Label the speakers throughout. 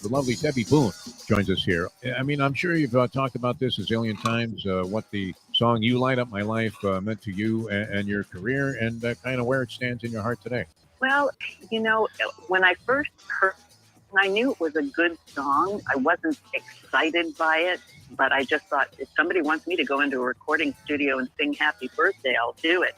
Speaker 1: The lovely Debbie Boone joins us here. I mean, I'm sure you've talked about this a zillion times, what the song You Light Up My Life meant to you and your career, and kind of where it stands in your heart today.
Speaker 2: Well, when I first heard it, I knew it was a good song. I wasn't excited by it, but I just thought, if somebody wants me to go into a recording studio and sing Happy Birthday, I'll do it.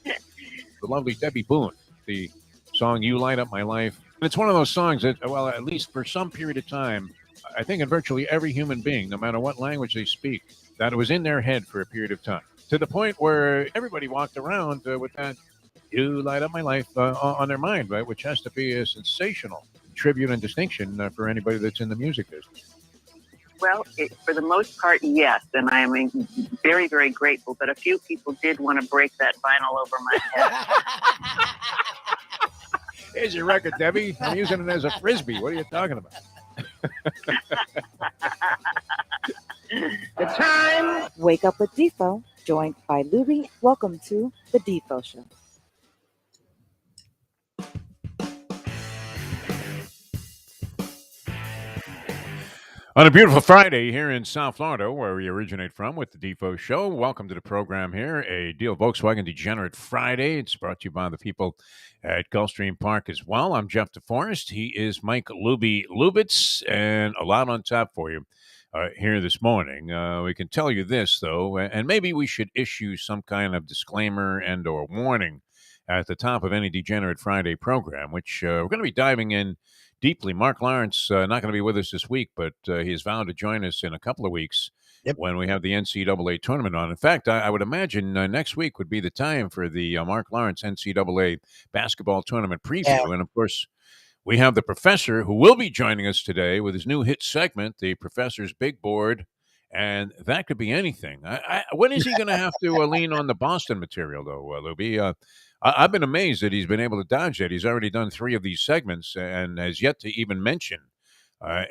Speaker 1: The lovely Debbie Boone, the song You Light Up My Life. It's one of those songs that, well, at least for some period of time, I think in virtually every human being, no matter what language they speak, that it was in their head for a period of time, to the point where everybody walked around with that You Light Up My Life on their mind, right? Which has to be a sensational tribute and distinction for anybody that's in the music business.
Speaker 2: Well, for the most part, yes, and I am very, very grateful. But a few people did want to break that vinyl over my head.
Speaker 1: Here's your record, Debbie. I'm using it as a frisbee. What are you talking about?
Speaker 2: The time.
Speaker 3: Wake up with Defo, joined by Lubie. Welcome to the Defo Show.
Speaker 1: On a beautiful Friday here in South Florida, where we originate from with the Defo Show, welcome to the program here, a Deal Volkswagen Degenerate Friday. It's brought to you by the people at Gulfstream Park as well. I'm Jeff Deforrest. He is Mike Lubitz, and a lot on tap for you here this morning. We can tell you this, though, and maybe we should issue some kind of disclaimer and or warning at the top of any Degenerate Friday program, which we're going to be diving in deeply. Mark Lawrence not going to be with us this week, but he has vowed to join us in a couple of weeks when we have the NCAA tournament on. In fact, I would imagine next week would be the time for the Mark Lawrence NCAA basketball tournament preview. Yeah. And, of course, we have the professor who will be joining us today with his new hit segment, The Professor's Big Board, and that could be anything. When is he going to have to lean on the Boston material, though, Lubie? I've been amazed that he's been able to dodge it. He's already done 3 of these segments and has yet to even mention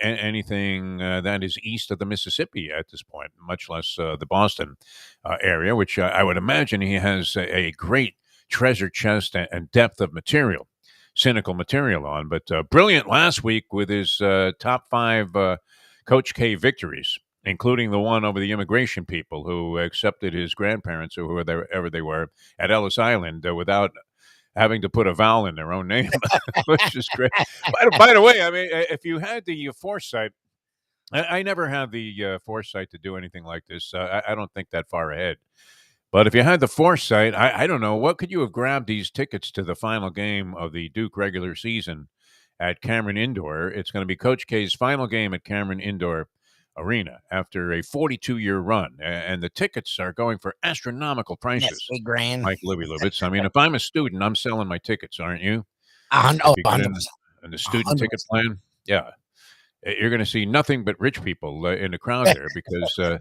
Speaker 1: anything that is east of the Mississippi at this point, much less the Boston area, which I would imagine he has a great treasure chest and depth of material, cynical material on. But brilliant last week with his top 5 Coach K victories, including the one over the immigration people who accepted his grandparents or whoever they were at Ellis Island without having to put a vowel in their own name, which is great. By the way, I mean, if you had the foresight, I never had the foresight to do anything like this. I don't think that far ahead. But if you had the foresight, I don't know, what could you have grabbed these tickets to the final game of the Duke regular season at Cameron Indoor? It's going to be Coach K's final game at Cameron Indoor Arena after a 42-year run, and the tickets are going for astronomical prices.
Speaker 4: Yes, $8,000.
Speaker 1: Mike Lubitz. I mean, if I'm a student, I'm selling my tickets, aren't you?
Speaker 4: In
Speaker 1: the student ticket plan, yeah, you're going to see nothing but rich people in the crowd there because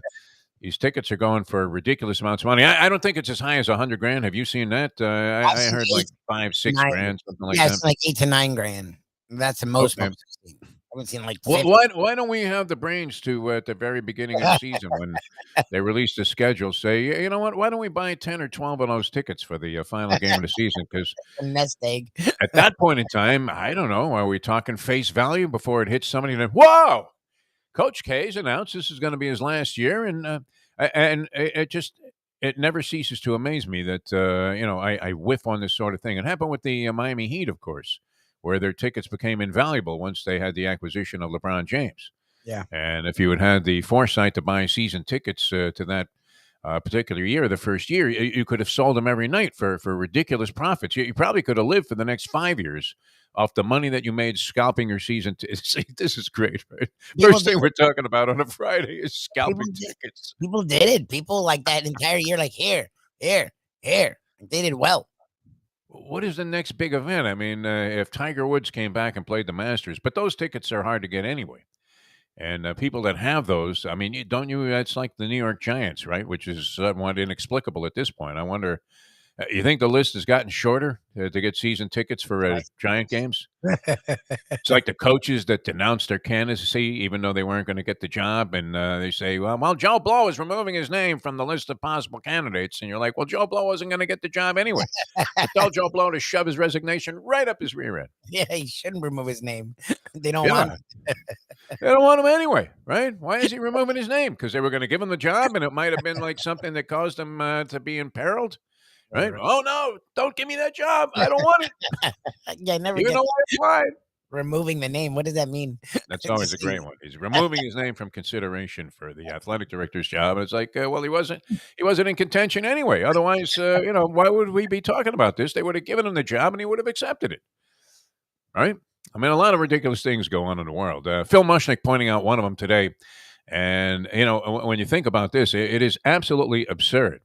Speaker 1: these tickets are going for ridiculous amounts of money. I don't think it's as high as $100,000. Have you seen that? I heard like $5-6 grand, something like that.
Speaker 4: Yeah, it's like $8,000 to $9,000. That's the most. Okay. I haven't seen like.
Speaker 1: Why don't we have the brains to at the very beginning of the season when they release the schedule say, you know what? Why don't we buy 10 or 12 of those tickets for the final game of the season? Because
Speaker 4: nest egg.
Speaker 1: At that point in time, I don't know. Are we talking face value before it hits somebody? And whoa, Coach K's announced this is going to be his last year, and it never ceases to amaze me that I whiff on this sort of thing. It happened with the Miami Heat, of course, where their tickets became invaluable once they had the acquisition of LeBron James.
Speaker 4: Yeah.
Speaker 1: And if you had the foresight to buy season tickets to that particular year, the first year, you could have sold them every night for ridiculous profits. You probably could have lived for the next 5 years off the money that you made scalping your season. This is great, right? First thing we're talking about on a Friday is scalping tickets.
Speaker 4: People did it. People like that entire year, like here. They did well.
Speaker 1: What is the next big event? I mean, if Tiger Woods came back and played the Masters, but those tickets are hard to get anyway. And people that have those, I mean, don't you? That's like the New York Giants, right? Which is somewhat inexplicable at this point. I wonder You think the list has gotten shorter to get season tickets for Giant games? It's like the coaches that denounced their candidacy even though they weren't going to get the job, and they say, well, Joe Blow is removing his name from the list of possible candidates, and you're like, well, Joe Blow wasn't going to get the job anyway. So tell Joe Blow to shove his resignation right up his rear end.
Speaker 4: Yeah, he shouldn't remove his name. They don't want him.
Speaker 1: They don't want him anyway, right? Why is he removing his name? Because they were going to give him the job, and it might have been like something that caused him to be imperiled, right? Oh, no, don't give me that job. I don't want it.
Speaker 4: Yeah, I never
Speaker 1: Even
Speaker 4: get
Speaker 1: though I applied.
Speaker 4: removing the name. What does that mean?
Speaker 1: That's always a great one. He's removing his name from consideration for the athletic director's job. It's like, well, he wasn't in contention anyway. Otherwise, why would we be talking about this? They would have given him the job and he would have accepted it. Right? I mean, a lot of ridiculous things go on in the world. Phil Mushnick pointing out one of them today. And, when you think about this, it is absolutely absurd.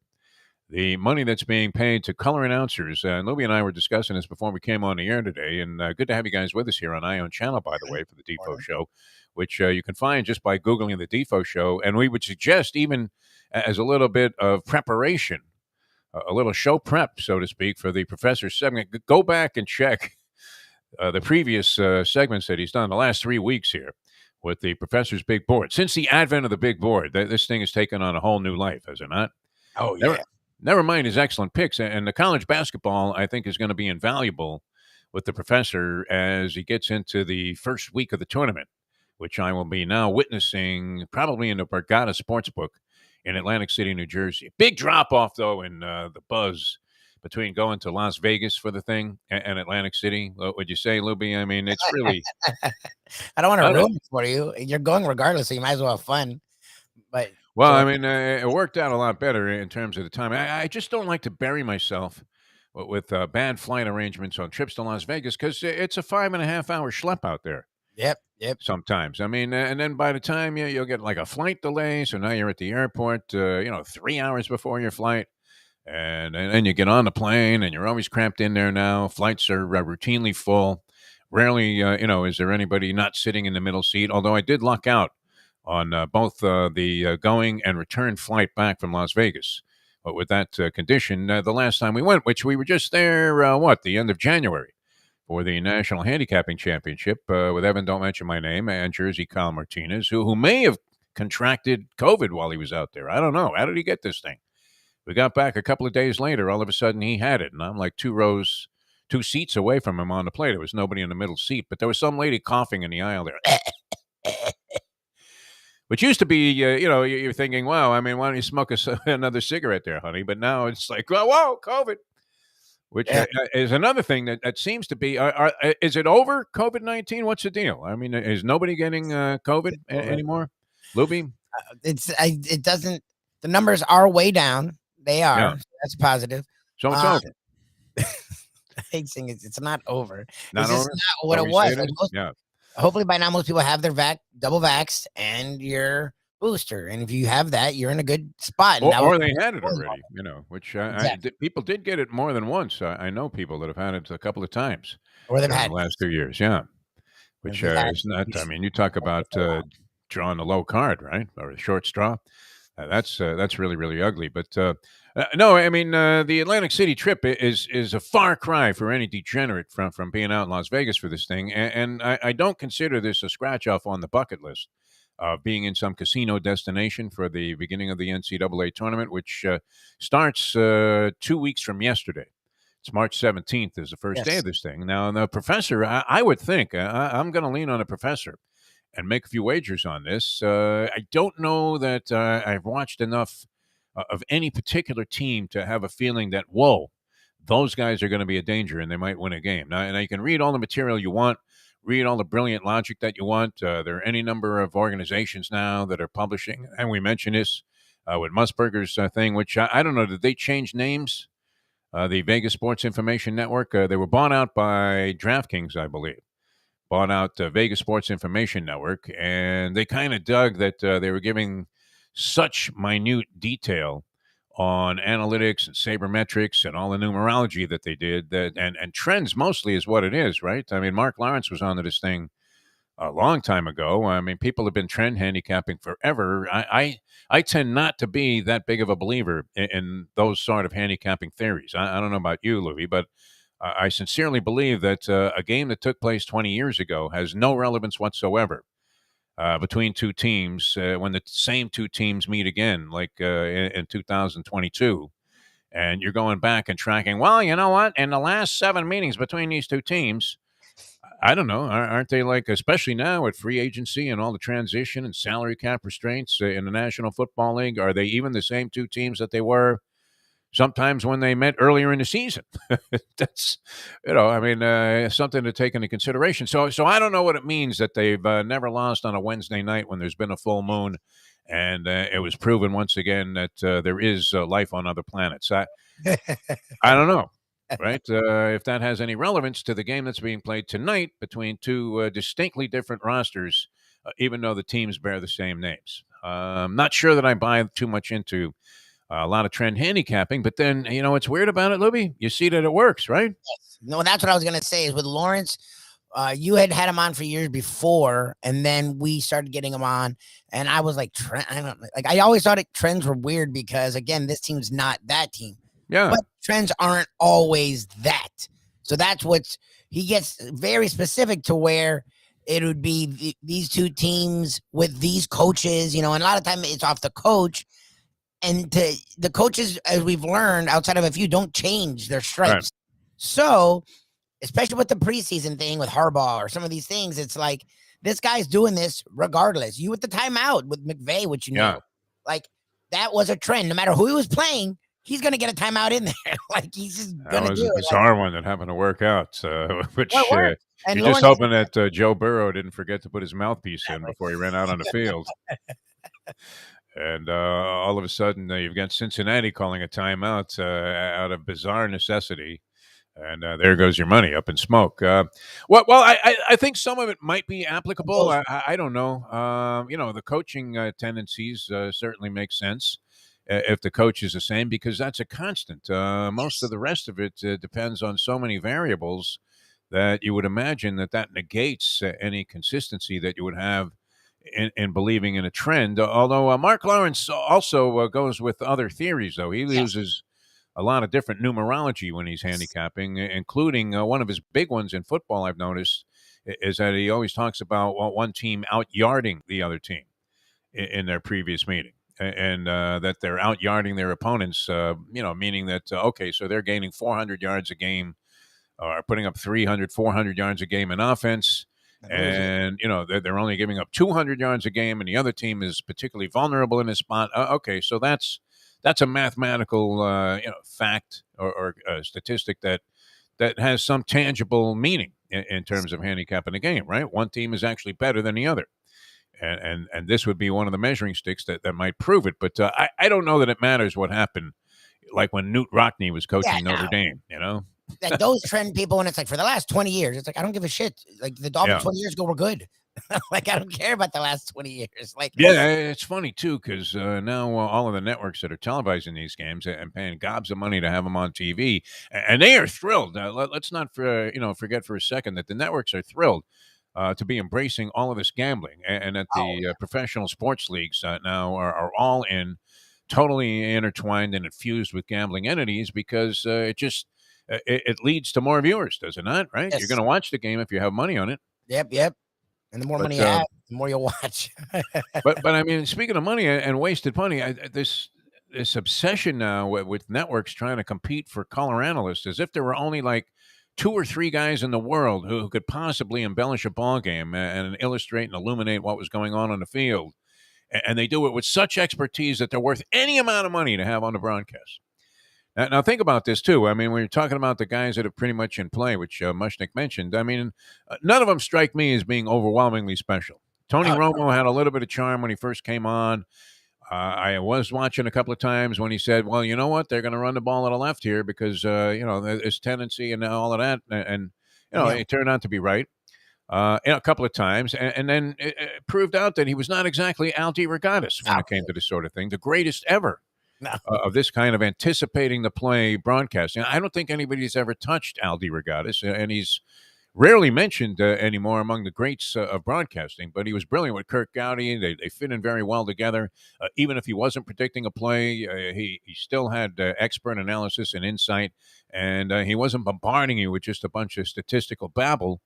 Speaker 1: The money that's being paid to color announcers. And Lubie and I were discussing this before we came on the air today. And good to have you guys with us here on Ion Channel, by the way, for the Defo Show, which you can find just by Googling the Defo Show. And we would suggest, even as a little bit of preparation, a little show prep, so to speak, for the Professor segment, go back and check the previous segments that he's done the last 3 weeks here with the Professor's Big Board. Since the advent of the Big Board, this thing has taken on a whole new life, has it not?
Speaker 4: Oh, yeah.
Speaker 1: Never mind his excellent picks. And the college basketball, I think, is going to be invaluable with the Professor as he gets into the first week of the tournament, which I will be now witnessing probably in the Borgata Sportsbook in Atlantic City, New Jersey. Big drop-off, though, in the buzz between going to Las Vegas for the thing and Atlantic City. What would you say, Lubie? I mean, it's really...
Speaker 4: I don't want to ruin it for you. You're going regardless, so you might as well have fun. But...
Speaker 1: Well, I mean, it worked out a lot better in terms of the time. I just don't like to bury myself with bad flight arrangements on trips to Las Vegas because it's a 5.5-hour schlep out there.
Speaker 4: Yep.
Speaker 1: Sometimes. I mean, and then by the time you'll get like a flight delay, so now you're at the airport, 3 hours before your flight, and then you get on the plane, and you're always cramped in there now. Flights are routinely full. Rarely, is there anybody not sitting in the middle seat, although I did luck out on both the going and return flight back from Las Vegas. But with that condition, the last time we went, which we were just there, the end of January for the National Handicapping Championship with Evan, don't mention my name, and Jersey Kyle Martinez, who may have contracted COVID while he was out there. I don't know. How did he get this thing? We got back a couple of days later. All of a sudden, he had it, and I'm like 2 seats away from him on the plane. There was nobody in the middle seat, but there was some lady coughing in the aisle there. Which used to be, you're thinking, wow, I mean, why don't you smoke another cigarette there, honey? But now it's like, whoa, COVID. Which is another thing that seems to be, is it over, COVID-19? What's the deal? I mean, is nobody getting COVID anymore? Lubie?
Speaker 4: It doesn't, the numbers are way down. They are.
Speaker 1: Yeah.
Speaker 4: So that's positive.
Speaker 1: So it's over.
Speaker 4: I hate saying it's not over.
Speaker 1: Not
Speaker 4: it's
Speaker 1: over?
Speaker 4: just not what it was.
Speaker 1: Yeah.
Speaker 4: Hopefully by now most people have their double vaxxed and your booster, and if you have that, you're in a good spot.
Speaker 1: Or they had it already, which people did get it more than once. I know people that have had it a couple of times
Speaker 4: or they've
Speaker 1: in
Speaker 4: had
Speaker 1: the last 2 years. Yeah, which is not. I mean, you talk about drawing the low card, right, or the short straw. That's really, really ugly. But no, I mean the Atlantic City trip is a far cry for any degenerate from being out in Las Vegas for this thing, and I don't consider this a scratch off on the bucket list of being in some casino destination for the beginning of the NCAA tournament, which starts 2 weeks from yesterday. It's March 17th is the first day of this thing. Now, the Professor, I would think, I'm going to lean on the Professor and make a few wagers on this. I don't know that I've watched enough of any particular team to have a feeling that, whoa, those guys are going to be a danger and they might win a game. Now, and you can read all the material you want, read all the brilliant logic that you want. There are any number of organizations now that are publishing, and we mentioned this with Musburger's thing, which I don't know, did they change names? The Vegas Sports Information Network, they were bought out by DraftKings, I believe. Bought out Vegas Sports Information Network, and they kind of dug that they were giving such minute detail on analytics and sabermetrics and all the numerology that they did, that and trends mostly is what it is, right? I mean, Mark Lawrence was onto this thing a long time ago. I mean, people have been trend handicapping forever. I tend not to be that big of a believer in those sort of handicapping theories. I don't know about you, Louis, but I sincerely believe that a game that took place 20 years ago has no relevance whatsoever between two teams when the same two teams meet again, like in 2022. And you're going back and tracking, well, you know what? In the last 7 meetings between these two teams, I don't know. Aren't they like, especially now with free agency and all the transition and salary cap restraints in the National Football League, are they even the same two teams that they were sometimes when they met earlier in the season? That's, I mean, something to take into consideration. So I don't know what it means that they've never lost on a Wednesday night when there's been a full moon. And it was proven once again that there is life on other planets. I don't know. Right? If that has any relevance to the game that's being played tonight between two distinctly different rosters, even though the teams bear the same names. I'm not sure that I buy too much into a lot of trend handicapping, but then, what's weird about it, Lubie? You see that it works, right?
Speaker 4: Yes. No, that's what I was going to say is with Lawrence, you had him on for years before, and then we started getting him on, and I was like, I always thought trends were weird because, again, this team's not that team.
Speaker 1: Yeah.
Speaker 4: But trends aren't always that. So that's he gets very specific to where it would be these two teams with these coaches, and a lot of time it's off the coach. And the coaches, as we've learned, outside of a few, don't change their stripes. Right. So, especially with the preseason thing with Harbaugh or some of these things, it's like this guy's doing this regardless. You with the timeout with McVay, which know, like that was a trend. No matter who he was playing, he's going to get a timeout in there. Like he's just going to do it.
Speaker 1: That was a bizarre one that happened to work out, which you're
Speaker 4: and
Speaker 1: just hoping that Joe Burrow didn't forget to put his mouthpiece in before he ran out on the field. And all of a sudden, you've got Cincinnati calling a timeout out of bizarre necessity. And there goes your money up in smoke. I think some of it might be applicable. I don't know. The coaching tendencies certainly make sense if the coach is the same, because that's a constant. Most of the rest of it depends on so many variables that you would imagine that negates any consistency that you would have in believing in a trend. Although Mark Lawrence also goes with other theories, though. He uses a lot of different numerology when he's handicapping, including one of his big ones in football, I've noticed, is that he always talks about one team out-yarding the other team in their previous meeting. And that they're out-yarding their opponents, meaning that, so they're gaining 400 yards a game or putting up 300, 400 yards a game in offense. And, they're only giving up 200 yards a game, and the other team is particularly vulnerable in this spot. So that's a mathematical, fact or statistic that has some tangible meaning in terms of handicapping a game, right? One team is actually better than the other. And this would be one of the measuring sticks that might prove it. But I don't know that it matters what happened, like when Newt Rockne was coaching Notre Dame,
Speaker 4: Like those trend people, and it's like for the last 20 years, it's like, I don't give a shit. Like the Dolphins 20 years ago were good. Like I don't care about the last 20 years. Like
Speaker 1: it's funny too, because now all of the networks that are televising these games and paying gobs of money to have them on TV, and they are thrilled. Let's not forget for a second that the networks are thrilled to be embracing all of this gambling, and that the professional sports leagues now are all totally intertwined and infused with gambling entities, because it leads to more viewers, does it not? Right?
Speaker 4: Yes.
Speaker 1: You're going to watch the game if you have money on it.
Speaker 4: Yep. And the more money you have, the more you'll watch.
Speaker 1: but I mean, speaking of money and wasted money, this obsession now with networks trying to compete for color analysts, as if there were only like 2 or 3 guys in the world who could possibly embellish a ball game and illustrate and illuminate what was going on the field. And they do it with such expertise that they're worth any amount of money to have on the broadcast. Now think about this, too. I mean, when you're talking about the guys that are pretty much in play, which Mushnick mentioned, I mean, none of them strike me as being overwhelmingly special. Tony Romo had a little bit of charm when he first came on. I was watching a couple of times when he said, well, you know what, they're going to run the ball to the left here because, there's tendency and all of that. And it turned out to be right a couple of times. And then it proved out that he was not exactly Al DeRogatis when it came to this sort of thing, the greatest ever. No. Of this kind of anticipating the play broadcasting. I don't think anybody's ever touched Al DeRogatis, and he's rarely mentioned anymore among the greats of broadcasting, but he was brilliant with Kirk Gowdy. They fit in very well together. Even if he wasn't predicting a play, he still had expert analysis and insight, and he wasn't bombarding you with just a bunch of statistical babble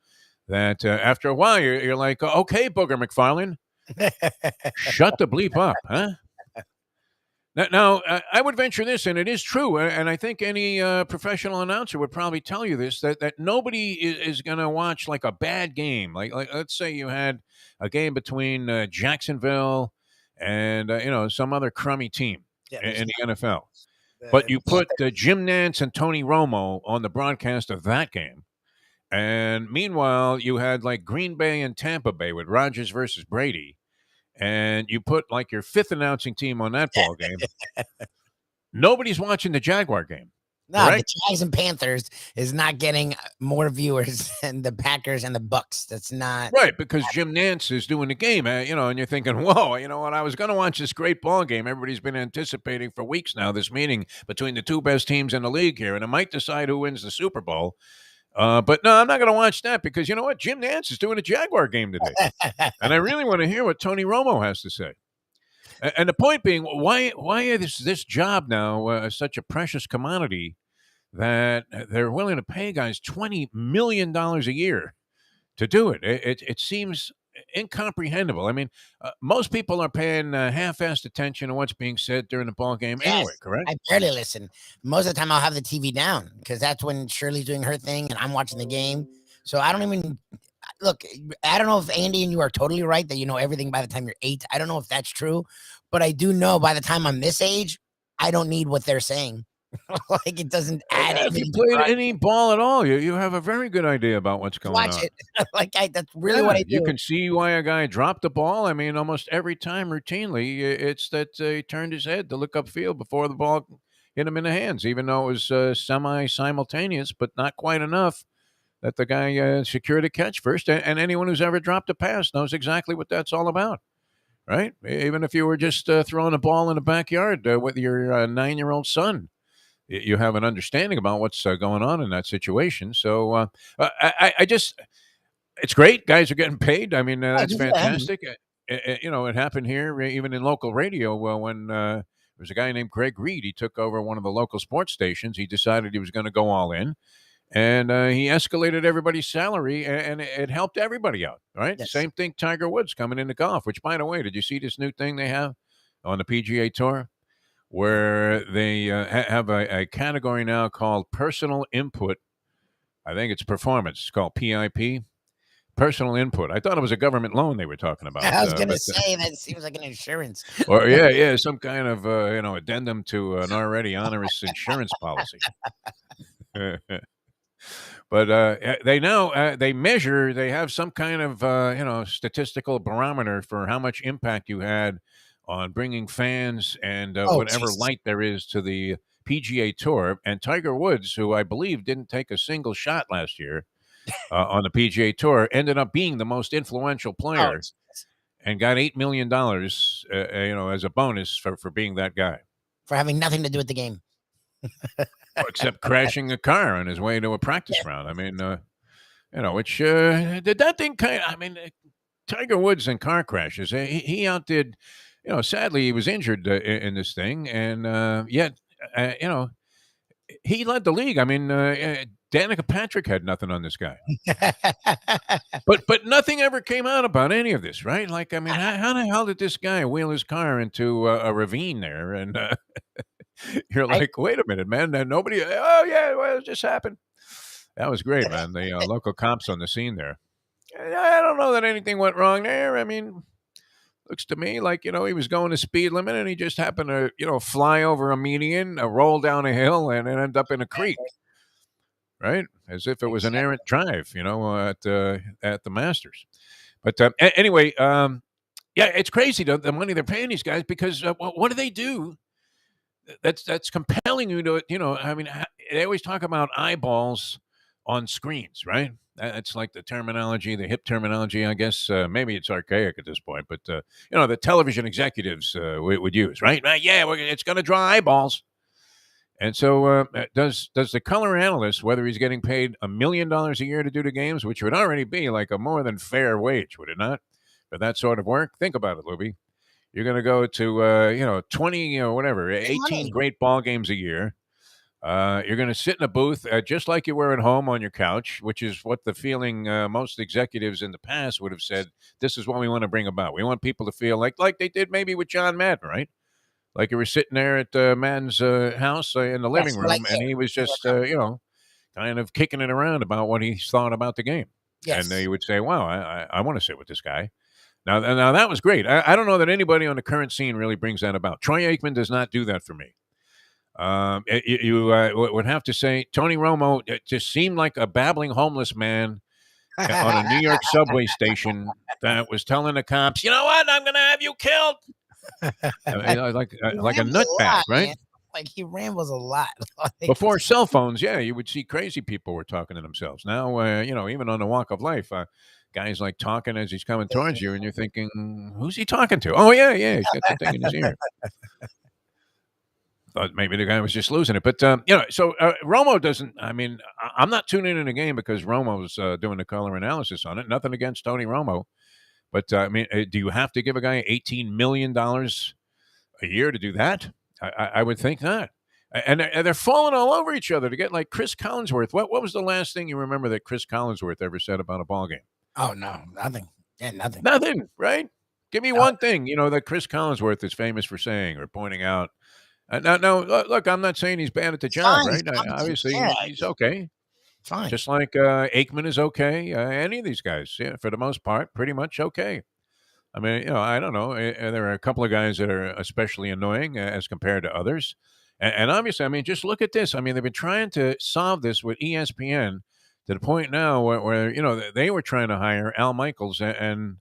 Speaker 1: that after a while you're like, okay, Booger McFarlane, shut the bleep up, huh? Now, I would venture this, and it is true, and I think any professional announcer would probably tell you this, that nobody is going to watch like a bad game. Like let's say you had a game between Jacksonville and some other crummy team in the NFL, but you put Jim Nantz and Tony Romo on the broadcast of that game, and meanwhile you had like Green Bay and Tampa Bay with Rodgers versus Brady. And you put like your fifth announcing team on that ball game, nobody's watching the Jaguar game.
Speaker 4: No,
Speaker 1: correct?
Speaker 4: the Jags and Panthers is not getting more viewers than the Packers and the Bucks. That's not
Speaker 1: Right, because Jim Nantz is doing the game, and you're thinking, whoa, you know what? I was going to watch this great ball game. Everybody's been anticipating for weeks now this meeting between the two best teams in the league here, and it might decide who wins the Super Bowl. But no, I'm not going to watch that because you know what? Jim Nantz is doing a Jaguar game today. And I really want to hear what Tony Romo has to say. And the point being, why is this job now such a precious commodity that they're willing to pay guys $20 million a year to do it? It seems incomprehensible. I mean, most people are paying half-assed attention to what's being said during the ball game anyway, correct?
Speaker 4: I barely listen. Most of the time I'll have the TV down because that's when Shirley's doing her thing and I'm watching the game. So I don't even look. I don't know if Andy and you are totally right that you know everything by the time you're 8. I don't know if that's true, but I do know by the time I'm this age, I don't need what they're saying. Like it doesn't add
Speaker 1: If you played any ball at all, you have a very good idea about what's going on.
Speaker 4: Watch it. That's really what I do.
Speaker 1: You can see why a guy dropped the ball. I mean, almost every time, routinely, it's that he turned his head to look upfield before the ball hit him in the hands, even though it was semi-simultaneous, but not quite enough that the guy secured a catch first. And anyone who's ever dropped a pass knows exactly what that's all about, right? Even if you were just throwing a ball in the backyard with your 9-year-old son. You have an understanding about what's going on in that situation. So I just, it's great. Guys are getting paid. I mean, that's fantastic. It happened here, even in local radio. Well, when there was a guy named Greg Reed, he took over one of the local sports stations. He decided he was going to go all in. And he escalated everybody's salary, and it helped everybody out, right?
Speaker 4: Yes.
Speaker 1: Same thing, Tiger Woods coming into golf, which, by the way, did you see this new thing they have on the PGA Tour? Where they have a category now called personal input. I think it's performance. It's called PIP, personal input. I thought it was a government loan they were talking about.
Speaker 4: I was going to say that seems like an insurance.
Speaker 1: Or yeah, some kind of addendum to an already onerous insurance policy. But they now they measure. They have some kind of statistical barometer for how much impact you had on bringing fans and whatever light there is to the PGA Tour. And Tiger Woods, who I believe didn't take a single shot last year on the PGA Tour, ended up being the most influential player and got $8 million, as a bonus for being that guy.
Speaker 4: For having nothing to do with the game.
Speaker 1: Except crashing a car on his way to a practice round. I mean, which did that thing Tiger Woods and car crashes, he outdid. Sadly, he was injured in this thing, and yet, he led the league. I mean, Danica Patrick had nothing on this guy, but nothing ever came out about any of this, right? Like, I mean, how the hell did this guy wheel his car into a ravine there? And you're like, wait a minute, man, nobody. Oh yeah, well, it just happened. That was great, man. The local cops on the scene there. I don't know that anything went wrong there. I mean. Looks to me like, he was going the speed limit and he just happened to, fly over a median, roll down a hill and end up in a creek, right? As if it was an errant drive, at the Masters. But anyway, it's crazy, the money they're paying these guys because what do they do? That's compelling you to, they always talk about eyeballs on screens, right? That's like the terminology, the hip terminology, I guess. Maybe it's archaic at this point, but, the television executives would use, right? Yeah, it's going to draw eyeballs. And so, does the color analyst, whether he's getting paid $1 million a year to do the games, which would already be like a more than fair wage, would it not, for that sort of work? Think about it, Lubie. You're going to go to 20 or whatever, 18
Speaker 4: money.
Speaker 1: great ball games a year. You're going to sit in a booth just like you were at home on your couch, which is what the feeling most executives in the past would have said. This is what we want to bring about. We want people to feel like they did maybe with John Madden, right? Like you were sitting there at Madden's house in the living
Speaker 4: Yes,
Speaker 1: room,
Speaker 4: like
Speaker 1: and
Speaker 4: here.
Speaker 1: he was just kind of kicking it around about what he thought about the game.
Speaker 4: Yes.
Speaker 1: And you would say, "Wow, I want to sit with this guy." Now that was great. I don't know that anybody on the current scene really brings that about. Troy Aikman does not do that for me. You would have to say Tony Romo just seemed like a babbling homeless man on a New York subway station that was telling the cops, "You know what? I'm going to have you killed." Like a nutbag, right?
Speaker 4: Man. Like he rambles a lot.
Speaker 1: Before cell phones, yeah, you would see crazy people were talking to themselves. Now, even on the walk of life, guys like talking as he's coming towards you, and you're thinking, "Who's he talking to?" Oh, yeah, he's got the thing in his ear. Thought maybe the guy was just losing it, but so Romo doesn't. I mean, I'm not tuning in the game because Romo's doing the color analysis on it. Nothing against Tony Romo, but I mean, do you have to give a guy $18 million a year to do that? I would think not. And they're falling all over each other to get like Chris Collinsworth. What was the last thing you remember that Chris Collinsworth ever said about a ball game?
Speaker 4: Oh no, nothing. Yeah, nothing.
Speaker 1: Nothing, right? Give me one thing, that Chris Collinsworth is famous for saying or pointing out. Now, look, I'm not saying he's bad at the job, right? Obviously, he's okay.
Speaker 4: Fine.
Speaker 1: Just like Aikman is okay. Any of these guys, yeah, for the most part, pretty much okay. I mean, I don't know. There are a couple of guys that are especially annoying as compared to others. And obviously, I mean, just look at this. I mean, they've been trying to solve this with ESPN to the point now where they were trying to hire Al Michaels and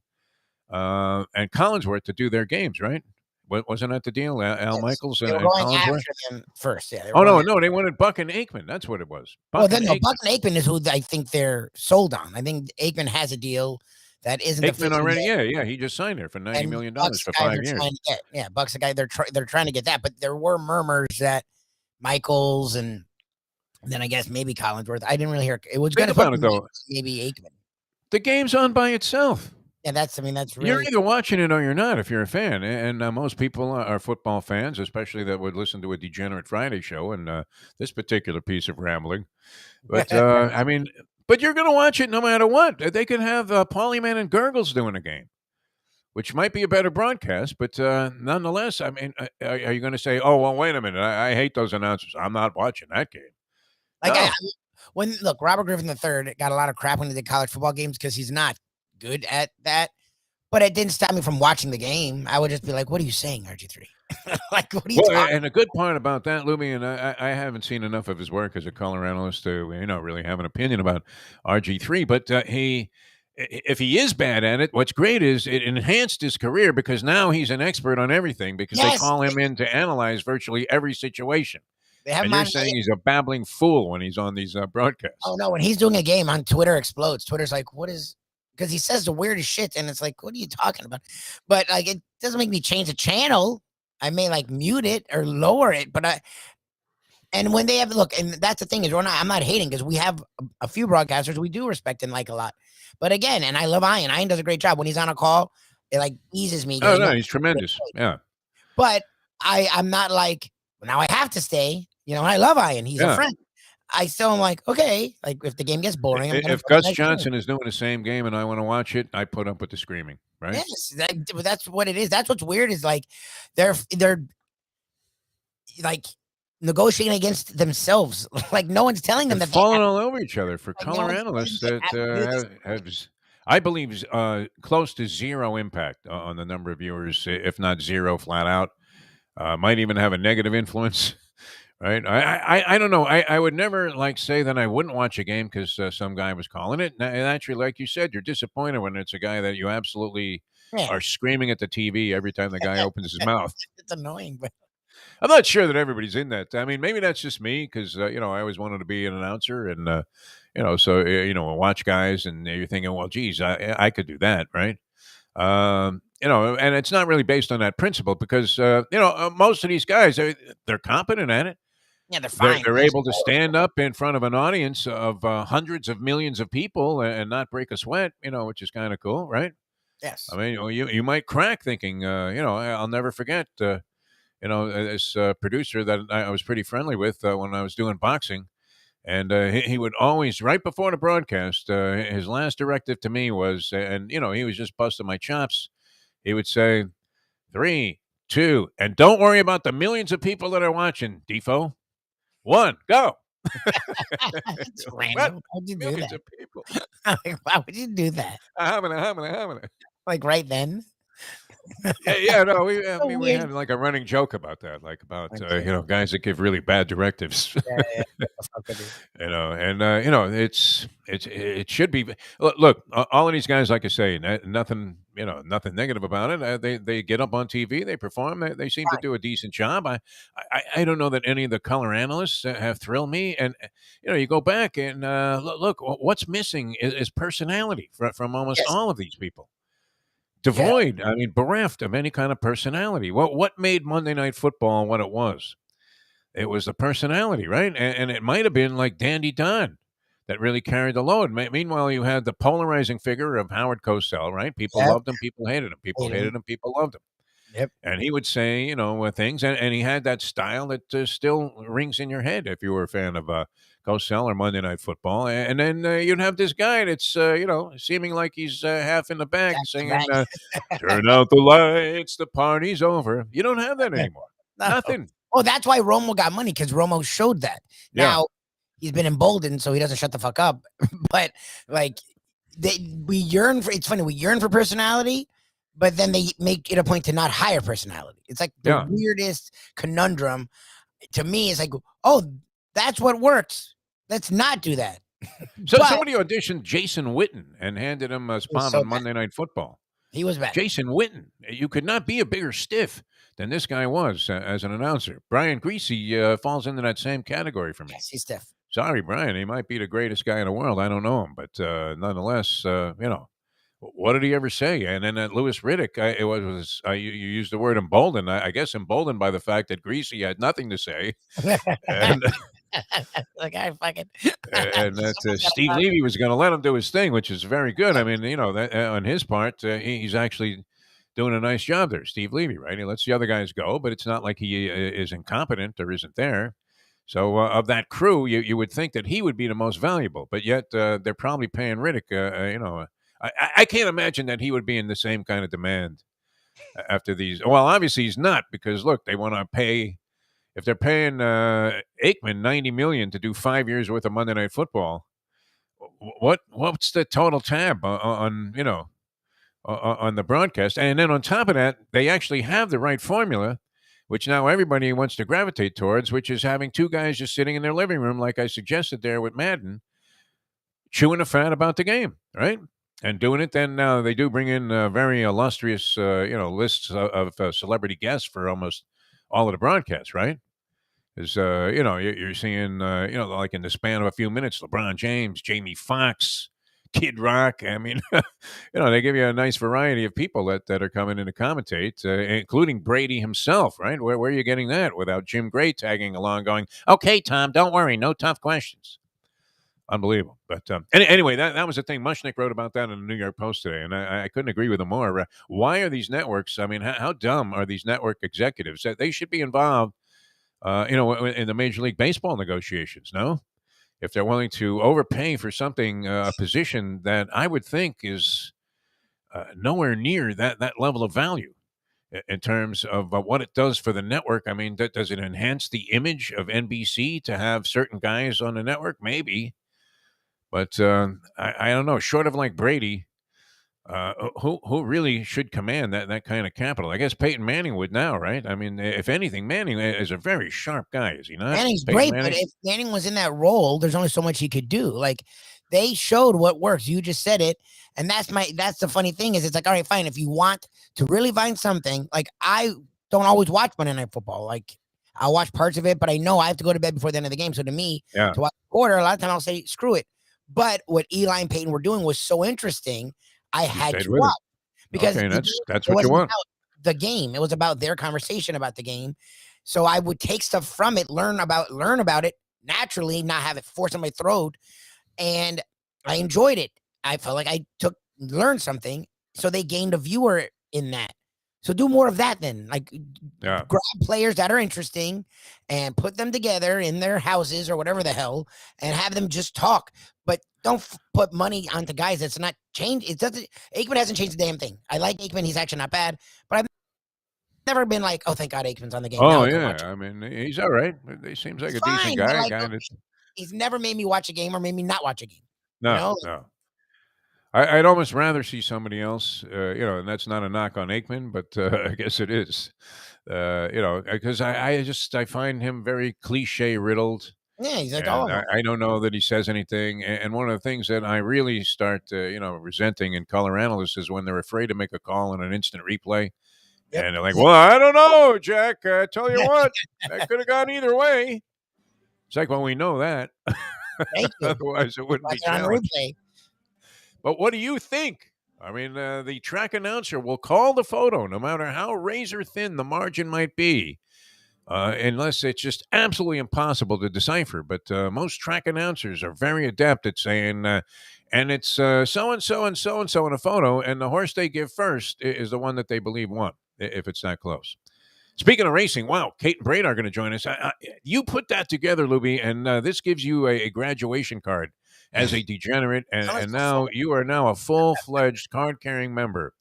Speaker 1: Collinsworth to do their games, right? Wasn't that the deal? Al Michaels
Speaker 4: They were
Speaker 1: and
Speaker 4: going
Speaker 1: Collinsworth?
Speaker 4: after them first. Yeah.
Speaker 1: Oh, no, they wanted Buck and Aikman. That's what it was.
Speaker 4: Buck and Aikman is who I think they're sold on. I think Aikman has a deal that isn't
Speaker 1: Aikman already. Yeah, he just signed there for $90 million for 5 years.
Speaker 4: Buck's the guy they're trying to get that, but there were murmurs that Michaels and then I guess maybe Collinsworth. I didn't really hear it was going
Speaker 1: to though.
Speaker 4: Maybe Aikman.
Speaker 1: The game's on by itself.
Speaker 4: Yeah, that's really.
Speaker 1: You're either watching it or you're not if you're a fan. And most people are football fans, especially that would listen to a Degenerate Friday show and this particular piece of rambling. But, I mean, but you're going to watch it no matter what. They could have Paulie Man and Gurgles doing a game, which might be a better broadcast. But nonetheless, I mean, are you going to say, oh, well, wait a minute. I hate those announcers. I'm not watching that game.
Speaker 4: Like, no. Robert Griffin III got a lot of crap when he did college football games because he's not good at that, but it didn't stop me from watching the game. I would just be like, what are you saying, RG3? Like, what are you talking?
Speaker 1: And a good part about that, Lubie, and I haven't seen enough of his work as a color analyst to really have an opinion about RG3, but if he is bad at it, what's great is it enhanced his career because now he's an expert on everything because they call him in to analyze virtually every situation. And you're saying he's a babbling fool when he's on these broadcasts.
Speaker 4: Oh, no. When he's doing a game on Twitter explodes. Twitter's like, what is... Because he says the weirdest shit, and it's like, what are you talking about? But, like, it doesn't make me change the channel. I may, like, mute it or lower it, but and when they have... Look, and that's the thing is, I'm not hating because we have a few broadcasters we do respect and like a lot. But, again, and I love Ian. Ian does a great job. When he's on a call, it, like, eases me.
Speaker 1: Oh, no, he's tremendous. Yeah.
Speaker 4: But I'm not like, now I have to stay. And I love Ian. He's a friend. I still am like, okay, like if the game gets boring.
Speaker 1: If Gus Johnson is doing the same game and I want to watch it, I put up with the screaming, right?
Speaker 4: Yes, that's what it is. That's what's weird is like they're like negotiating against themselves. Like no one's telling them
Speaker 1: they're
Speaker 4: that
Speaker 1: falling all over each other for color analysts that have, I believe, close to zero impact on the number of viewers, if not zero flat out. Might even have a negative influence. Right. I don't know. I would never say that I wouldn't watch a game because some guy was calling it. And actually, like you said, you're disappointed when it's a guy that you absolutely are screaming at the TV every time the guy opens his mouth.
Speaker 4: It's annoying, but
Speaker 1: I'm not sure that everybody's in that. I mean, maybe that's just me because, I always wanted to be an announcer and, so, watch guys and you're thinking, well, geez, I could do that. Right. And it's not really based on that principle because, most of these guys, they're competent at it.
Speaker 4: Yeah, they're fine.
Speaker 1: They're able to stand up in front of an audience of hundreds of millions of people and not break a sweat, which is kind of cool, right?
Speaker 4: Yes.
Speaker 1: I mean, you might crack thinking, I'll never forget, this producer that I was pretty friendly with when I was doing boxing. And he would always, right before the broadcast, his last directive to me was, and, he was just busting my chops. He would say, 3, 2, and don't worry about the millions of people that are watching, Defo. 1, go.
Speaker 4: It's random. How'd you do
Speaker 1: Millions
Speaker 4: that?
Speaker 1: of people.
Speaker 4: Why would you do that?
Speaker 1: Hamina.
Speaker 4: Like right then?
Speaker 1: Yeah, no, we
Speaker 4: So
Speaker 1: we
Speaker 4: weird.
Speaker 1: had like a running joke about that, like about
Speaker 4: Okay.
Speaker 1: guys that give really bad directives.
Speaker 4: Yeah. What the fuck with you?
Speaker 1: And it should be. Look, all of these guys, like I say, nothing, nothing negative about it. They get up on TV, they perform, they seem to do a decent job. I don't know that any of the color analysts have thrilled me. And you go back and look, what's missing is personality from almost
Speaker 4: Yes.
Speaker 1: all of these people. Devoid, I mean, bereft of any kind of personality. What made Monday Night Football what it was? It was the personality, right? And it might have been like Dandy Don that really carried the load. Meanwhile, you had the polarizing figure of Howard Cosell, right? People
Speaker 4: Yep.
Speaker 1: loved him, people hated him. People
Speaker 4: Hated him.
Speaker 1: hated him, people loved him.
Speaker 4: Yep.
Speaker 1: And he would say, things, and he had that style that still rings in your head if you were a fan of Cosell or Monday Night Football. And then you'd have this guy that's, seeming like he's half in the bag singing, turn out the lights, the party's over. You don't have that anymore.
Speaker 4: No.
Speaker 1: Nothing.
Speaker 4: Oh, that's why Romo got money, because Romo showed that.
Speaker 1: Yeah.
Speaker 4: Now, he's been emboldened, so he doesn't shut the fuck up. But, like, we yearn for, it's funny, we yearn for personality, but then they make it a point to not hire personality. It's like the weirdest conundrum. To me, it's like, oh, that's what works. Let's not do that.
Speaker 1: So somebody auditioned Jason Witten and handed him a spot on Monday Night Football.
Speaker 4: He was bad.
Speaker 1: Jason Witten. You could not be a bigger stiff than this guy was as an announcer. Brian Greasy falls into that same category for me.
Speaker 4: Yes, he's stiff.
Speaker 1: Sorry, Brian. He might be the greatest guy in the world. I don't know him. But nonetheless, what did he ever say? And then Louis Riddick, you used the word emboldened. I guess emboldened by the fact that Greasy had nothing to say. And
Speaker 4: like, I fucking.
Speaker 1: and that Steve Levy was going to let him do his thing, which is very good. I mean, that, on his part, he's actually doing a nice job there, Steve Levy, right? He lets the other guys go, but it's not like he is incompetent or isn't there. So of that crew, you would think that he would be the most valuable, but yet they're probably paying Riddick. I can't imagine that he would be in the same kind of demand after these. Well, obviously he's not, because look, they want to pay. If they're paying Aikman $90 million to do 5 years worth of Monday Night Football, what's the total tab on the broadcast? And then on top of that, they actually have the right formula, which now everybody wants to gravitate towards, which is having two guys just sitting in their living room, like I suggested there with Madden, chewing the fat about the game, right? And doing it. Then they do bring in very illustrious, lists of celebrity guests for almost all of the broadcasts, right? Because, you're seeing, like in the span of a few minutes, LeBron James, Jamie Foxx, Kid Rock. I mean, they give you a nice variety of people that are coming in to commentate, including Brady himself, right? Where are you getting that without Jim Gray tagging along going, okay, Tom, don't worry, no tough questions. Unbelievable. But anyway, that was the thing. Mushnick wrote about that in the New York Post today, and I couldn't agree with him more. Why are these networks, I mean, how dumb are these network executives? They should be involved, in the Major League Baseball negotiations, no? If they're willing to overpay for something, a position that I would think is nowhere near that level of value in terms of what it does for the network. I mean, does it enhance the image of NBC to have certain guys on the network? Maybe. But I don't know. Short of like Brady, who really should command that kind of capital? I guess Peyton Manning would now, right? I mean, if anything, Manning is a very sharp guy, is he not?
Speaker 4: Manning's
Speaker 1: Peyton
Speaker 4: great,
Speaker 1: Manning?
Speaker 4: but if Manning was in that role, there's only so much he could do. Like, they showed what works. You just said it. And that's the funny thing is, it's like, all right, fine. If you want to really find something, like, I don't always watch Monday Night Football. Like, I'll watch parts of it, but I know I have to go to bed before the end of the game. So to me, to watch the quarter, a lot of time I'll say, screw it. But what Eli and Peyton were doing was so interesting, I had to watch. Because
Speaker 1: that's what you want.
Speaker 4: About the game. It was about their conversation about the game. So I would take stuff from it, learn about it naturally, not have it forced on my throat. And I enjoyed it. I felt like I learned something. So they gained a viewer in that. So do more of that then. Like grab players that are interesting and put them together in their houses or whatever the hell and have them just talk. But don't put money onto guys that's not changed. Aikman hasn't changed a damn thing. I like Aikman. He's actually not bad. But I've never been like, oh, thank God Aikman's on the game.
Speaker 1: Oh, yeah. I mean, he's all right. He seems like
Speaker 4: He's
Speaker 1: a decent
Speaker 4: fine,
Speaker 1: guy.
Speaker 4: like, he's never made me watch a game or made me not watch a game.
Speaker 1: No. I'd almost rather see somebody else, and that's not a knock on Aikman, but I guess it is, because I find him very cliche riddled.
Speaker 4: Yeah, he's like,
Speaker 1: I don't know that he says anything. And one of the things that I really start, resenting in color analysts is when they're afraid to make a call on an instant replay. Yep. And they're like, well, I don't know, Jack. I tell you what, that could have gone either way. It's like, well, we know that. Otherwise, it wouldn't be challenged. But what do you think? I mean, the track announcer will call the photo no matter how razor thin the margin might be, unless it's just absolutely impossible to decipher. But most track announcers are very adept at saying, and it's so-and-so and so-and-so in a photo, and the horse they give first is the one that they believe won, if it's that close. Speaking of racing, wow, Caton Bredar are going to join us. You put that together, Lubie, and this gives you a graduation card as a degenerate, and now you are now a full-fledged card-carrying member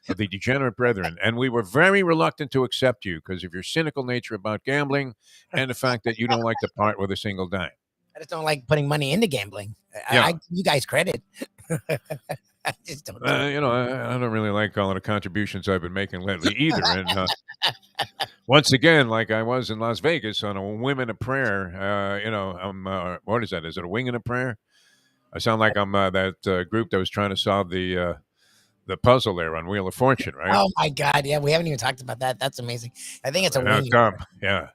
Speaker 1: of the Degenerate Brethren. And we were very reluctant to accept you because of your cynical nature about gambling and the fact that you don't like to part with a single dime.
Speaker 4: I just don't like putting money into gambling. I give you guys credit. I just don't.
Speaker 1: I don't really like all of the contributions I've been making lately either. And once again, like I was in Las Vegas on a whim and a prayer, what is that? Is it a wing and a prayer? I sound like I'm that group that was trying to solve the puzzle there on Wheel of Fortune, right?
Speaker 4: Oh my God! Yeah, we haven't even talked about that. That's amazing. I think it's a wing.
Speaker 1: Yeah.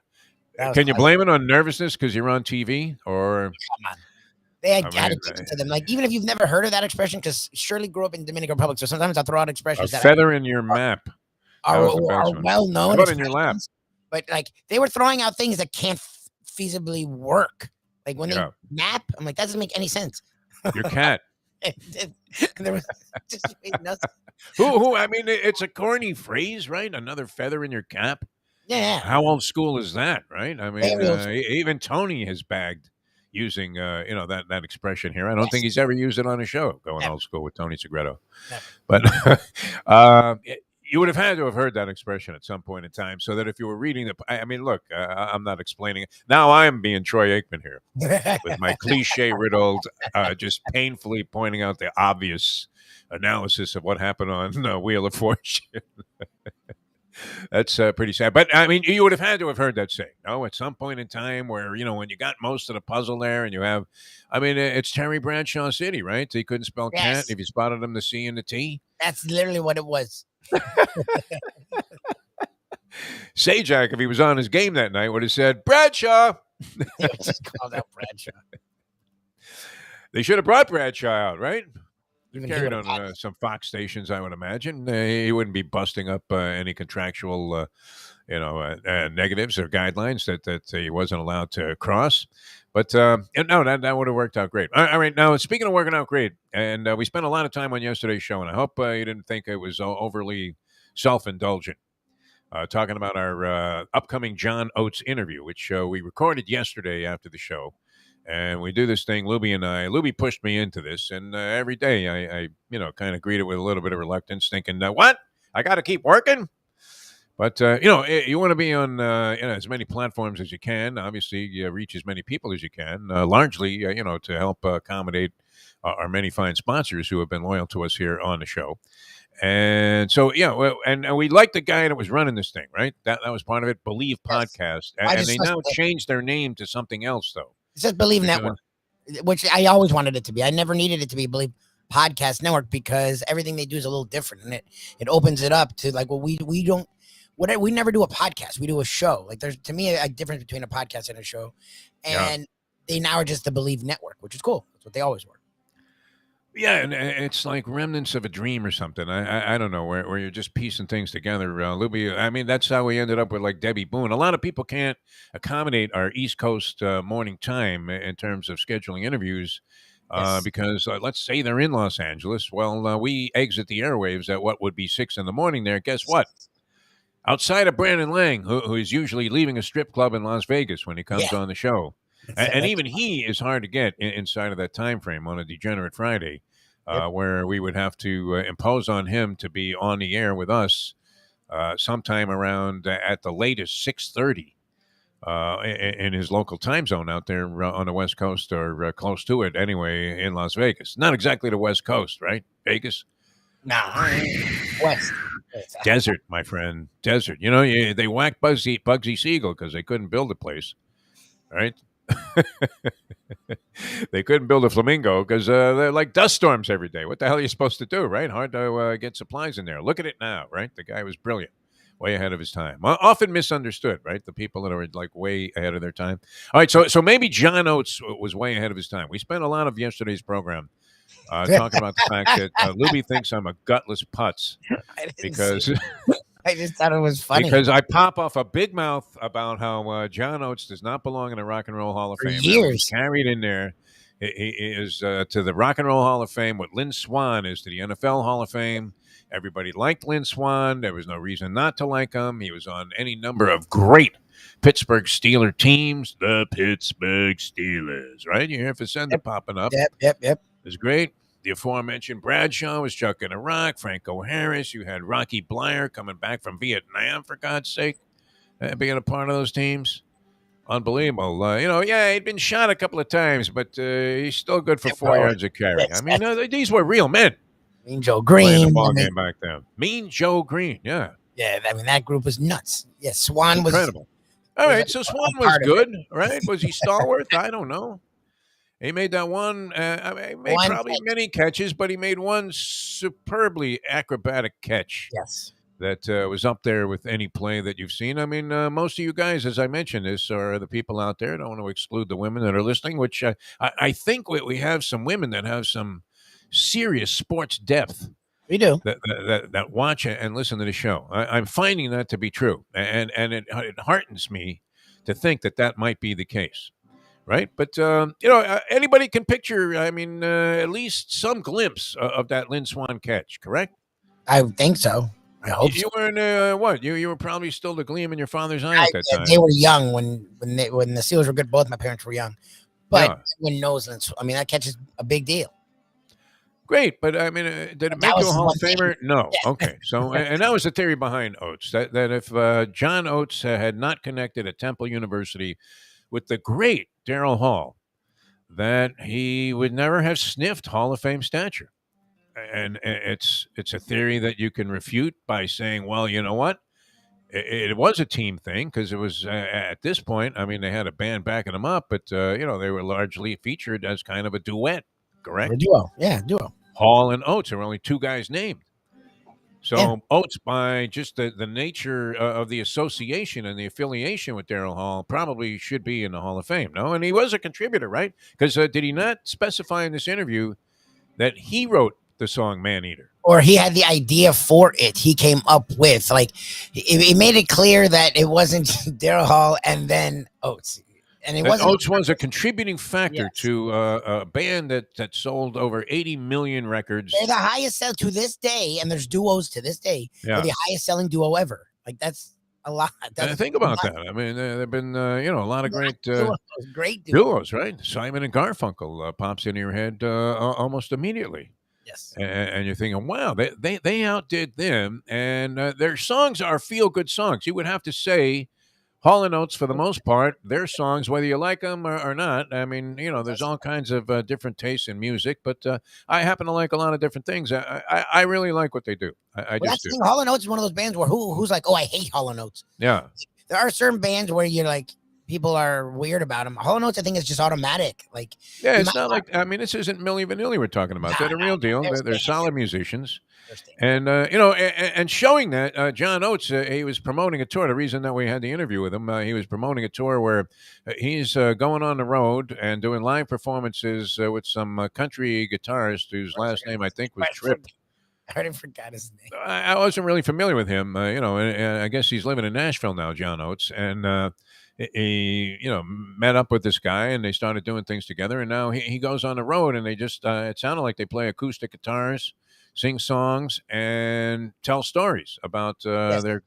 Speaker 1: Can you blame it on nervousness because you're on TV, or?
Speaker 4: Come on. They had to teach it to them. Like, even if you've never heard of that expression, because Shirley grew up in Dominican Republic, so sometimes I'll throw out expressions
Speaker 1: that feather in your map
Speaker 4: are well known.
Speaker 1: Put in your lap.
Speaker 4: But like, they were throwing out things that can't feasibly work. Like when they nap, I'm like, that doesn't make any sense.
Speaker 1: Your cat.
Speaker 4: There was just
Speaker 1: who? I mean, it's a corny phrase, right? Another feather in your cap.
Speaker 4: Yeah.
Speaker 1: How old school is that, right? I mean, even Tony has bagged using that expression here. I don't think he's ever used it on a show, going old school with Tony Segreto. But you would have had to have heard that expression at some point in time, so that if you were reading look, I'm not explaining it. Now I'm being Troy Aikman here with my cliche-riddled, just painfully pointing out the obvious analysis of what happened on Wheel of Fortune. That's pretty sad. But, I mean, you would have had to have heard that saying, at some point in time where, when you got most of the puzzle there and you have, it's Terry Bradshaw City, right? He couldn't spell cat. If you spotted him, the C and the T.
Speaker 4: That's literally what it was.
Speaker 1: Sajak, if he was on his game that night, would have said, Bradshaw.
Speaker 4: He would just called out Bradshaw.
Speaker 1: They should have brought Bradshaw out, right? Carried on some Fox stations, I would imagine. He wouldn't be busting up any contractual, negatives or guidelines that he wasn't allowed to cross. But no, that would have worked out great. All right, now speaking of working out great, and we spent a lot of time on yesterday's show, and I hope you didn't think it was overly self-indulgent. Talking about our upcoming John Oates interview, which we recorded yesterday after the show. And we do this thing, Lubie and I. Lubie pushed me into this, and every day I kind of greet it with a little bit of reluctance, thinking, what? I got to keep working? But, you want to be on as many platforms as you can. Obviously, you reach as many people as you can, largely, to help accommodate our many fine sponsors who have been loyal to us here on the show. And so, and we liked the guy that was running this thing, right? That was part of it, Believe Podcast. And they now changed their name to something else, though.
Speaker 4: It says Believe Network, which I always wanted it to be. I never needed it to be Believe Podcast Network because everything they do is a little different, and it opens it up to like, well, we never do a podcast. We do a show. Like there's to me a difference between a podcast and a show, and they now are just the Believe Network, which is cool. That's what they always were.
Speaker 1: Yeah, and it's like remnants of a dream or something. I don't know where you're just piecing things together, Lubie. I mean, that's how we ended up with like Debbie Boone. A lot of people can't accommodate our East Coast morning time in terms of scheduling interviews
Speaker 4: Yes.
Speaker 1: because let's say they're in Los Angeles. Well, we exit the airwaves at what would be 6 in the morning there. Guess what? Outside of Brandon Lang, who is usually leaving a strip club in Las Vegas when he
Speaker 4: Yeah.
Speaker 1: comes on the show.
Speaker 4: That's
Speaker 1: And even he is hard to get inside of that time frame on a Degenerate Friday,
Speaker 4: Yep.
Speaker 1: where we would have to impose on him to be on the air with us sometime around at the latest 6:30 in his local time zone out there on the West Coast or close to it anyway in Las Vegas. Not exactly the West Coast, right? Vegas.
Speaker 4: Nah, West.
Speaker 1: Desert, my friend. Desert. You know, they whacked Bugsy Siegel because they couldn't build a place, right? They couldn't build a flamingo because they're like dust storms every day. What the hell are you supposed to do, right? Hard to get supplies in there. Look at it now, right? The guy was brilliant, way ahead of his time. Often misunderstood, right? The people that are like way ahead of their time. All right, so maybe John Oates was way ahead of his time. We spent a lot of yesterday's program talking about the fact that Lubie thinks I'm a gutless putz
Speaker 4: I didn't
Speaker 1: because
Speaker 4: see it. I just thought it was funny.
Speaker 1: because I pop off a big mouth about how John Oates does not belong in the Rock and Roll Hall of
Speaker 4: For
Speaker 1: Fame.
Speaker 4: years.
Speaker 1: He's carried in there. He is to the Rock and Roll Hall of Fame what Lynn Swann is to the NFL Hall of Fame. Everybody liked Lynn Swann. There was no reason not to like him. He was on any number of great Pittsburgh Steeler teams. The Pittsburgh Steelers, right? You hear Facenda popping up.
Speaker 4: Yep.
Speaker 1: It was great. The aforementioned Bradshaw was chucking a rock. Franco Harris. You had Rocky Blyer coming back from Vietnam, for God's sake, being a part of those teams. Unbelievable. He'd been shot a couple of times, but he's still good for 4 yards of carry. I mean, these were real men
Speaker 4: Mean Joe
Speaker 1: playing the
Speaker 4: Green.
Speaker 1: ball game back then. Mean Joe Green, yeah.
Speaker 4: Yeah, I mean, that group was nuts. Yeah, Swan
Speaker 1: Incredible. All right, so Swan was
Speaker 4: part of
Speaker 1: good, right? Was he stalwart? I don't know. He made that one. He made
Speaker 4: One
Speaker 1: probably
Speaker 4: catch.
Speaker 1: many catches, but he made one superbly acrobatic catch
Speaker 4: Yes.
Speaker 1: that was up there with any play that you've seen. I mean, most of you guys, as I mentioned, this are the people out there. I don't want to exclude the women that are listening, which I think we have some women that have some serious sports depth
Speaker 4: We do.
Speaker 1: that watch and listen to the show. I'm finding that to be true, and it heartens me to think that might be the case. Right, but anybody can picture. I mean, at least some glimpse of that Lynn Swann catch. Correct?
Speaker 4: I think so. I hope
Speaker 1: You
Speaker 4: so.
Speaker 1: were in what? You were probably still the gleam in your father's eye at that time.
Speaker 4: They were young when the Steelers were good. Both my parents were young, but
Speaker 1: Yeah.
Speaker 4: everyone knows that. I mean, that catch is a big deal.
Speaker 1: Great, but I mean, did it
Speaker 4: That
Speaker 1: make you
Speaker 4: was
Speaker 1: a Hall
Speaker 4: one
Speaker 1: of Famer? No.
Speaker 4: Yeah.
Speaker 1: Okay, so and that was the theory behind Oates that if John Oates had not connected at Temple University with the great Darrell Hall, that he would never have sniffed Hall of Fame stature. And it's a theory that you can refute by saying, well, you know what? It was a team thing because it was at this point. I mean, they had a band backing them up, but they were largely featured as kind of a duet. Correct?
Speaker 4: Or duo. Yeah, duo.
Speaker 1: Hall and Oates are only two guys named. So
Speaker 4: Yeah.
Speaker 1: Oates, by just the nature of the association and the affiliation with Darrell Hall, probably should be in the Hall of Fame. No, and he was a contributor, right? Because did he not specify in this interview that he wrote the song "Man Eater"?
Speaker 4: Or he had the idea for it. He came up with he made it clear that it wasn't Darrell Hall and then Oates, and it
Speaker 1: That
Speaker 4: wasn't.
Speaker 1: Oates was a contributing factor
Speaker 4: Yes.
Speaker 1: to a band that sold over 80 million records.
Speaker 4: They're the highest sell to this day, and there's duos to this day.
Speaker 1: Yeah.
Speaker 4: They're the highest selling duo ever. Like that's a lot.
Speaker 1: And think about that. I mean, there've been a lot of great
Speaker 4: great duos.
Speaker 1: duos, right? Simon and Garfunkel pops into your head almost immediately.
Speaker 4: Yes.
Speaker 1: And you're thinking, wow, they outdid them, and their songs are feel-good songs. You would have to say Hall and Oates, for the most part, their songs, whether you like them or not. I mean, there's all kinds of different tastes in music, but I happen to like a lot of different things. I really like what they do. I
Speaker 4: Well,
Speaker 1: just
Speaker 4: that's the
Speaker 1: do.
Speaker 4: thing. Hall and Oates is one of those bands where who's like, oh, I hate Hall and Oates.
Speaker 1: Yeah.
Speaker 4: There are certain bands where you're like, people are weird about him. Hall & Oates, I think, is just automatic. Like,
Speaker 1: Yeah, it's not like, I mean, this isn't Milli Vanilli we're talking about. They're the real deal. They're solid musicians. And, and showing that, John Oates, he was promoting a tour. The reason that we had the interview with him, he was promoting a tour where he's going on the road and doing live performances with some country guitarist whose last name I think was Tripp.
Speaker 4: I already forgot his name.
Speaker 1: I wasn't really familiar with him, and I guess he's living in Nashville now, John Oates. And he, met up with this guy and they started doing things together. And now he goes on the road and they just, it sounded like they play acoustic guitars, sing songs, and tell stories about their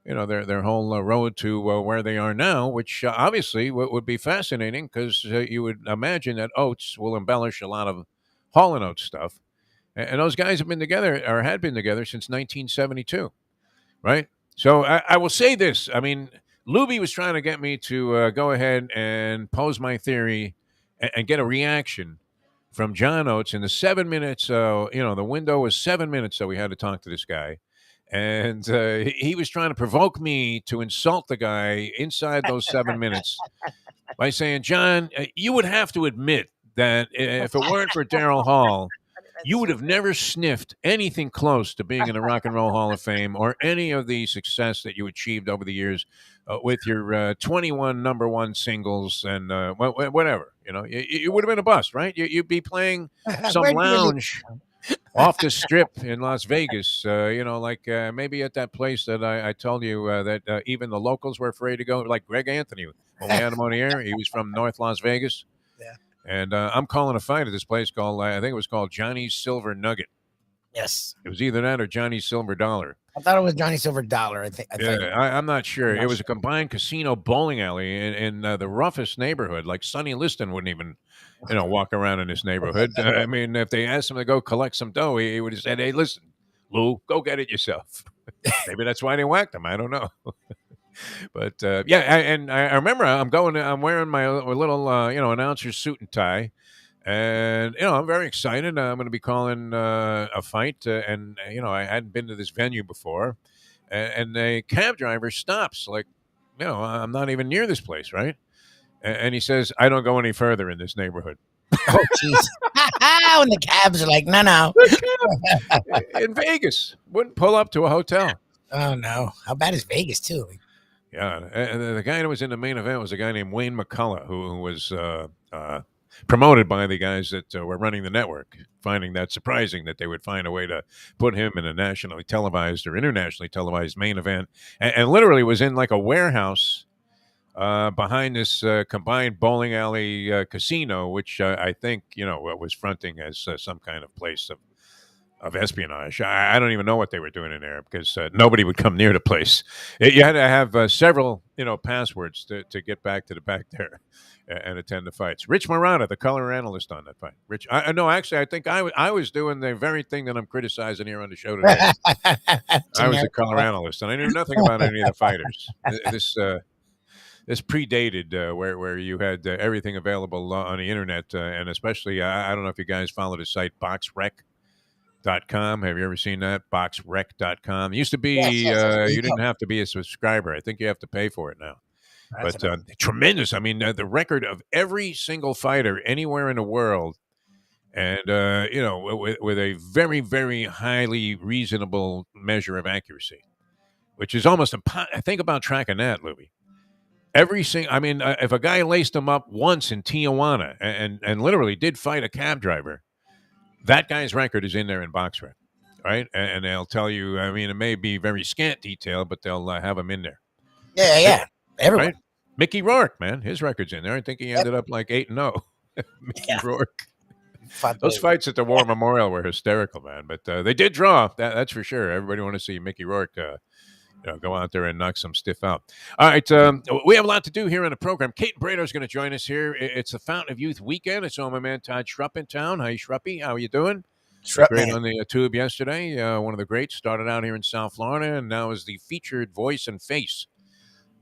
Speaker 1: whole road to where they are now, which obviously would be fascinating because you would imagine that Oates will embellish a lot of Hall & Oates stuff. And those guys have been together or had been together since 1972, right? So I will say this. I mean, Lubie was trying to get me to go ahead and pose my theory and get a reaction from John Oates in the 7 minutes. The window was 7 minutes, so we had to talk to this guy. And he was trying to provoke me to insult the guy inside those 7 minutes by saying, John, you would have to admit that if it weren't for Daryl Hall, you would have never sniffed anything close to being in the Rock and Roll Hall of Fame or any of the success that you achieved over the years with your 21 number one singles and whatever. You would have been a bust, right? You'd be playing some lounge off the strip in Las Vegas, maybe at that place that I told you that even the locals were afraid to go, like Greg Anthony. When we had him on the air, he was from North Las Vegas.
Speaker 4: Yeah.
Speaker 1: And I'm calling a fight at this place called, I think it was called Johnny's Silver Nugget.
Speaker 4: Yes.
Speaker 1: It was either that or Johnny's Silver Dollar.
Speaker 4: I thought it was Johnny Silver Dollar.
Speaker 1: I'm not sure. It was a combined casino bowling alley in the roughest neighborhood. Like Sonny Liston wouldn't even, walk around in this neighborhood. I mean, if they asked him to go collect some dough, he would have said, "Hey, listen, Lou, go get it yourself." Maybe that's why they whacked him. I don't know. But I remember I'm wearing my little announcer's suit and tie, and I'm very excited. I'm going to be calling a fight, and I hadn't been to this venue before, and the cab driver stops like, I'm not even near this place, right? And he says, "I don't go any further in this neighborhood."
Speaker 4: Oh, jeez. When the cabs are like, no.
Speaker 1: In Vegas, wouldn't pull up to a hotel.
Speaker 4: Oh no! How bad is Vegas too?
Speaker 1: Yeah, and the guy that was in the main event was a guy named Wayne McCullough, who was promoted by the guys that were running the network, finding that surprising that they would find a way to put him in a nationally televised or internationally televised main event, and literally was in like a warehouse behind this combined bowling alley casino, which I think was fronting as some kind of place of espionage. I don't even know what they were doing in there because nobody would come near the place. You had to have several, passwords to get back to the back there and attend the fights. Rich Marotta, the color analyst on that fight. Rich, I think I was doing the very thing that I'm criticizing here on the show today. I was the color analyst, and I knew nothing about any of the fighters. This predated where you had everything available on the internet, and especially I don't know if you guys follow the site BoxRec.com. Have you ever seen that? BoxRec.com. It used to be you didn't have to be a subscriber. I think you have to pay for it now. But tremendous. I mean, the record of every single fighter anywhere in the world, and with a very, very highly reasonable measure of accuracy, which is almost think about tracking that, Lubie. If a guy laced him up once in Tijuana and literally did fight a cab driver, that guy's record is in there in BoxRec, right? And they'll tell you, it may be very scant detail, but they'll have him in there.
Speaker 4: Yeah. Everyone.
Speaker 1: Right? Mickey Rourke, man, his record's in there. I think he ended up like 8-0. Mickey Rourke. Those fights at the War Memorial were hysterical, man. But they did draw, that's for sure. Everybody want to see Mickey Rourke go out there and knock some stiff out. All right, we have a lot to do here on the program. Caton Bredar is going to join us here. It's the Fountain of Youth weekend. I saw my man Todd Schrupp in town. Hi, Schruppy. How are you doing? Great on the tube yesterday. One of the greats. Started out here in South Florida and now is the featured voice and face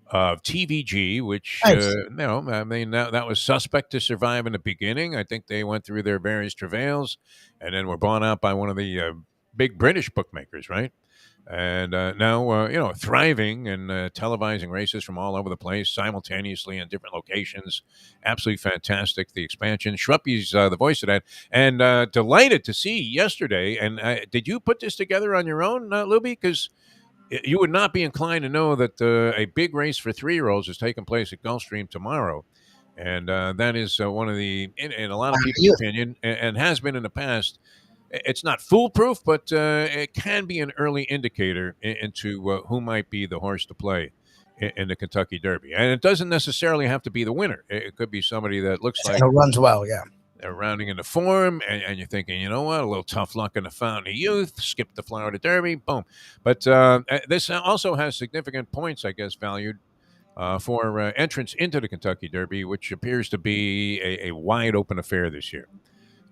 Speaker 1: of TVG, which, that was suspect to survive in the beginning. I think they went through their various travails and then were bought out by one of the big British bookmakers, right? And now, thriving and televising races from all over the place simultaneously in different locations. Absolutely fantastic. The expansion. Schruppy's the voice of that. And delighted to see yesterday. And did you put this together on your own, Lubie? Because you would not be inclined to know that a big race for 3-year-olds is taking place at Gulfstream tomorrow. And that is one of the, in a lot of people's opinion, and has been in the past, it's not foolproof, but it can be an early indicator into who might be the horse to play in the Kentucky Derby. And it doesn't necessarily have to be the winner. It could be somebody that looks like
Speaker 4: runs well, yeah.
Speaker 1: They're rounding into form, and you're thinking, you know what, a little tough luck in the Fountain of Youth, skip the Florida Derby, boom. But this also has significant points, I guess, valued for entrance into the Kentucky Derby, which appears to be a wide open affair this year.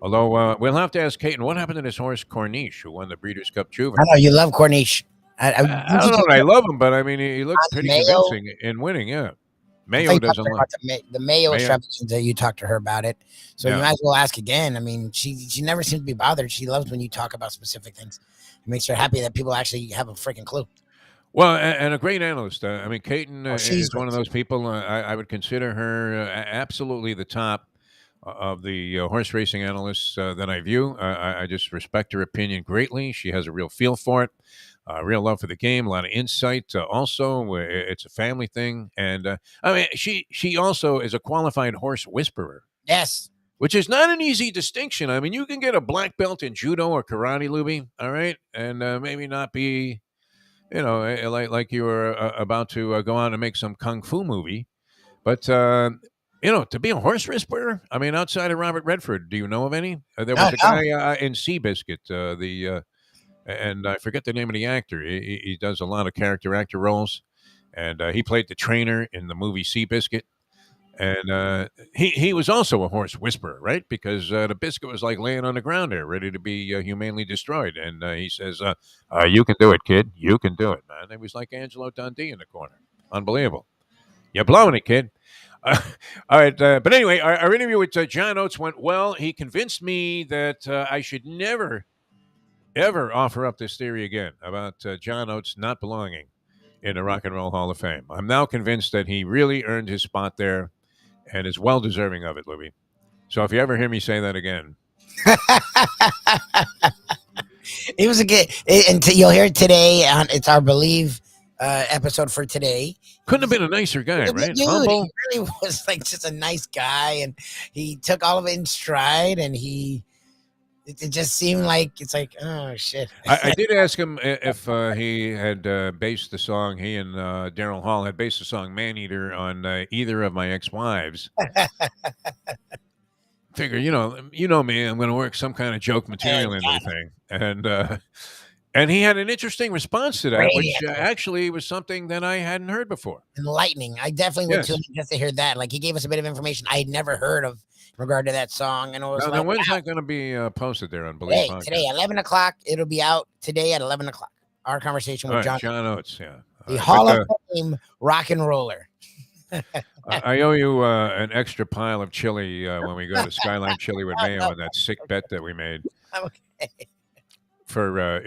Speaker 1: Although we'll have to ask Caton, what happened to this horse Corniche, who won the Breeders' Cup Juvenile?
Speaker 4: I know you love Corniche.
Speaker 1: I don't know. I love him, but I mean, he looks pretty convincing in winning. Yeah, Mayo doesn't look.
Speaker 4: The Mayo extravaganza. You talked to her about it, so you might as well ask again. I mean, she never seems to be bothered. She loves when you talk about specific things. It makes her happy that people actually have a freaking clue.
Speaker 1: Well, and a great analyst. I mean, Caton is one of those people. I would consider her absolutely the top of the horse racing analysts that I view. I just respect her opinion greatly. She has a real feel for it, real love for the game, a lot of insight. Also, it's a family thing, and I mean, she also is a qualified horse whisperer.
Speaker 4: Yes.
Speaker 1: Which is not an easy distinction. I mean, you can get a black belt in judo or karate, Lubie, all right, and maybe not be, like you were about to go on and make some kung fu movie, but to be a horse whisperer, I mean, outside of Robert Redford, do you know of any? There was a guy in Seabiscuit, and I forget the name of the actor. He does a lot of character actor roles, and he played the trainer in the movie Seabiscuit. And he was also a horse whisperer, right? Because the biscuit was like laying on the ground there, ready to be humanely destroyed. And he says, you can do it, kid. You can do it, man. It was like Angelo Dundee in the corner. Unbelievable. You're blowing it, kid. All right. But anyway, our interview with John Oates went well. He convinced me that I should never, ever offer up this theory again about John Oates not belonging in the Rock and Roll Hall of Fame. I'm now convinced that he really earned his spot there and is well deserving of it, Lubie. So if you ever hear me say that again.
Speaker 4: It was a good, and you'll hear it today. It's our Believe episode for today.
Speaker 1: Couldn't have been a nicer guy, right?
Speaker 4: Dude, he really was like just a nice guy, and he took all of it in stride, and it just seemed like it's like, oh shit.
Speaker 1: I did ask him if he had based the song, he and Daryl Hall had based the song "Man-Eater" on either of my ex-wives. Figure, you know me, I'm going to work some kind of joke material into the thing, and he had an interesting response to that, which actually was something that I hadn't heard before.
Speaker 4: Enlightening. I definitely went to him just to hear that. Like, he gave us a bit of information I had never heard of in regard to that song. And it was
Speaker 1: now when's that going to be posted there on Believe Podcast?
Speaker 4: Today, 11 o'clock. It'll be out today at 11 o'clock. Our conversation with John
Speaker 1: Oates, yeah.
Speaker 4: The Hall of Fame rock and roller.
Speaker 1: I owe you an extra pile of chili when we go to Skyline Chili with Mayo on that sick bet that we made.
Speaker 4: Okay.
Speaker 1: For,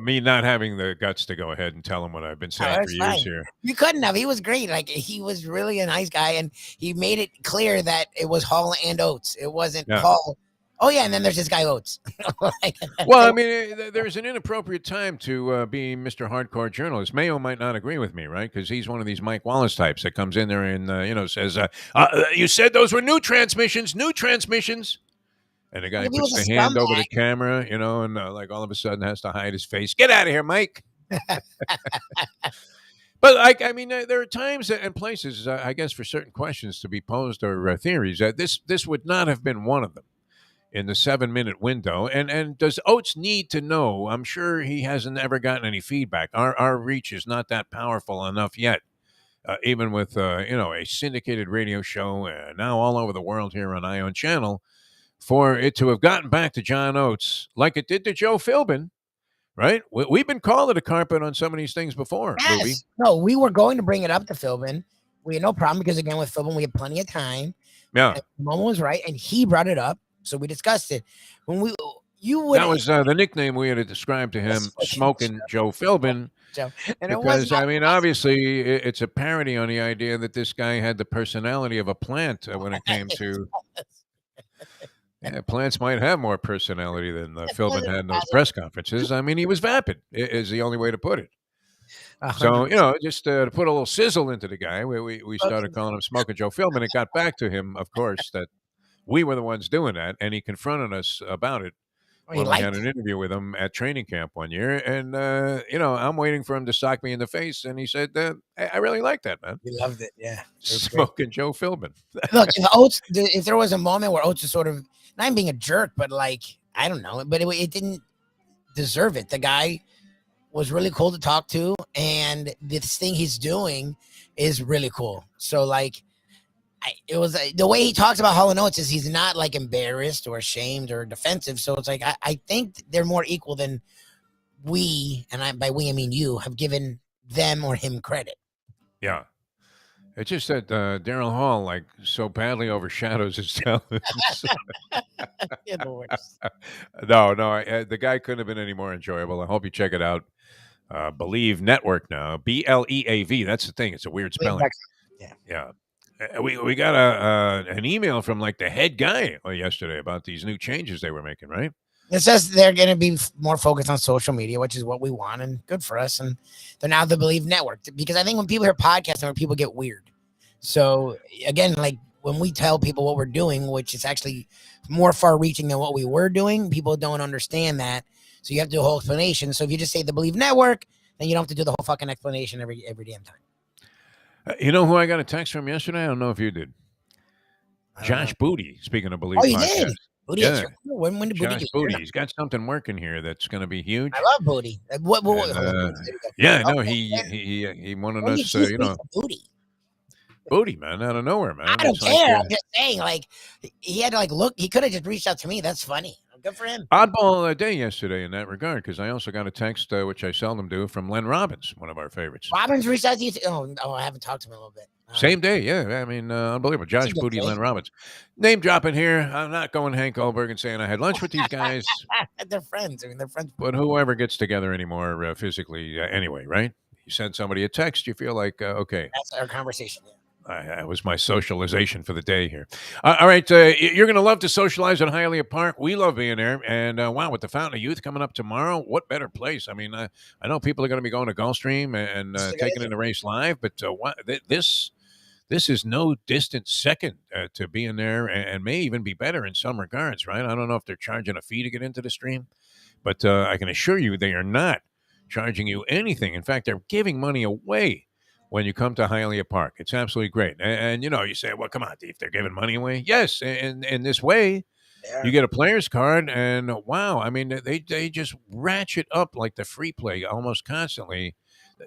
Speaker 1: me not having the guts to go ahead and tell him what I've been saying for years here.
Speaker 4: You couldn't have. He was great. Like, he was really a nice guy, and he made it clear that it was Hall and Oates. It wasn't Hall. Oh, yeah, and then there's this guy Oates.
Speaker 1: Well, I mean, there's an inappropriate time to be Mr. Hardcore Journalist. Mayo might not agree with me, right? Because he's one of these Mike Wallace types that comes in there and, says, you said those were new transmissions. And the guy puts the hand over the camera, and like all of a sudden has to hide his face. Get out of here, Mike. But there are times and places, I guess, for certain questions to be posed or theories. This would not have been one of them in the 7-minute window. And does Oates need to know? I'm sure he hasn't ever gotten any feedback. Our reach is not that powerful enough yet, even with a syndicated radio show now all over the world here on Ion Channel, for it to have gotten back to John Oates like it did to Joe Philbin, right? We've been calling a carpet on some of these things before,
Speaker 4: yes.
Speaker 1: Lubie.
Speaker 4: No, we were going to bring it up to Philbin. We had no problem because, again, with Philbin, we had plenty of time.
Speaker 1: Yeah.
Speaker 4: The moment was right, and he brought it up, so we discussed it. When You would
Speaker 1: That was the nickname we had described to him, Smoking Joe Philbin.
Speaker 4: Joe, and it was
Speaker 1: Because, I mean, obviously, it's a parody on the idea that this guy had the personality of a plant when it came to. Yeah, plants might have more personality than Philbin had in those press conferences. I mean, he was vapid, is the only way to put it. So, just to put a little sizzle into the guy, we started calling him Smoking Joe Philbin. It got back to him, of course, that we were the ones doing that, and he confronted us about it. When we had an interview with him at training camp one year, and I'm waiting for him to sock me in the face, and he said, "I really like that, man."
Speaker 4: You loved it, yeah.
Speaker 1: Smoking Joe Philbin.
Speaker 4: Look, if there was a moment where Oates was sort of not being a jerk, but like I don't know, but it didn't deserve it. The guy was really cool to talk to, and this thing he's doing is really cool. So like. It was the way he talks about Hall & Oates is he's not like embarrassed or ashamed or defensive. So it's like I think they're more equal than we, and by we I mean you, have given them or him credit.
Speaker 1: Yeah, it's just that Daryl Hall like so badly overshadows his talents.
Speaker 4: You're the worst.
Speaker 1: No, the guy couldn't have been any more enjoyable. I hope you check it out. Believe Network now, BLEAV. That's the thing. It's a weird spelling. Yeah. We got an email from like the head guy yesterday about these new changes they were making, right?
Speaker 4: It says they're going to be more focused on social media, which is what we want and good for us. And they're now the Believe Network, because I think when people hear podcasts, people get weird. So again, like when we tell people what we're doing, which is actually more far reaching than what we were doing, people don't understand that. So you have to do a whole explanation. So if you just say the Believe Network, then you don't have to do the whole fucking explanation every damn time.
Speaker 1: You know who I got a text from yesterday? I don't know if you did. Josh Booty, speaking of Believe podcast.
Speaker 4: Did? Booty,
Speaker 1: yeah.
Speaker 4: When did
Speaker 1: Josh Booty. He's got something working here that's going to be huge.
Speaker 4: I love Booty. What
Speaker 1: he wanted us, Booty, man, out of nowhere, man.
Speaker 4: I don't care. I'm just saying, like, he had to, like, look. He could have just reached out to me. That's funny. Good for him.
Speaker 1: Oddball day yesterday in that regard, because I also got a text, which I seldom do, from Len Robbins, one of our favorites.
Speaker 4: Robbins reached out to you? Oh, I haven't talked to him in a little bit.
Speaker 1: Same day, yeah. I mean, unbelievable. Josh Booty, Len Robbins. Name dropping here. I'm not going Hank Goldberg and saying I had lunch with these guys.
Speaker 4: They're friends. I mean, they're friends.
Speaker 1: But whoever gets together anymore physically anyway, right? You send somebody a text, you feel like, okay.
Speaker 4: That's our conversation, yeah.
Speaker 1: That was my socialization for the day here. All right. You're going to love to socialize at Hialeah Park. We love being there. And wow, with the Fountain of Youth coming up tomorrow, what better place? I mean, I know people are going to be going to Gulfstream and taking in the race live, but this is no distant second to being there, and may even be better in some regards, right? I don't know if they're charging a fee to get into the stream, but I can assure you they are not charging you anything. In fact, they're giving money away when you come to Hialeah Park. It's absolutely great. And you say, well, come on, Dave, they're giving money away. Yes, in this way, you get a player's card, and wow, I mean, they just ratchet up like the free play almost constantly.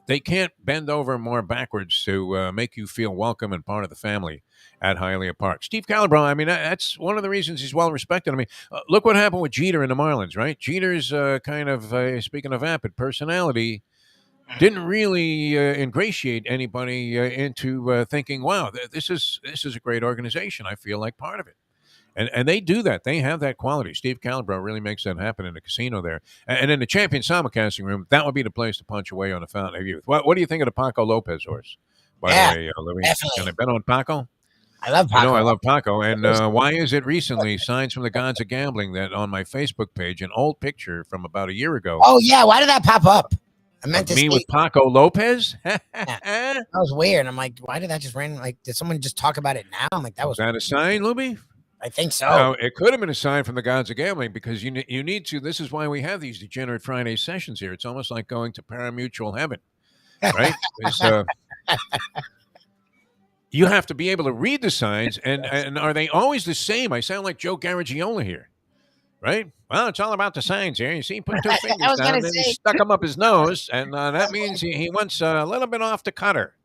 Speaker 1: They can't bend over more backwards to make you feel welcome and part of the family at Hialeah Park. Steve Calabro, I mean, that's one of the reasons he's well respected. I mean, look what happened with Jeter and the Marlins, right? Jeter's kind of, speaking of vapid personality, didn't really ingratiate anybody into thinking, wow, this is a great organization. I feel like part of it. And they do that. They have that quality. Steve Calabro really makes that happen in the casino there. And in the Champion Simulcasting room, that would be the place to punch away on the Fountain of Youth. What do you think of the Paco Lopez horse? By the way, Louis, can I bet on Paco?
Speaker 4: I love Paco.
Speaker 1: I love Paco. And why is it recently, Signs from the Gods of Gambling, that on my Facebook page, an old picture from about a year ago.
Speaker 4: Oh, yeah. Why did that pop up? I meant to
Speaker 1: me with Paco Lopez.
Speaker 4: Yeah. That was weird. I'm like, why did that just random? Like, did someone just talk about it now? I'm like, was
Speaker 1: that a sign, Lubie?
Speaker 4: I think so.
Speaker 1: It could have been a sign from the Gods of Gambling, because you need to. This is why we have these Degenerate Friday sessions here. It's almost like going to parimutuel heaven, right? You have to be able to read the signs, and are they always the same? I sound like Joe Garagiola here. Right? Well, it's all about the signs here. You see, he put two fingers down and he stuck them up his nose, and that means he wants a little bit off the cutter.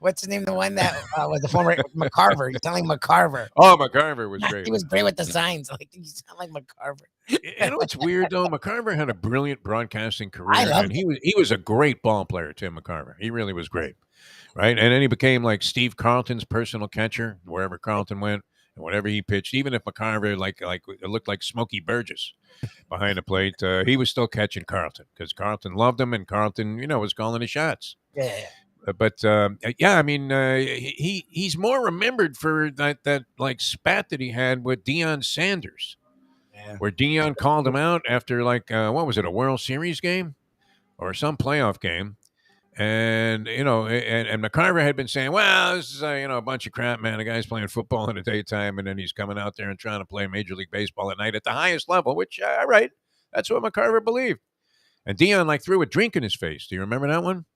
Speaker 4: What's the name of the one that was the former McCarver? You're telling McCarver.
Speaker 1: Oh, McCarver was great.
Speaker 4: He was great with the signs. Like, you sound like McCarver.
Speaker 1: You know what's weird, though? McCarver had a brilliant broadcasting career, and he was a great ball player, Tim McCarver. He really was great, right? And then he became like Steve Carlton's personal catcher wherever Carlton went. And whatever he pitched, even if McCarver like it looked like Smokey Burgess behind the plate, he was still catching Carlton because Carlton loved him, and Carlton, was calling his shots.
Speaker 4: Yeah.
Speaker 1: But I mean, he's more remembered for that like spat that he had with Deion Sanders, where Deion called him out after what was it, a World Series game or some playoff game, and and McCarver had been saying, well, this is a bunch of crap, man. The guy's playing football in the daytime, and then he's coming out there and trying to play Major League Baseball at night at the highest level. Which, all right, that's what McCarver believed. And Deion threw a drink in his face. Do you remember that one?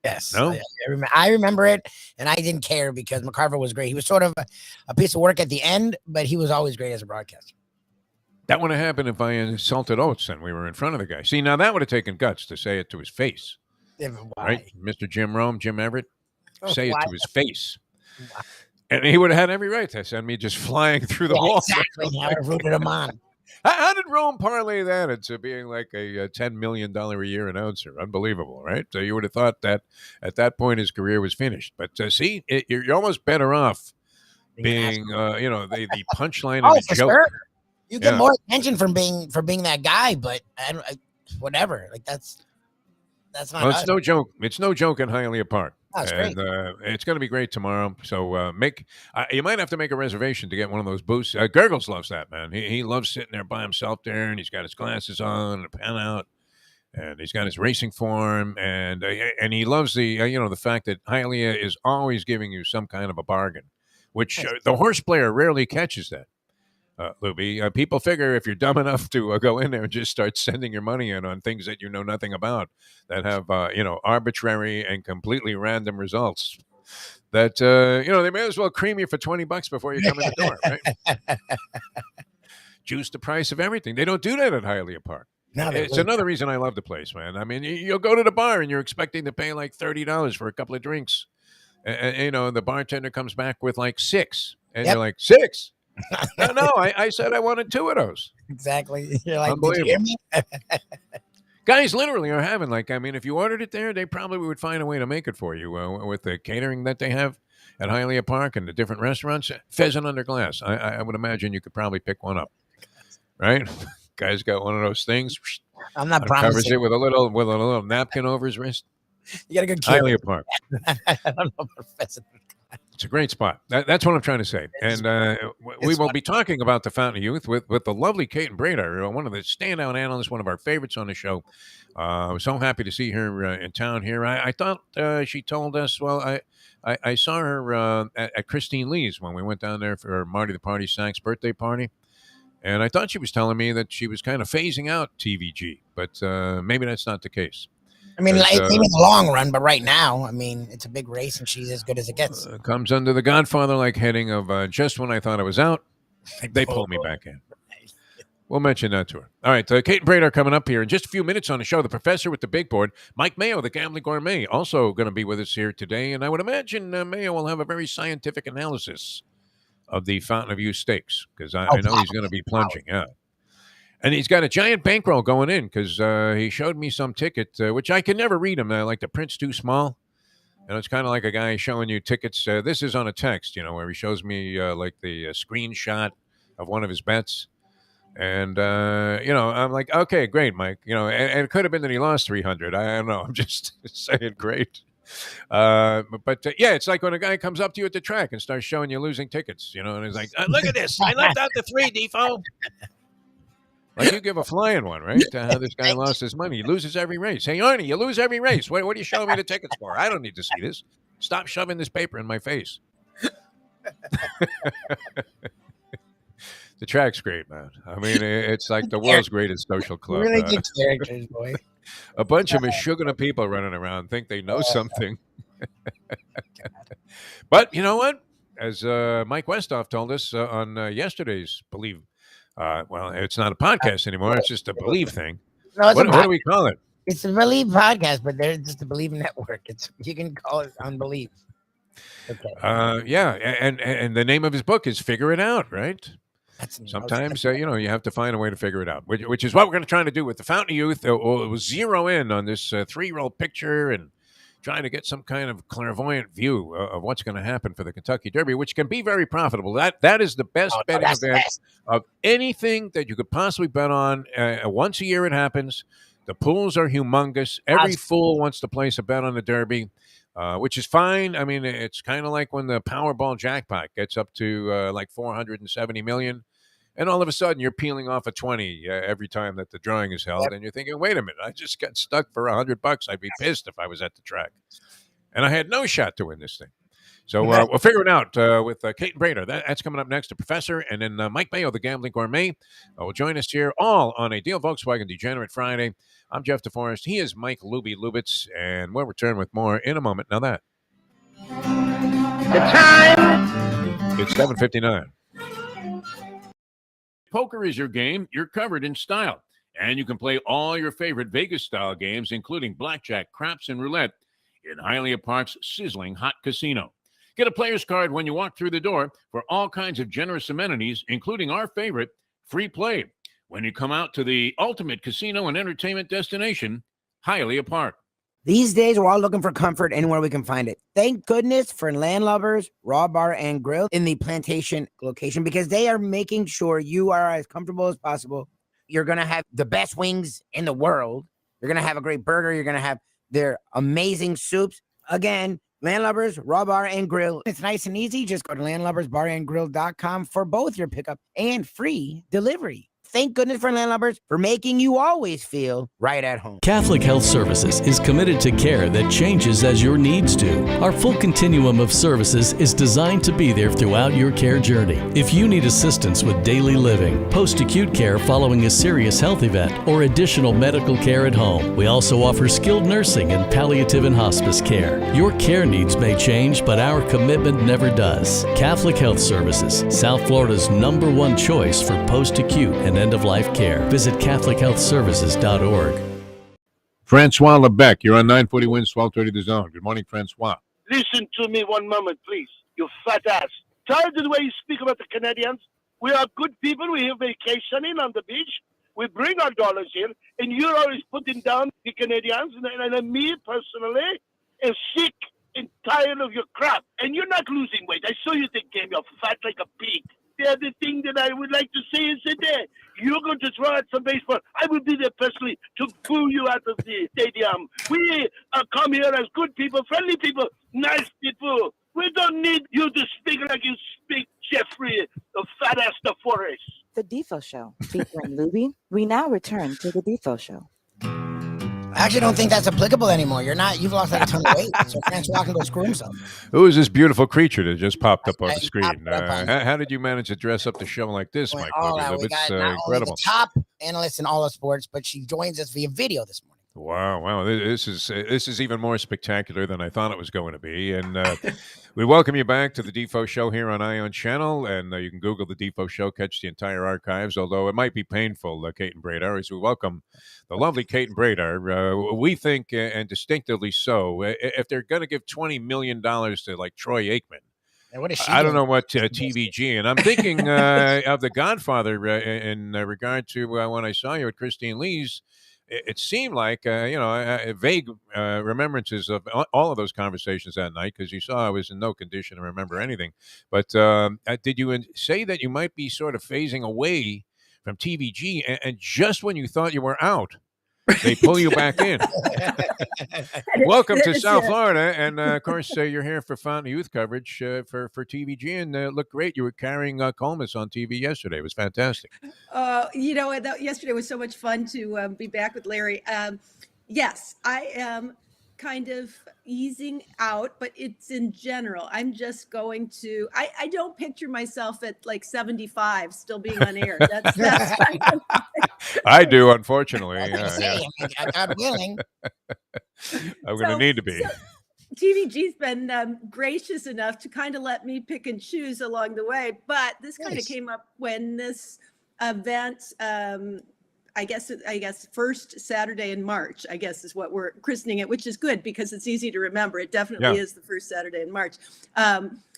Speaker 4: Yes.
Speaker 1: No?
Speaker 4: I remember it, and I didn't care because McCarver was great. He was sort of a piece of work at the end, but he was always great as a broadcaster.
Speaker 1: That would have happened if I insulted Oates and we were in front of the guy. See, now that would have taken guts to say it to his face.
Speaker 4: Why?
Speaker 1: Right? Mr. Jim Rome, Jim Everett, say
Speaker 4: Why?
Speaker 1: it to his face.
Speaker 4: Why?
Speaker 1: And he would have had every right to send me just flying through the wall.
Speaker 4: Exactly. I rooted him on.
Speaker 1: How did Rome parlay that into being like a $10 million a year announcer? Unbelievable, right? So you would have thought that at that point his career was finished. But see, you're almost better off being, the punchline of the joke.
Speaker 4: Sure. You get more attention from being that guy, but whatever. Like that's not.
Speaker 1: Well, it's no joke. It's no joke in Hialeah Park.
Speaker 4: That's
Speaker 1: and
Speaker 4: great.
Speaker 1: It's going to be great tomorrow. So you might have to make a reservation to get one of those booths. Gurgles loves that, man. He loves sitting there by himself there, and he's got his glasses on and a pen out, and he's got his racing form, and he loves the the fact that Hialeah is always giving you some kind of a bargain, which the horse player rarely catches that. Lubie, people figure if you're dumb enough to go in there and just start sending your money in on things that you know nothing about, that have arbitrary and completely random results, that they may as well cream you for $20 before you come in the door, right? Juice the price of everything. They don't do that at Hialeah Park.
Speaker 4: No,
Speaker 1: it's another reason I love the place, man. I mean, you'll go to the bar and you're expecting to pay like $30 for a couple of drinks, and the bartender comes back with like 6, and you're like, 6. No, I said I wanted 2 of those.
Speaker 4: Exactly. You're like,
Speaker 1: unbelievable.
Speaker 4: did you hear me?
Speaker 1: Guys literally are having if you ordered it there, they probably would find a way to make it for you with the catering that they have at Hialeah Park and the different restaurants. Pheasant under glass. I would imagine you could probably pick one up, right? Guy's got one of those things.
Speaker 4: I'm not
Speaker 1: covers
Speaker 4: promising.
Speaker 1: it with a little napkin over his wrist.
Speaker 4: You got a good
Speaker 1: Hialeah Park.
Speaker 4: I don't know about pheasant.
Speaker 1: It's a great spot. That's what I'm trying to say. And we will be talking about the Fountain of Youth with the lovely Caton Bredar, one of the standout analysts, one of our favorites on the show. I was so happy to see her in town here. I thought she told us, well, I saw her at Christine Lee's when we went down there for Marty the Party Sack's birthday party. And I thought she was telling me that she was kind of phasing out TVG, but maybe that's not the case.
Speaker 4: I mean, maybe in the long run, but right now, I mean, it's a big race, and she's as good as it gets.
Speaker 1: Comes under the Godfather-like heading of just when I thought I was out, they pulled me back in. We'll mention that to her. All right, Caton Bredar coming up here in just a few minutes on the show. The Professor with the big board. Mike Mayo, the Gambling Gourmet, also going to be with us here today. And I would imagine Mayo will have a very scientific analysis of the Fountain of Youth Stakes, because I know he's going to be plunging. Yeah. And he's got a giant bankroll going in because he showed me some ticket, which I can never read them. Like the print's too small. And it's kind of like a guy showing you tickets. This is on a text, where he shows me like the screenshot of one of his bets. And, I'm like, okay, great, Mike. And it could have been that he lost 300. I don't know. I'm just saying great. But it's like when a guy comes up to you at the track and starts showing you losing tickets, and he's like, look at this. I left out the 3, Defo. Like you give a flying one, right? How this guy lost his money. He loses every race. Hey, Arnie, you lose every race. What are you showing me the tickets for? I don't need to see this. Stop shoving this paper in my face. The track's great, man. I mean, it's like the world's greatest social club.
Speaker 4: Really good characters, boy.
Speaker 1: A bunch of Michigan people running around think they know something. But you know what? As Mike Westhoff told us on yesterday's Believe, well, it's not a podcast anymore. It's just a Believe thing.
Speaker 4: No,
Speaker 1: what do we call it?
Speaker 4: It's a Believe podcast, but they're just a Believe network. You can call it Unbelieve. Okay.
Speaker 1: And the name of his book is Figure It Out, right? Sometimes, you have to find a way to figure it out, which is what we're going to try to do with the Fountain of Youth. We'll zero in on this 3-year-old picture and trying to get some kind of clairvoyant view of what's going to happen for the Kentucky Derby, which can be very profitable. That is the best betting
Speaker 4: that's the
Speaker 1: event
Speaker 4: best.
Speaker 1: of anything that you could possibly bet on. Once a year it happens. The pools are humongous. Every fool wants to place a bet on the Derby, which is fine. I mean, it's kind of like when the Powerball jackpot gets up to like 470 million. And all of a sudden, you're peeling off a 20 every time that the drawing is held. Yep. And you're thinking, wait a minute, I just got stuck for $100. I'd be pissed if I was at the track. And I had no shot to win this thing. So we'll figure it out with Caton Bredar. That's coming up next, the Professor. And then Mike Mayo, the Gambling Gourmet, will join us here all on a Deal Volkswagen Degenerate Friday. I'm Jeff Deforrest. He is Mike Lubitz. And we'll return with more in a moment. Now that.
Speaker 5: The time.
Speaker 1: It's 7:59. Poker is your game. You're covered in style. And you can play all your favorite Vegas-style games, including blackjack, craps, and roulette in Hialeah Park's sizzling hot casino. Get a player's card when you walk through the door for all kinds of generous amenities, including our favorite, free play, when you come out to the ultimate casino and entertainment destination, Hialeah Park.
Speaker 4: These days, we're all looking for comfort anywhere we can find it. Thank goodness for Landlubbers Raw Bar and Grill in the Plantation location, because they are making sure you are as comfortable as possible. You're going to have the best wings in the world. You're going to have a great burger. You're going to have their amazing soups. Again, Landlubbers Raw Bar and Grill. It's nice and easy. Just go to landlubbersbarandgrill.com for both your pickup and free delivery. Thank goodness for Landlubbers for making you always feel right at home.
Speaker 6: Catholic Health Services is committed to care that changes as your needs do. Our full continuum of services is designed to be there throughout your care journey. If you need assistance with daily living, post-acute care following a serious health event, or additional medical care at home, we also offer skilled nursing and palliative and hospice care. Your care needs may change, but our commitment never does. Catholic Health Services, South Florida's #1 choice for post-acute and end-of-life care. Visit CatholicHealthServices.org.
Speaker 1: Francois Lebec, you're on 940 Wins, 1230 The Zone. Good morning, Francois.
Speaker 5: Listen to me one moment, please. You fat ass. Tired of the way you speak about the Canadians? We are good people. We have vacationing on the beach. We bring our dollars here, and you're always putting down the Canadians. And me, personally, am sick and tired of your crap. And you're not losing weight. I saw you the game. You're fat like a pig. The other thing that I would like to say is that you're going to throw out some baseball. I will be there personally to boo you out of the stadium. We come here as good people, friendly people, nice people. We don't need you to speak like you speak, Jeffrey, the fat-ass Deforrest.
Speaker 3: The Defo Show, Defo and Lubie. We now return to the Defo Show.
Speaker 4: I actually don't think that's applicable anymore. You've lost like a ton of weight, so Francois can go screw himself.
Speaker 1: Who is this beautiful creature that just popped up on the screen? How did you manage to dress up the show like this, Mike?
Speaker 4: It's incredible. The top analyst in all of sports, but she joins us via video this morning.
Speaker 1: Wow. This is even more spectacular than I thought it was going to be. And we welcome you back to the Defo Show here on Ion Channel. And you can Google the Defo Show, catch the entire archives, although it might be painful, Caton Bredar, as we welcome the lovely Caton Bredar. We think, and distinctively so, if they're going to give $20 million to like Troy Aikman, I don't know what TVG, and I'm thinking of The Godfather in regard to when I saw you at Christine Lee's. It seemed like, vague remembrances of all of those conversations that night, because you saw I was in no condition to remember anything. But did you say that you might be sort of phasing away from TVG, and just when you thought you were out, they pull you back in? Welcome to South Florida, and of course you're here for Fountain Youth coverage for TVG, and it looked great. You were carrying Colmus on TV yesterday. It was fantastic.
Speaker 7: Yesterday was so much fun to be back with Larry. Yes, I am kind of easing out, but it's in general. I'm just going to, I don't picture myself at like 75 still being on air. That's kind of
Speaker 1: I do, unfortunately.
Speaker 4: God willing.
Speaker 1: I'm going to need to be.
Speaker 7: TVG's been gracious enough to kind of let me pick and choose along the way, but this kind of came up when this event, I guess first Saturday in March, I guess is what we're christening it, which is good because it's easy to remember. It definitely is the first Saturday in March.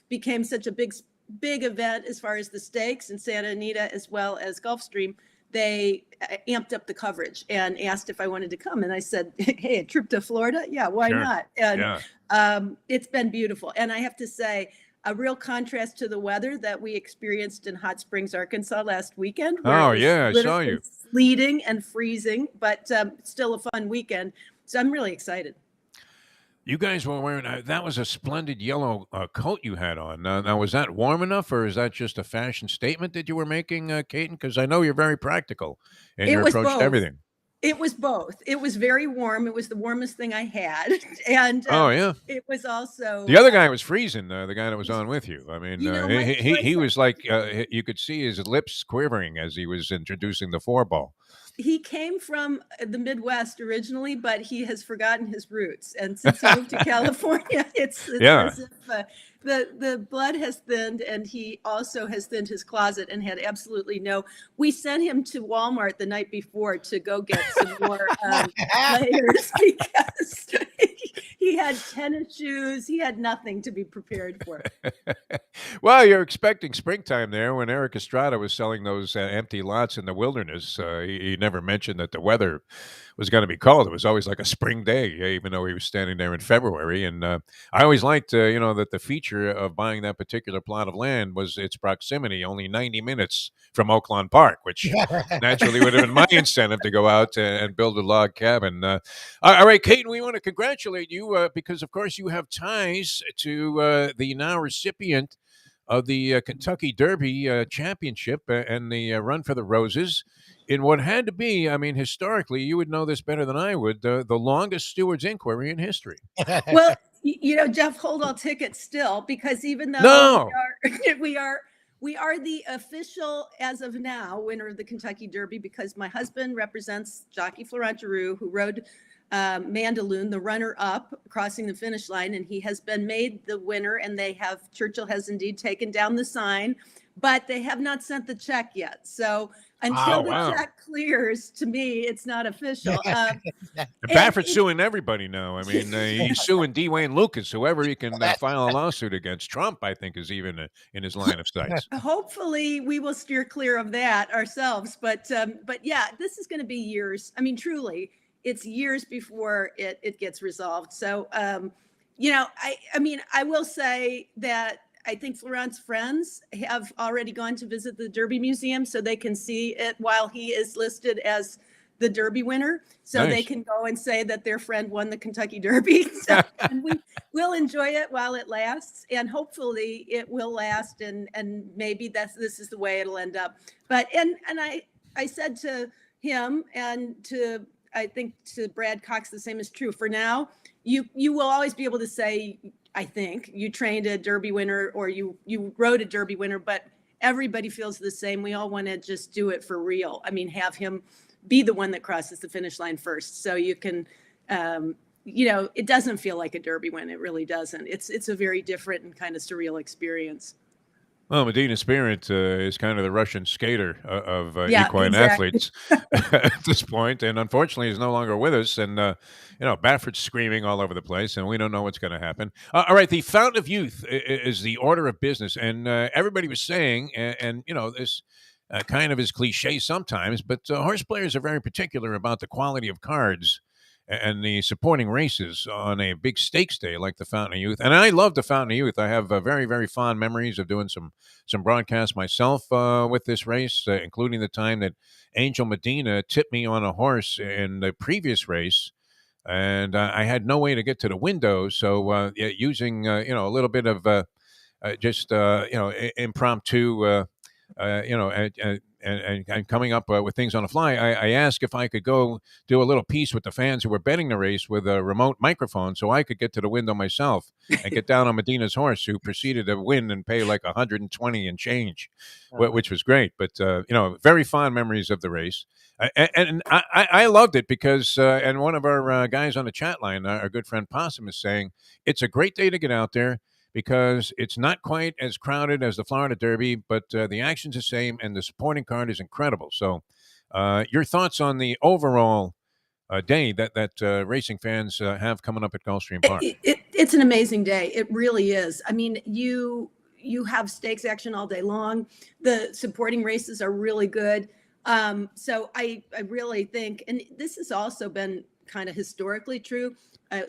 Speaker 7: Became such a big event as far as the stakes in Santa Anita as well as Gulfstream they amped up the coverage and asked if I wanted to come. And I said, hey, a trip to Florida? Yeah, why
Speaker 1: Sure.
Speaker 7: not? And it's been beautiful. And I have to say, a real contrast to the weather that we experienced in Hot Springs, Arkansas last weekend.
Speaker 1: Oh, yeah, I saw you.
Speaker 7: Sleeting and freezing, but still a fun weekend. So I'm really excited.
Speaker 1: You guys were wearing, that was a splendid yellow coat you had on. Now, was that warm enough, or is that just a fashion statement that you were making, Caton? Because I know you're very practical in your approach to everything.
Speaker 7: It was both. It was very warm. It was the warmest thing I had. And it was also...
Speaker 1: The other guy was freezing, the guy that was on with you. I mean, he was like, you could see his lips quivering as he was introducing the 4-ball.
Speaker 7: He came from the Midwest originally, but he has forgotten his roots. And since he moved to California, it's as if the blood has thinned, and he also has thinned his closet and had absolutely no. We sent him to Walmart the night before to go get some more layers because he had tennis shoes. He had nothing to be prepared for.
Speaker 1: Well, you're expecting springtime there. When Eric Estrada was selling those empty lots in the wilderness, he never mentioned that the weather was going to be cold. It was always like a spring day, even though he was standing there in February. And I always liked, that the feature of buying that particular plot of land was its proximity, only 90 minutes from Oaklawn Park, which naturally would have been my incentive to go out and build a log cabin. All right, Caton, we want to congratulate you because, of course, you have ties to the now recipient of the Kentucky Derby Championship and the Run for the Roses in what had to be, I mean, historically, you would know this better than I would, the longest steward's inquiry in history.
Speaker 7: Well, Jeff, hold all tickets still, because even though we are the official, as of now, winner of the Kentucky Derby, because my husband represents jockey Florent Giroux, who rode Mandaloun, the runner-up, crossing the finish line, and he has been made the winner, and Churchill has indeed taken down the sign, but they have not sent the check yet. So until the check clears, to me, it's not official.
Speaker 1: Baffert's suing everybody now. I mean, he's suing Dwayne Lucas, whoever he can file a lawsuit against. Trump, I think, is even in his line of sight.
Speaker 7: Hopefully, we will steer clear of that ourselves. But yeah, this is going to be years. I mean, truly, it's years before it gets resolved. So, I will say that I think Florent's friends have already gone to visit the Derby Museum so they can see it while he is listed as the Derby winner. So They can go and say that their friend won the Kentucky Derby. So, and we'll enjoy it while it lasts. And hopefully it will last. And maybe this is the way it'll end up. But, and I said to him and I think to Brad Cox, the same is true. For now, you will always be able to say, I think you trained a Derby winner or you rode a Derby winner, but everybody feels the same. We all want to just do it for real. I mean, have him be the one that crosses the finish line first. So you can, it doesn't feel like a Derby win. It really doesn't. It's a very different and kind of surreal experience.
Speaker 1: Well, Medina Spirit is kind of the Russian skater of equine athletes at this point, and unfortunately is no longer with us. And, Baffert's screaming all over the place, and we don't know what's going to happen. All right, the Fountain of Youth is the order of business, and everybody was saying, and this kind of is cliche sometimes, but horse players are very particular about the quality of cards and the supporting races on a big stakes day like the Fountain of Youth. And I love the Fountain of Youth. I have very, very fond memories of doing some broadcasts myself with this race, including the time that Angel Medina tipped me on a horse in the previous race. And I had no way to get to the window. So using, a little bit of impromptu, and coming up with things on the fly, I asked if I could go do a little piece with the fans who were betting the race with a remote microphone so I could get to the window myself and get down on Medina's horse, who proceeded to win and pay like 120 and change, which was great. But, very fond memories of the race. And I loved it because, and one of our guys on the chat line, our good friend Possum, is saying, it's a great day to get out there, because it's not quite as crowded as the Florida Derby, but the action's the same, and the supporting card is incredible. So your thoughts on the overall day that racing fans have coming up at Gulfstream Park?
Speaker 7: It's an amazing day. It really is. I mean, you have stakes action all day long. The supporting races are really good. So I really think, and this has also been kind of historically true.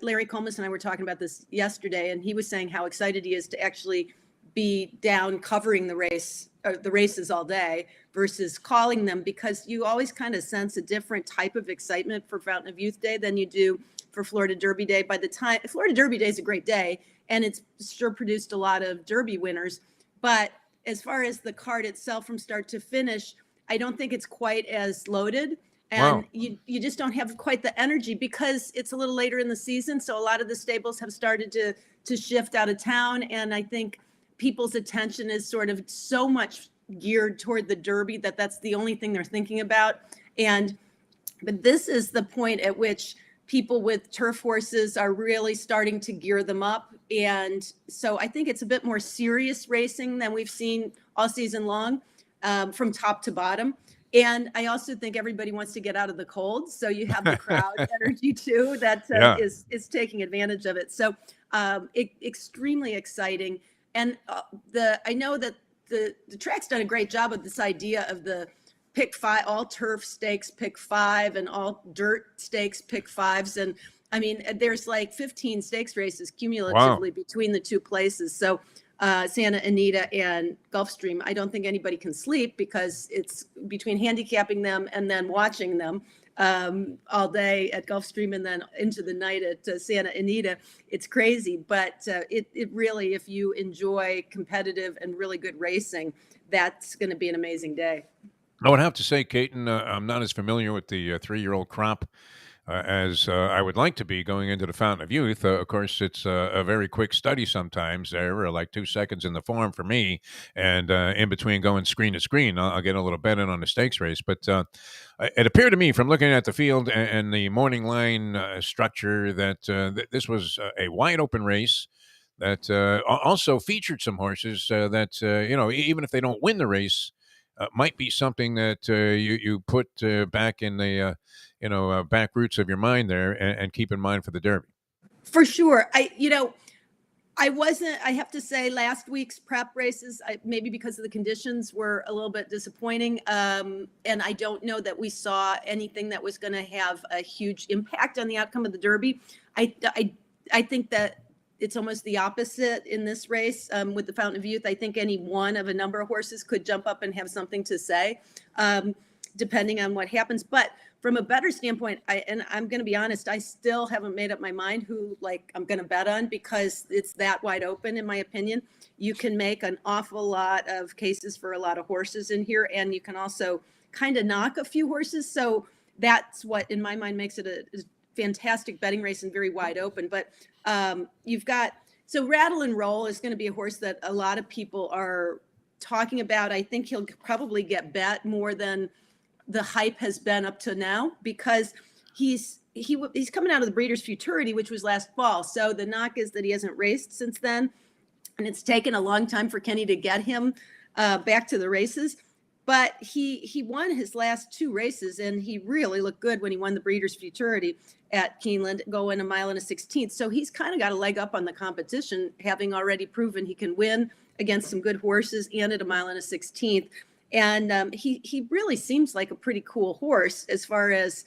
Speaker 7: Larry Colmus and I were talking about this yesterday, and he was saying how excited he is to actually be down covering the races all day versus calling them, because you always kind of sense a different type of excitement for Fountain of Youth Day than you do for Florida Derby Day. By the time Florida Derby Day is a great day, and it's sure produced a lot of Derby winners, but as far as the card itself from start to finish, I don't think it's quite as loaded. And you just don't have quite the energy because it's a little later in the season. So a lot of the stables have started to shift out of town. And I think people's attention is sort of so much geared toward the Derby that that's the only thing they're thinking about. But this is the point at which people with turf horses are really starting to gear them up. And so I think it's a bit more serious racing than we've seen all season long, from top to bottom. And I also think everybody wants to get out of the cold. So you have the crowd energy too that is taking advantage of it. So extremely exciting. And I know that the track's done a great job of this idea of the pick five, all turf stakes pick five, and all dirt stakes pick fives. And I mean, there's like 15 stakes races cumulatively between the two places. So Santa Anita and Gulfstream, I don't think anybody can sleep because it's between handicapping them and then watching them all day at Gulfstream and then into the night at Santa Anita. It's crazy, but it really, if you enjoy competitive and really good racing, that's going to be an amazing day.
Speaker 1: I would have to say, Caton, I'm not as familiar with the 3-year-old crop as I would like to be going into the Fountain of Youth. Of course, it's a very quick study sometimes. There are like 2 seconds in the form for me, and in between going screen to screen, I'll get a little bet in on the stakes race. But it appeared to me from looking at the field and the morning line structure that this was a wide open race that also featured some horses that, even if they don't win the race, might be something that you put back in the back roots of your mind there and keep in mind for the Derby.
Speaker 7: For sure. I have to say last week's prep races, maybe because of the conditions, were a little bit disappointing. And I don't know that we saw anything that was going to have a huge impact on the outcome of the Derby. I think that it's almost the opposite in this race with the Fountain of Youth. I think any one of a number of horses could jump up and have something to say, depending on what happens. But from a better standpoint, I'm going to be honest, I still haven't made up my mind who I'm going to bet on, because it's that wide open, in my opinion. You can make an awful lot of cases for a lot of horses in here, and you can also kind of knock a few horses. So that's what, in my mind, makes it a fantastic betting race and very wide open. But you've got, so Rattle and Roll is going to be a horse that a lot of people are talking about. I think he'll probably get bet more than the hype has been up to now, because he's coming out of the Breeders' Futurity, which was last fall. So the knock is that he hasn't raced since then, and it's taken a long time for Kenny to get him back to the races. But he won his last 2 races, and he really looked good when he won the Breeders' Futurity at Keeneland, going 1 mile and a 16th. So he's kind of got a leg up on the competition, having already proven he can win against some good horses and at 1 mile and a 16th. And he really seems like a pretty cool horse as far as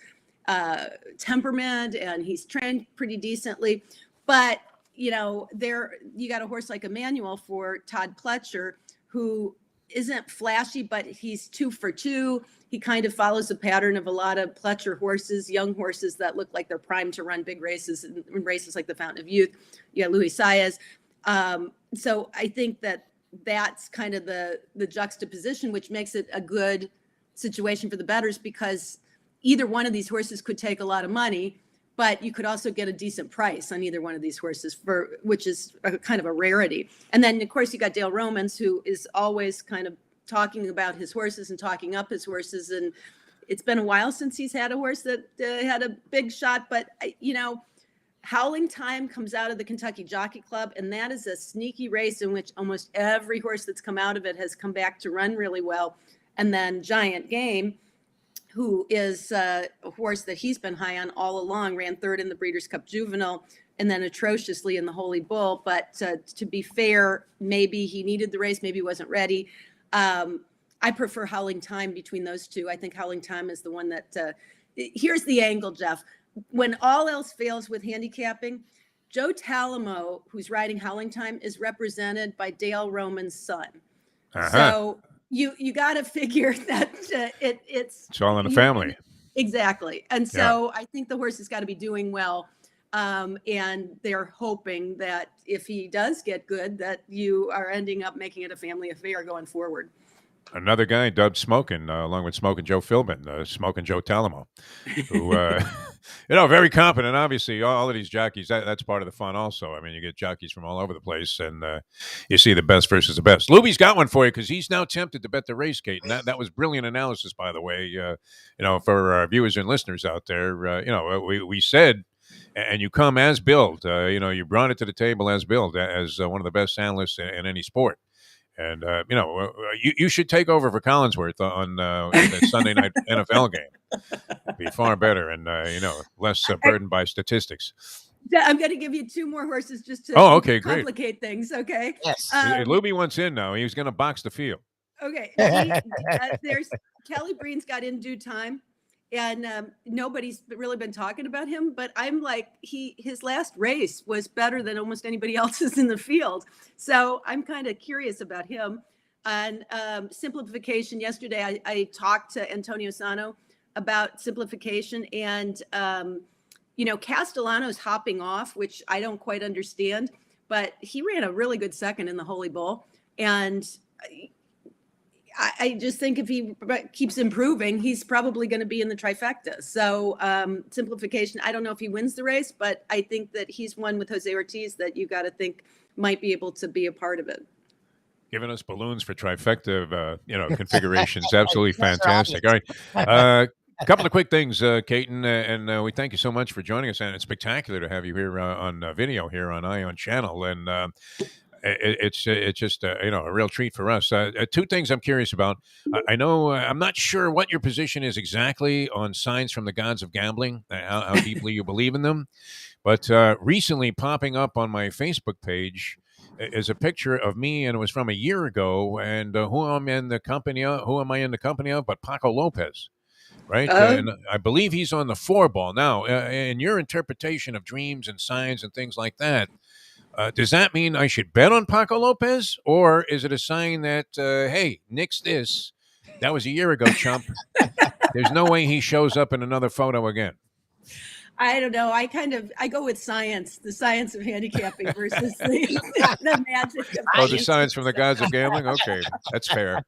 Speaker 7: temperament, and he's trained pretty decently. But, you got a horse like Emmanuel for Todd Pletcher, who isn't flashy, but he's 2 for 2. He kind of follows the pattern of a lot of Pletcher horses, young horses that look like they're primed to run big races, in races like the Fountain of Youth. You got Luis Saez. So I think that's kind of the juxtaposition, which makes it a good situation for the bettors, because either one of these horses could take a lot of money, but you could also get a decent price on either one of these horses, which is kind of a rarity. And then, of course, you got Dale Romans, who is always kind of talking about his horses and talking up his horses. And it's been a while since he's had a horse that had a big shot. But, Howling Time comes out of the Kentucky Jockey Club, and that is a sneaky race in which almost every horse that's come out of it has come back to run really well. And then Giant Game, who is a horse that he's been high on all along, ran 3rd in the Breeders' Cup Juvenile and then atrociously in the Holy Bull. But to be fair, maybe he needed the race, maybe he wasn't ready. I prefer Howling Time between those two. I think Howling Time is the one that, here's the angle, Jeff. When all else fails with handicapping, Joe Talamo, who's riding Howling Time, is represented by Dale Roman's son. So you got to figure that it's
Speaker 1: all in the family.
Speaker 7: Exactly. And so I think the horse has got to be doing well. And they're hoping that if he does get good, that you are ending up making it a family affair going forward.
Speaker 1: Another guy dubbed Smokin', along with Smokin' Joe Philbin, Smokin' Joe Talamo, who, very competent. Obviously, all of these jockeys, that's part of the fun also. I mean, you get jockeys from all over the place, and you see the best versus the best. Lubie's got one for you because he's now tempted to bet the race, Kate. And that was brilliant analysis, by the way, for our viewers and listeners out there. We said, and you come as billed, you brought it to the table as billed, as one of the best analysts in any sport. And, you should take over for Collinsworth on that Sunday night NFL game. Be far better and, less burdened by statistics.
Speaker 7: I'm going to give you two more horses just to complicate things, okay?
Speaker 4: Yes.
Speaker 1: Lubie wants in now. He was going to box the field.
Speaker 7: Okay. There's Kelly Breen's got In Due Time. And nobody's really been talking about him, but I'm like, his last race was better than almost anybody else's in the field. So I'm kind of curious about him. And simplification, yesterday I talked to Antonio Sano about simplification, and Castellano's hopping off, which I don't quite understand, but he ran a really good second in the Holy Bull. And I just think if he keeps improving, he's probably going to be in the trifecta. So simplification, I don't know if he wins the race, but I think that he's one with Jose Ortiz that you got to think might be able to be a part of it.
Speaker 1: Giving us balloons for trifecta, configurations. Absolutely fantastic. All right. A couple of quick things, Caton, and we thank you so much for joining us. And it's spectacular to have you here on video here on Ion Channel. And it's just a real treat for us. Two things I'm curious about. I know I'm not sure what your position is exactly on signs from the gods of gambling, how deeply you believe in them, but recently popping up on my Facebook page is a picture of me, and it was from a year ago. And who am I in the company of? But Paco Lopez. Right. And I believe he's on the 4-ball. Now, in your interpretation of dreams and signs and things like that, does that mean I should bet on Paco Lopez, or is it a sign that, hey, nix this? That was a year ago, chump. There's no way he shows up in another photo again.
Speaker 7: I don't know. I go with science, the science of handicapping versus the magic of
Speaker 1: the science from the gods of gambling? Okay, that's fair.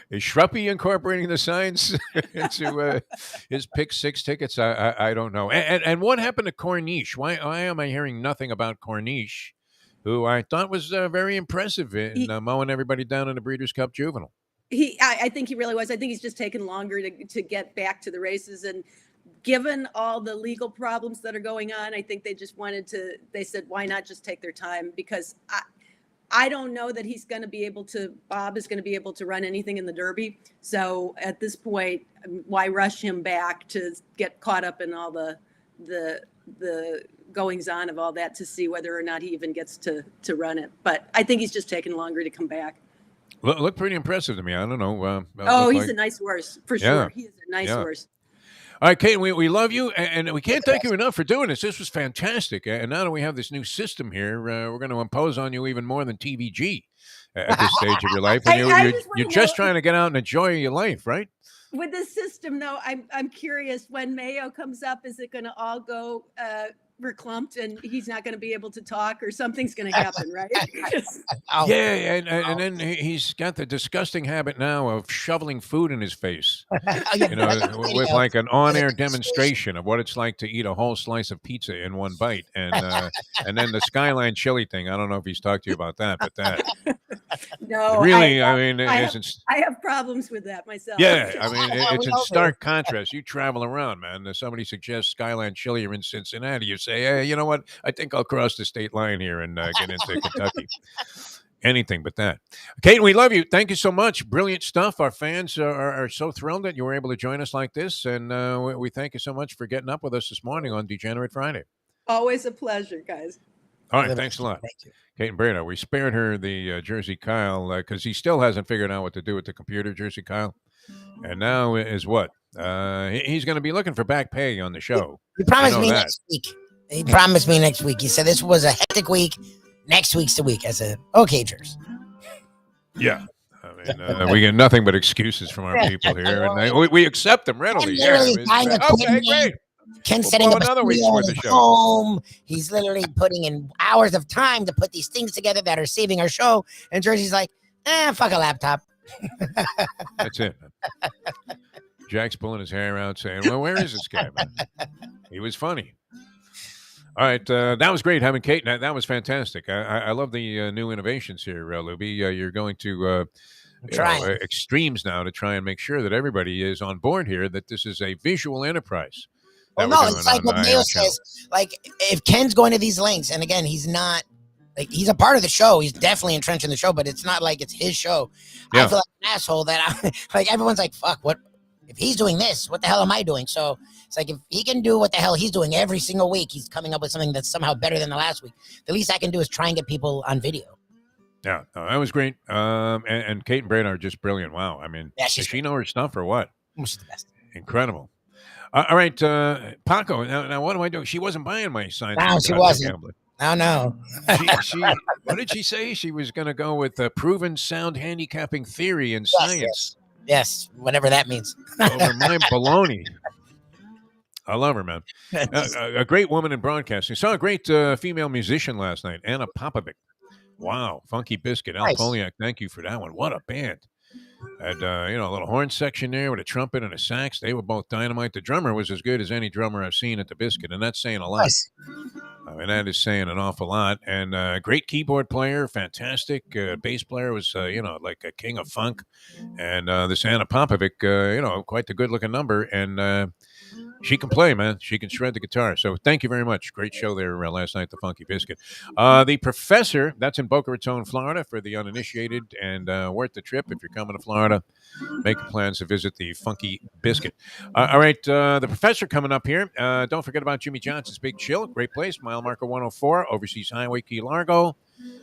Speaker 1: Is Shruppy incorporating the science into his pick 6 tickets? I don't know. And what happened to Corniche? Why am I hearing nothing about Corniche, who I thought was very impressive in mowing everybody down in the Breeders' Cup Juvenile?
Speaker 7: I think he really was. I think he's just taken longer to get back to the races. And given all the legal problems that are going on, I think they just they said, why not just take their time? Because I don't know that Bob is going to be able to run anything in the Derby. So at this point, why rush him back to get caught up in all the goings on of all that to see whether or not he even gets to run it. But I think he's just taking longer to come back.
Speaker 1: Look pretty impressive to me. I don't know.
Speaker 7: He's a nice horse for sure. He is a nice horse.
Speaker 1: All right, Kate, we love you, and we can't thank you enough for doing this. This was fantastic. And now that we have this new system here, we're going to impose on you even more than TVG at this stage of your life. And you're just trying to get out and enjoy your life, right?
Speaker 7: With this system, though, I'm curious, when Mayo comes up, is it going to all go verklumped and he's not going to be able to talk, or something's going to happen, right?
Speaker 1: And then he's got the disgusting habit now of shoveling food in his face, with like an on-air demonstration of what it's like to eat a whole slice of pizza in one bite. And then the Skyline chili thing, I don't know if he's talked to you about that, but that
Speaker 7: no,
Speaker 1: really,
Speaker 7: I have problems with that myself.
Speaker 1: Yeah, I mean, it's in stark contrast. You travel around, man. Somebody suggests Skyline chili, you're in Cincinnati, you say, hey, you know what? I think I'll cross the state line here and get into Kentucky. Anything but that. Kate, we love you. Thank you so much. Brilliant stuff. Our fans are so thrilled that you were able to join us like this. And we thank you so much for getting up with us this morning on Degenerate Friday.
Speaker 7: Always a pleasure, guys.
Speaker 1: All right, thanks a lot.
Speaker 4: Thank you.
Speaker 1: Caton Bredar. We spared her the Jersey Kyle because he still hasn't figured out what to do with the computer, Jersey Kyle. And now is what? He's going to be looking for back pay on the show.
Speaker 4: He promised me
Speaker 1: that.
Speaker 4: next week. He promised me next week. He said this was a hectic week. Next week's the week. I said, okay, Jers.
Speaker 1: Yeah. I mean, we get nothing but excuses from our people here, and we accept them readily. Okay, great.
Speaker 4: Ken's setting up another week's worth of show. Home. He's literally putting in hours of time to put these things together that are saving our show. And Jersey's like, fuck a laptop.
Speaker 1: That's it. Jack's pulling his hair out saying, well, where is this guy, man? He was funny. All right. That was great having Kate. That was fantastic. I love the new innovations here, Lubie. You're going to extremes now to try and make sure that everybody is on board here, that this is a visual enterprise.
Speaker 4: Well, no, it's like what Mayo says. Like, if Ken's going to these links, and again, he's not, like, he's a part of the show. He's definitely entrenched in the show, but it's not like it's his show. Yeah. I feel like an asshole that like everyone's like, fuck, what if he's doing this? What the hell am I doing? So it's like, if he can do what the hell he's doing every single week, he's coming up with something that's somehow better than the last week. The least I can do is try and get people on video.
Speaker 1: Yeah, no, that was great. And Caton Bredar are just brilliant. Wow. I mean, does she know her stuff or what?
Speaker 4: She's the best.
Speaker 1: Incredible. All right, Paco. Now, what do I do? She wasn't buying my signs.
Speaker 4: No, she wasn't. No.
Speaker 1: She what did she say? She was going to go with proven sound handicapping theory in science.
Speaker 4: Yes, whatever that means.
Speaker 1: Over my baloney. I love her, man. A great woman in broadcasting. Saw a great female musician last night, Anna Popovic. Wow, Funky Biscuit, Al Poliak. Thank you for that one. What a band! Had a little horn section there with a trumpet and a sax. They were both dynamite. The drummer was as good as any drummer I've seen at the Biscuit, and that's saying a lot.
Speaker 4: Nice.
Speaker 1: I mean, that is saying an awful lot. And great keyboard player, fantastic. Bass player was, like a king of funk. And this Anna Popovic, quite the good-looking number. And she can play, man. She can shred the guitar. So thank you very much. Great show there last night, the Funky Biscuit. The Professor, that's in Boca Raton, Florida, for the uninitiated, and worth the trip if you're coming to Florida. Make plans to visit the Funky Biscuit. All right, the Professor coming up here. Don't forget about Jimmy Johnson's Big Chill. Great place, mile marker 104, Overseas Highway, Key Largo.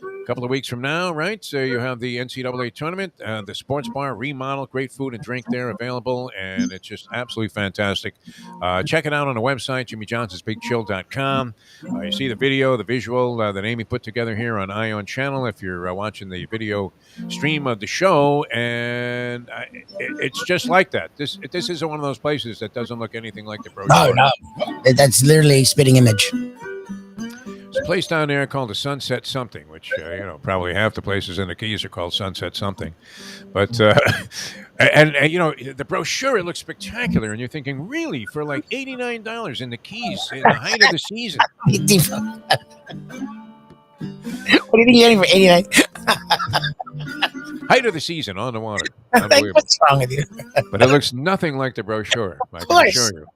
Speaker 1: A couple of weeks from now, right? So you have the NCAA tournament, the sports bar remodel, great food and drink there available, and it's just absolutely fantastic. Check it out on the website, jimmyjohnsonsbigchill.com. You see the video, the visual that Amy put together here on Ion Channel if you're watching the video stream of the show, and it's just like that. This is one of those places that doesn't look anything like the brochure.
Speaker 4: No. That's literally a spitting image.
Speaker 1: There's a place down there called the Sunset Something, which, probably half the places in the Keys are called Sunset Something. But, and the brochure, it looks spectacular. And you're thinking, really, for like $89 in the Keys in the height of the season?
Speaker 4: What do you think you're getting for 89?
Speaker 1: Height of the season on the water.
Speaker 4: What's wrong with you?
Speaker 1: But it looks nothing like the brochure, I can assure you.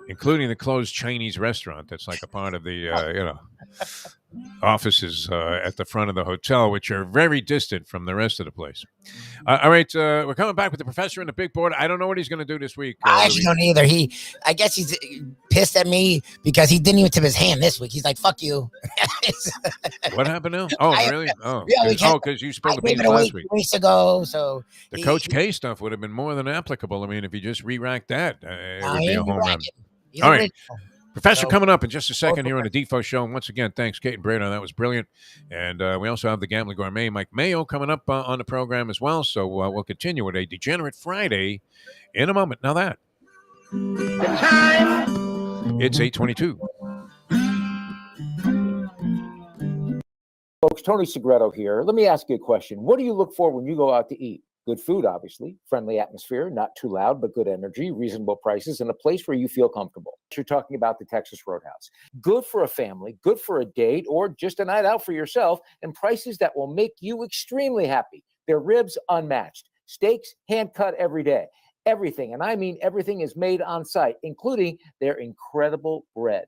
Speaker 1: Including the closed Chinese restaurant that's like a part of the, offices at the front of the hotel, which are very distant from the rest of the place. All right, we're coming back with the Professor and the big board. I don't know what he's going to do this week.
Speaker 4: I actually don't either. I guess he's pissed at me because he didn't even tip his hand this week. He's like, fuck you.
Speaker 1: What happened now? Oh, really? Oh,
Speaker 4: yeah,
Speaker 1: because you spilled the beans last week.
Speaker 4: Weeks ago, so
Speaker 1: the Coach K stuff would have been more than applicable. I mean, if you just re-racked that, it would be a home run. All right. Professor coming up in just a second here on the Defo Show. And once again, thanks, Caton Bredar. That was brilliant. And we also have the Gambling Gourmet, Mike Mayo, coming up on the program as well. So we'll continue with a Degenerate Friday in a moment. Now that.
Speaker 5: The time.
Speaker 1: It's 8:22.
Speaker 8: Folks, Tony Segreto here. Let me ask you a question. What do you look for when you go out to eat? Good food, obviously, friendly atmosphere, not too loud, but good energy, reasonable prices, and a place where you feel comfortable. You're talking about the Texas Roadhouse. Good for a family, good for a date, or just a night out for yourself, and prices that will make you extremely happy. Their ribs unmatched. Steaks hand-cut every day. Everything, and I mean everything, is made on site, including their incredible bread.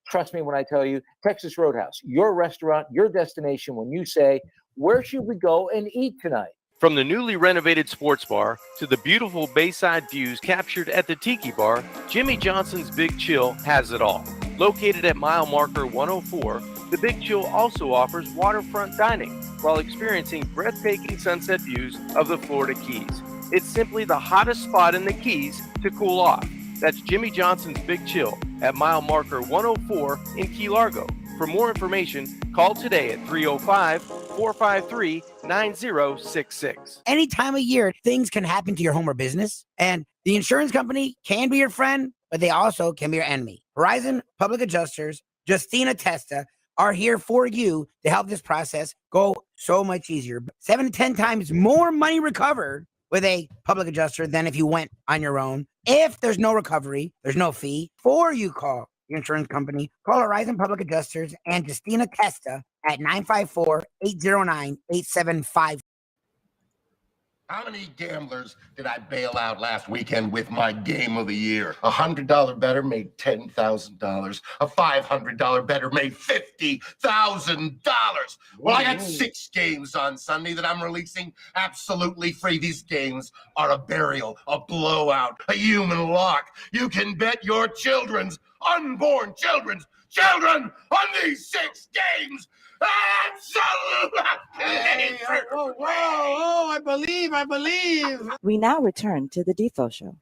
Speaker 8: Trust me when I tell you, Texas Roadhouse, your restaurant, your destination when you say, where should we go and eat tonight?
Speaker 9: From the newly renovated sports bar to the beautiful bayside views captured at the Tiki Bar, Jimmy Johnson's Big Chill has it all. Located at mile marker 104, The Big Chill also offers waterfront dining while experiencing breathtaking sunset views of the Florida Keys. It's simply the hottest spot in the Keys to cool off. That's Jimmy Johnson's Big Chill at mile marker 104 in Key Largo. For more information, call today at 305-453-9066.
Speaker 4: Any time of year, things can happen to your home or business, and the insurance company can be your friend, but they also can be your enemy. Horizon Public Adjusters, Justina Testa, are here for you to help this process go so much easier. 7 to 10 times more money recovered with a public adjuster than if you went on your own. If there's no recovery, there's no fee. Before you call your insurance company, call Horizon Public Adjusters and Justina Testa at 954-809-8755.
Speaker 10: How many gamblers did I bail out last weekend with my game of the year? $100 better made $10,000. A $500 better made $50,000. Well, I got 6 games on Sunday that I'm releasing absolutely free. These games are a burial, a blowout, a human lock. You can bet your unborn children on these 6 games. Absolutely.
Speaker 11: I believe.
Speaker 3: We now return to the Defo Show.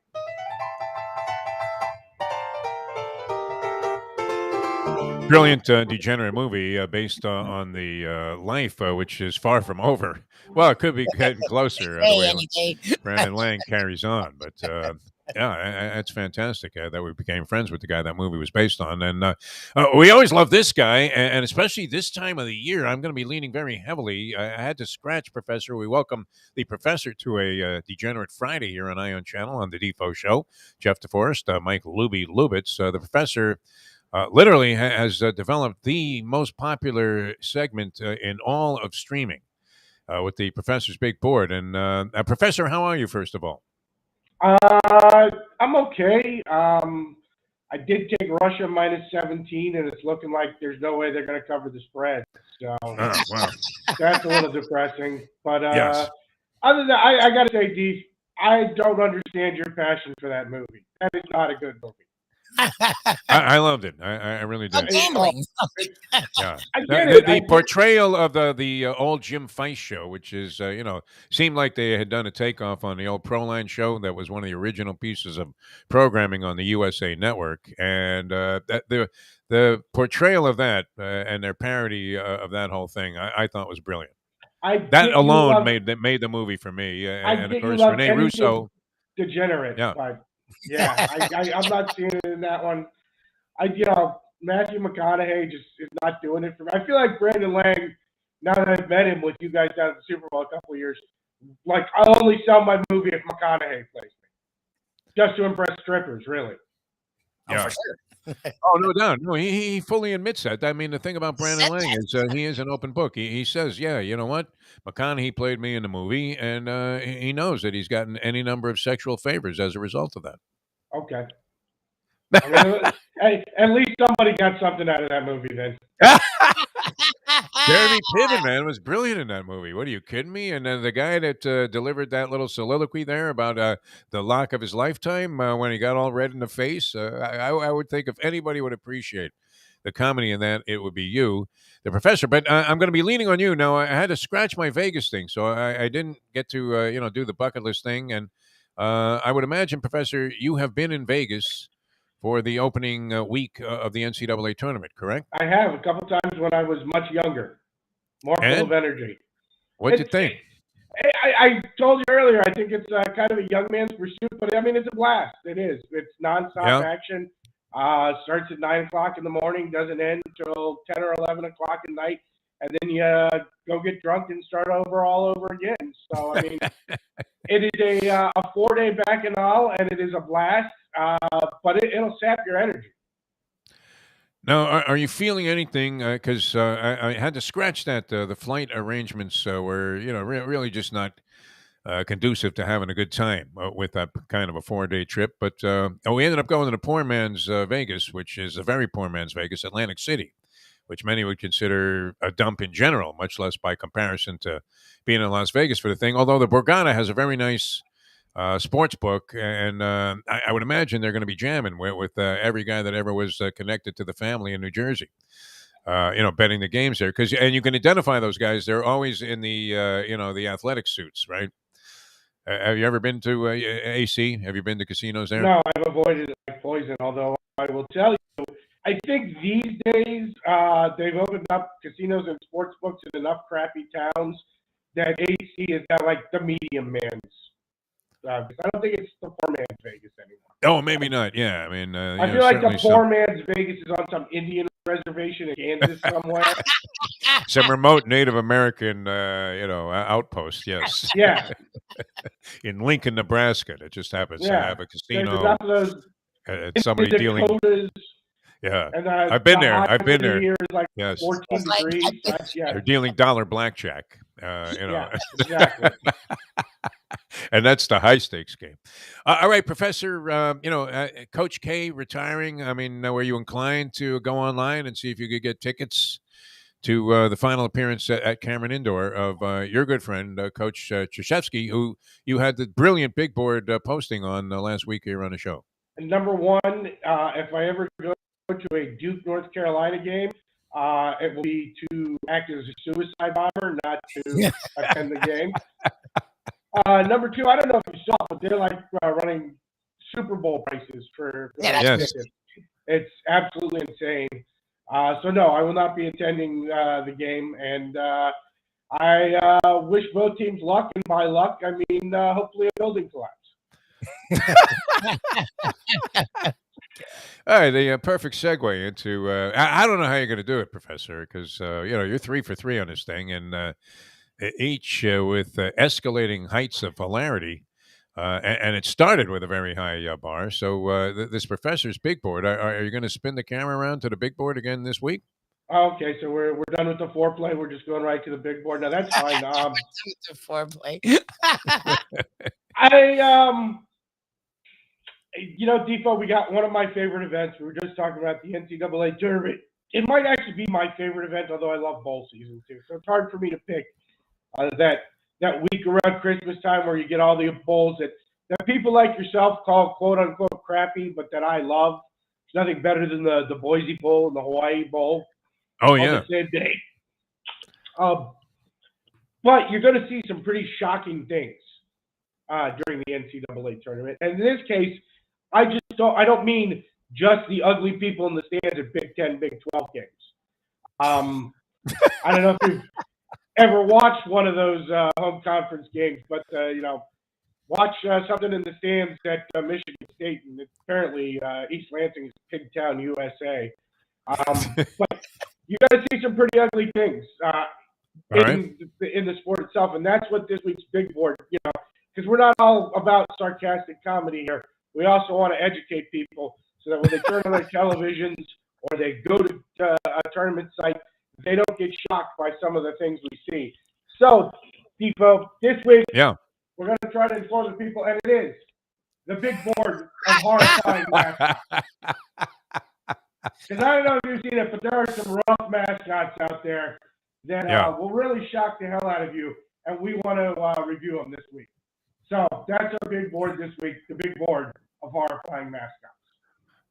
Speaker 1: Brilliant Degenerate movie based on the life, which is far from over. Well, it could be getting closer the way Brandon Lang carries on. But yeah, that's fantastic that we became friends with the guy that movie was based on. And we always love this guy, and especially this time of the year, I'm going to be leaning very heavily. I had to scratch Professor. We welcome the Professor to a Degenerate Friday here on Ion Channel on the Defo Show. Jeff Deforrest, Mike Lubitz. The Professor literally has developed the most popular segment in all of streaming with the Professor's Big Board. And Professor, how are you, first of all?
Speaker 5: I'm okay. I did take Russia -17, and it's looking like there's no way they're going to cover the spread. So
Speaker 1: wow.
Speaker 5: That's a little depressing. But
Speaker 1: yes.
Speaker 5: Other than that, I got to say, Dee, I don't understand your passion for that movie. That is not a good movie.
Speaker 1: I loved it. I really did.
Speaker 4: Gambling.
Speaker 1: Yeah.
Speaker 5: I get it.
Speaker 1: The portrayal of the old Jim Feist show, which is, seemed like they had done a takeoff on the old Proline show that was one of the original pieces of programming on the USA Network. And the portrayal of that and their parody of that whole thing, I thought was brilliant. That alone made the movie for me. And of course, Rene Russo.
Speaker 5: Degenerate.
Speaker 1: Yeah.
Speaker 5: But yeah, I'm not seeing it in that one. Matthew McConaughey just is not doing it for me. I feel like Brandon Lang, now that I've met him with you guys down at the Super Bowl a couple of years, like I'll only sell my movie if McConaughey plays me. Just to impress strippers, really.
Speaker 1: Yeah.
Speaker 4: Oh, for sure.
Speaker 1: Oh, no doubt. No, he fully admits that. I mean, the thing about Brandon Lang is he is an open book. He says, yeah, you know what? McConaughey played me in the movie, and he knows that he's gotten any number of sexual favors as a result of that.
Speaker 5: Okay. I mean, hey, at least somebody got something out of that movie then.
Speaker 1: Jeremy Piven, man, was brilliant in that movie. What, are you kidding me? And then the guy that delivered that little soliloquy there about the lock of his lifetime when he got all red in the face, I would think if anybody would appreciate the comedy in that, it would be you, the Professor. But I'm going to be leaning on you. Now, I had to scratch my Vegas thing, so I didn't get to do the bucket list thing. And I would imagine, Professor, you have been in Vegas for the opening week of the NCAA tournament, correct?
Speaker 5: I have a couple times when I was much younger, more full of energy.
Speaker 1: What did you think?
Speaker 5: I told you earlier, I think it's kind of a young man's pursuit, but I mean, it's a blast. It is. It's nonstop action. Starts at 9 o'clock in the morning, doesn't end until 10 or 11 o'clock at night, and then you go get drunk and start all over again. So, I mean, it is a 4-day bacchanal, and it is a blast, but it'll sap your energy.
Speaker 1: Now, are you feeling anything? Because I had to scratch that. The flight arrangements were, really just not conducive to having a good time with that kind of a 4-day trip. But we ended up going to the poor man's Vegas, which is a very poor man's Vegas, Atlantic City, which many would consider a dump in general, much less by comparison to being in Las Vegas for the thing. Although the Borgata has a very nice sports book, and I would imagine they're going to be jamming with every guy that ever was connected to the family in New Jersey. betting the games there and you can identify those guys. They're always in the the athletic suits, right? Have you ever been to AC? Have you been to casinos there?
Speaker 11: No, I've avoided it like poison. Although I will tell you, I think these days they've opened up casinos and sports books in enough crappy towns that AC is now like the medium man's. I don't think it's the poor man's Vegas anymore.
Speaker 1: Oh, maybe not. Yeah, I mean,
Speaker 11: I feel like the poor man's Vegas is on some Indian reservation in Kansas somewhere.
Speaker 1: Some remote Native American, outpost. Yes.
Speaker 11: Yeah.
Speaker 1: In Lincoln, Nebraska, that just happens to have a casino.
Speaker 11: There's enough of those
Speaker 1: And somebody dealing.
Speaker 11: Dakotas,
Speaker 1: Yeah,
Speaker 11: and
Speaker 1: I've been there.
Speaker 11: high
Speaker 1: I've been there.
Speaker 11: here is like
Speaker 1: Yes,
Speaker 11: 14 degrees. Yeah,
Speaker 1: they're dealing dollar blackjack.
Speaker 11: yeah, exactly.
Speaker 1: And that's the high stakes game. All right, Professor. Coach K retiring. I mean, were you inclined to go online and see if you could get tickets to the final appearance at Cameron Indoor of your good friend, Coach Krzyzewski, who you had the brilliant big board posting on last week here on the show?
Speaker 11: And number one, if I ever go to a Duke, North Carolina game, it will be to act as a suicide bomber, not to attend the game. Number two, I don't know if you saw, but they're like running Super Bowl prices for
Speaker 1: Yes.
Speaker 11: tickets. It's absolutely insane. So no, I will not be attending the game, and I wish both teams luck. And by luck, I mean hopefully a building collapse.
Speaker 1: All right, the perfect segue into I don't know how you're going to do it, Professor, because you're 3 for 3 on this thing, and each with escalating heights of hilarity, and it started with a very high bar. So this Professor's big board. Are you going to spin the camera around to the big board again this week?
Speaker 11: Okay, so we're done with the foreplay. We're just going right to the big board. Now that's fine.
Speaker 4: The foreplay.
Speaker 11: Defo, we got one of my favorite events. We were just talking about the NCAA tournament. It might actually be my favorite event, although I love bowl season too. So it's hard for me to pick that week around Christmas time where you get all the bowls that people like yourself call quote unquote crappy, but that I love. There's nothing better than the Boise Bowl and the Hawaii Bowl.
Speaker 1: Oh yeah.
Speaker 11: On the same day. But you're going to see some pretty shocking things during the NCAA tournament. And in this case, I don't mean just the ugly people in the stands at Big 10, Big 12 games. I don't know if you've ever watched one of those home conference games, but watch something in the stands at Michigan State, and apparently East Lansing is Pigtown, USA. But you got to see some pretty ugly things in the sport itself, and that's what this week's big board, because we're not all about sarcastic comedy here. We also want to educate people so that when they turn on their televisions or they go to a tournament site, they don't get shocked by some of the things we see. So, Defo, this week, we're going to try to inform the people, and it is the big board of horrifying mascots. Because I don't know if you've seen it, but there are some rough mascots out there that will really shock the hell out of you, and we want to review them this week. So that's our big board this week, the big board of horrifying mascots.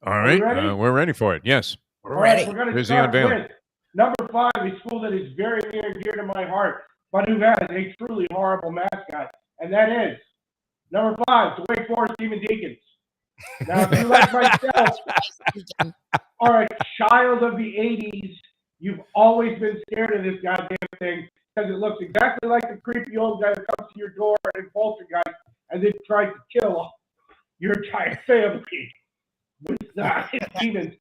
Speaker 1: All right, we're ready for it. Yes, we're ready.
Speaker 11: We're going to start with number 5, a school that is very near and dear to my heart, but who has a truly horrible mascot, and that is number 5, the Wake Forest Demon Deacons. Now, if you like myself are a child of the 80s, you've always been scared of this goddamn thing because it looks exactly like the creepy old guy that comes to your door and poltergeist and then tries to kill your entire family with demons.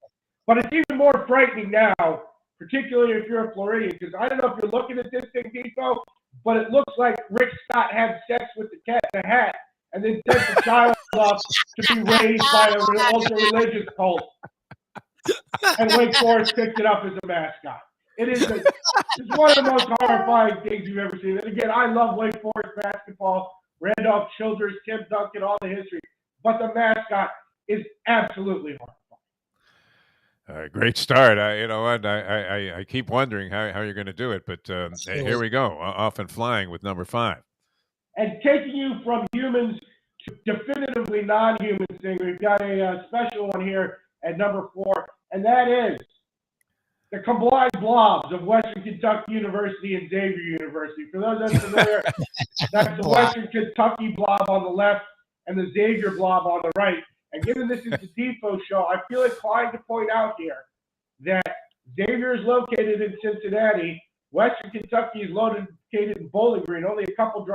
Speaker 11: But it's even more frightening now, particularly if you're a Floridian, because I don't know if you're looking at this thing, Defo, but it looks like Rick Scott had sex with the cat in a hat and then sent the child off to be raised by an ultra-religious cult. And Wake Forest picked it up as a mascot. It's one of the most horrifying things you've ever seen. And again, I love Wake Forest basketball, Randolph Childress, Tim Duncan, all the history. But the mascot is absolutely horrifying.
Speaker 1: Great start. I keep wondering how you're going to do it, but here we go. Off and flying with number 5.
Speaker 11: And taking you from humans to definitively non-human thing, we've got a special one here at number 4, and that is the combined blobs of Western Kentucky University and Xavier University. For those unfamiliar, that's the Western Kentucky blob on the left and the Xavier blob on the right. And given this is the Defo show, I feel inclined to point out here that Xavier is located in Cincinnati. Western Kentucky is located in Bowling Green, only a couple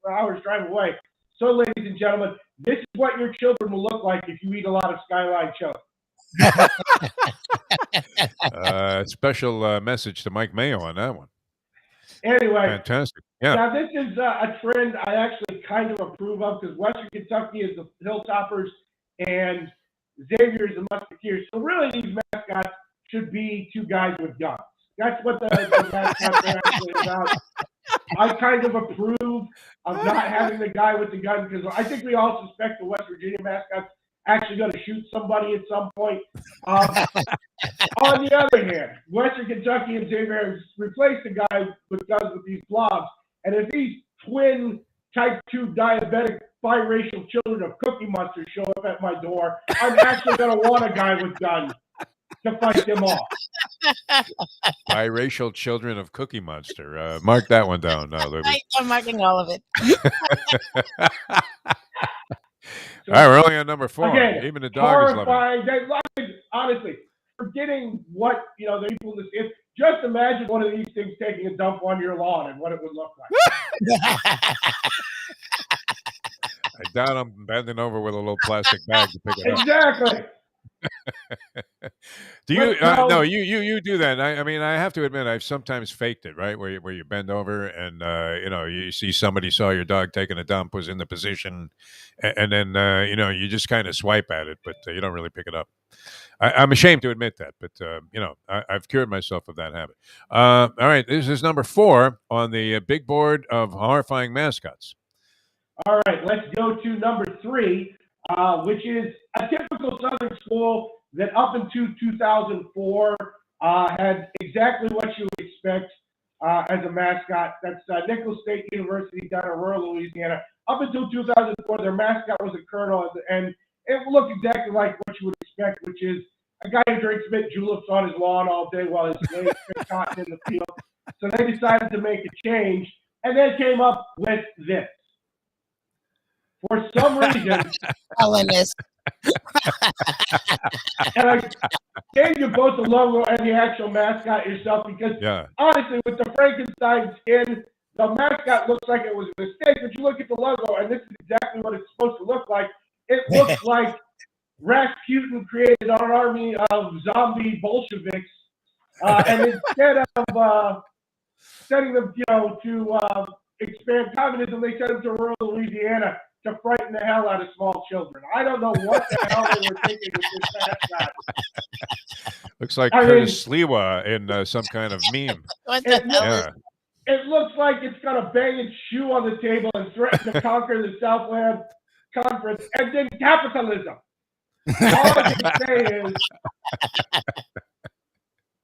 Speaker 11: hours drive away. So, ladies and gentlemen, this is what your children will look like if you eat a lot of Skyline chili.
Speaker 1: Special message to Mike Mayo on that one.
Speaker 11: Anyway,
Speaker 1: fantastic. Yeah.
Speaker 11: Now this is a trend I actually kind of approve of because Western Kentucky is the Hilltoppers and Xavier is the Musketeers. So really, these mascots should be two guys with guns. That's what the mascots are actually about. I kind of approve of not having the guy with the gun because I think we all suspect the West Virginia mascot's actually going to shoot somebody at some point. On the other hand, Western Kentucky and Xavier replaced the guy with guns with these blobs. And if these twin type 2 diabetic biracial children of Cookie Monster show up at my door, I'm actually going to want a guy with guns to fight them off.
Speaker 1: Biracial children of Cookie Monster. Mark that one down now, Lubie.
Speaker 4: I'm marking all of it.
Speaker 1: All right, we're only on number 4.
Speaker 11: Again,
Speaker 1: even the dog is
Speaker 11: loving it. Honestly, forgetting what the people in this just imagine one of these things taking a dump on your lawn and what it would look like.
Speaker 1: I doubt I'm bending over with a little plastic bag to pick it up.
Speaker 11: Exactly.
Speaker 1: Do you? No, you do that. I mean, I have to admit, I've sometimes faked it, right? Where you bend over and you see somebody saw your dog taking a dump, was in the position, and then you just kind of swipe at it, but you don't really pick it up. I'm ashamed to admit that, but I've cured myself of that habit. All right, this is number 4 on the big board of horrifying mascots.
Speaker 11: All right, let's go to number 3. Which is a typical Southern school that up until 2004 had exactly what you would expect as a mascot. That's Nichols State University down in rural Louisiana. Up until 2004, their mascot was a colonel, and it looked exactly like what you would expect, which is a guy who drinks mint juleps on his lawn all day while his slaves pick cotton in the field. So they decided to make a change, and they came up with this. For some reason, and I gave you both the logo and the actual mascot yourself because honestly, with the Frankenstein skin, the mascot looks like it was a mistake. But you look at the logo, and this is exactly what it's supposed to look like. It looks like Rasputin created an army of zombie Bolsheviks, and instead of sending them, to expand communism, they sent them to rural Louisiana to frighten the hell out of small children. I don't know what the hell they were thinking with this mascot.
Speaker 1: Looks like Curtis Sliwa in some kind of meme.
Speaker 11: It looks like it's got a bang its shoe on the table and threaten to conquer the Southland Conference and then capitalism. All I can say is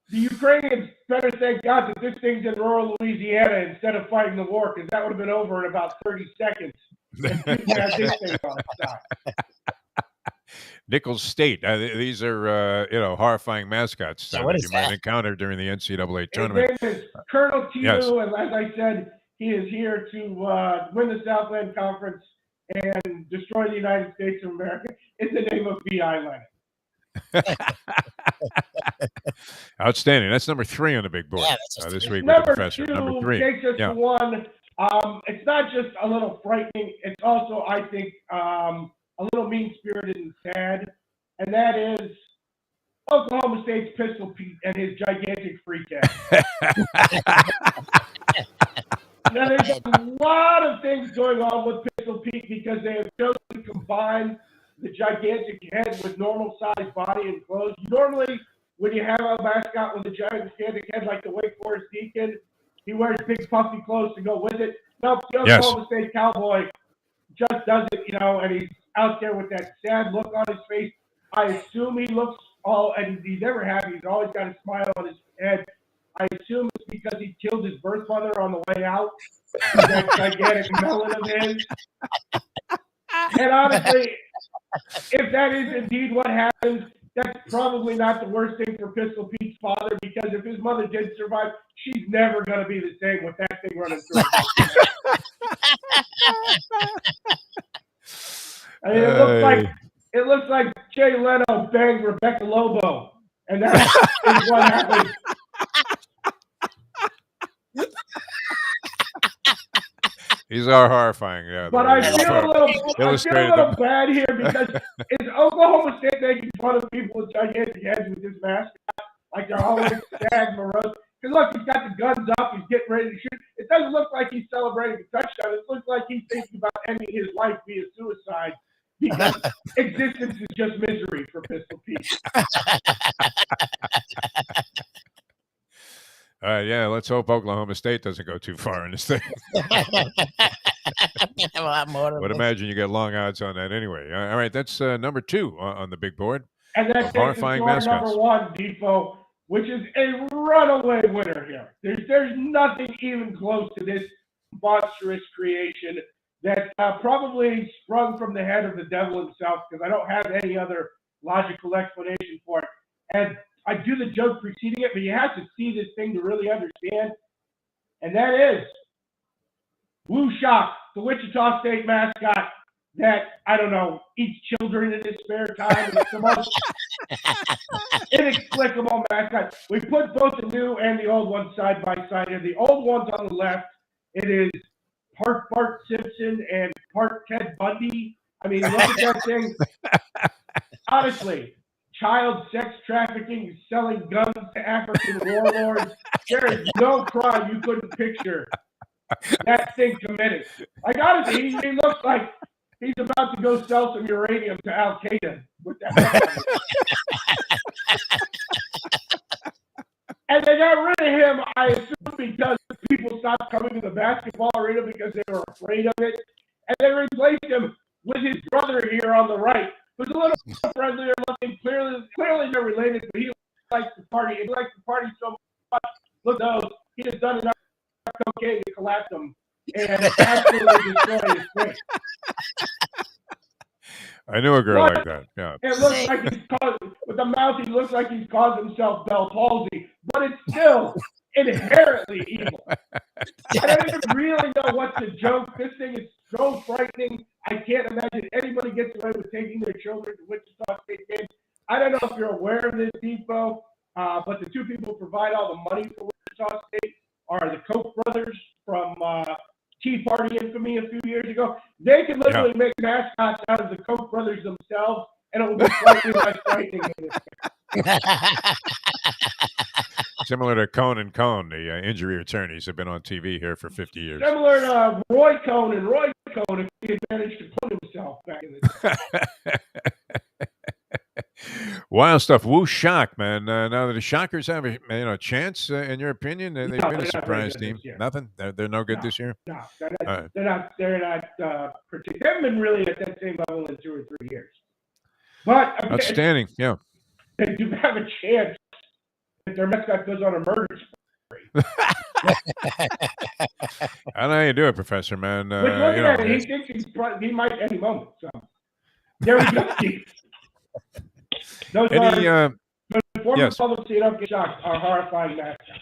Speaker 11: the Ukrainians better thank God that this thing's in rural Louisiana instead of fighting the war, because that would have been over in about 30 seconds.
Speaker 1: Nichols State. These are horrifying mascots that you might encounter during the NCAA tournament.
Speaker 11: His name is Colonel T.U., and as I said, he is here to win the Southland Conference and destroy the United States of America in the name of V.I. Lenin.
Speaker 1: Outstanding. That's number 3 on the big board this week with the professor. Number 3
Speaker 11: takes us to one. It's not just a little frightening. It's also, I think, a little mean-spirited and sad, and that is Oklahoma State's Pistol Pete and his gigantic freak head. Now, there's a lot of things going on with Pistol Pete because they have chosen to combine the gigantic head with normal-sized body and clothes. Normally, when you have a mascot with a gigantic head like the Wake Forest Deacon, he wears big puffy clothes to go with it. No, the Oklahoma State Cowboy just does it, and he's out there with that sad look on his face. I assume he looks and he's never happy. He's always got a smile on his head. I assume it's because he killed his birth mother on the way out. That gigantic melon of his. And honestly, if that is indeed what happens, that's probably not the worst thing for Pistol Pete's father, because if his mother did survive, she's never going to be the same with that thing running through her. I mean, it looks like Jay Leno banged Rebecca Lobo, and that is what happened.
Speaker 1: These are horrifying, yeah.
Speaker 11: But I feel a little bad here because is Oklahoma State making fun of people with gigantic heads with this mascot? Like they're always sad, morose. Because look, he's got the guns up, he's getting ready to shoot. It doesn't look like he's celebrating a touchdown. It looks like he's thinking about ending his life via suicide, because existence is just misery for Pistol Pete.
Speaker 1: Yeah, let's hope Oklahoma State doesn't go too far in this thing. Would imagine you get long odds on that anyway. All right, that's number 2 on the big board.
Speaker 11: And that takes us to our number 1, Defo, which is a runaway winner here. There's nothing even close to this monstrous creation that probably sprung from the head of the devil himself, because I don't have any other logical explanation for it. And I do the joke preceding it, but you have to see this thing to really understand. And that is Woo Shock, the Wichita State mascot that, I don't know, eats children in his spare time. It's the most inexplicable mascot. We put both the new and the old one side by side here. The old one's on the left. It is part Bart Simpson and part Ted Bundy. I mean, look at that thing. Honestly, child sex trafficking, selling guns to African warlords. There is no crime you couldn't picture that thing committed. Like, honestly, he looks like he's about to go sell some uranium to Al Qaeda with that. And they got rid of him, I assume, because people stopped coming to the basketball arena because they were afraid of it. And they replaced him with his brother here on the right, who's a little friendlier looking. Clearly they're related, but he likes to party. He likes to party so much. Look at those. He has done enough cocaine to collapse him and absolutely destroy his face.
Speaker 1: I knew a girl like that. Yeah.
Speaker 11: It looks like he's caused, with the mouth, he looks like he's caused himself Bell palsy, but it's still inherently evil. I don't even really know what to joke. This thing is so frightening. I can't imagine anybody gets away with taking their children to Wichita State games. I don't know if you're aware of this, Defo, but the two people who provide all the money for Wichita State are the Koch brothers from Tea Party infamy a few years ago. They can literally make mascots out of the Koch brothers themselves, and it will be slightly less frightening than this.
Speaker 1: Similar to Cohn and Cohn, the injury attorneys have been on TV here for 50 years.
Speaker 11: Similar to Roy Cohn and Roy Cohn, if he had managed to clone himself back in the day.
Speaker 1: Wild stuff. Woo Shock, man. Now that the Shockers have a chance, in your opinion, they've been a surprise team. Nothing. They're no good this year.
Speaker 11: No, they're not. They haven't been really at that same level in 2 or 3 years. But
Speaker 1: outstanding. Yeah,
Speaker 11: they do have a chance if their mascot goes on a murder spree.
Speaker 1: I don't know how you do it, Professor, man.
Speaker 11: Look at it. He thinks he might any moment. So there we go. Those are former public see don't get shocked are horrifying mascots.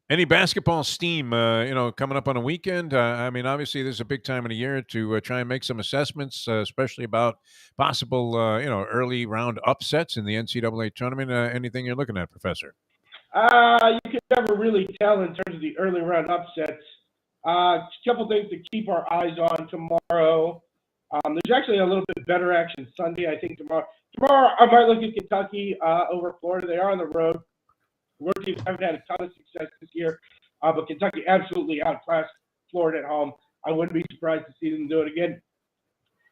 Speaker 1: Any basketball steam, coming up on a weekend? I mean, obviously, this is a big time of the year to try and make some assessments, especially about possible, early round upsets in the NCAA tournament. Anything you're looking at, Professor?
Speaker 11: You can never really tell in terms of the early round upsets. A couple things to keep our eyes on tomorrow. There's actually a little bit better action Sunday, I think, tomorrow. Tomorrow, I might look at Kentucky over Florida. They are on the road. Road teams haven't had a ton of success this year, but Kentucky absolutely outclassed Florida at home. I wouldn't be surprised to see them do it again.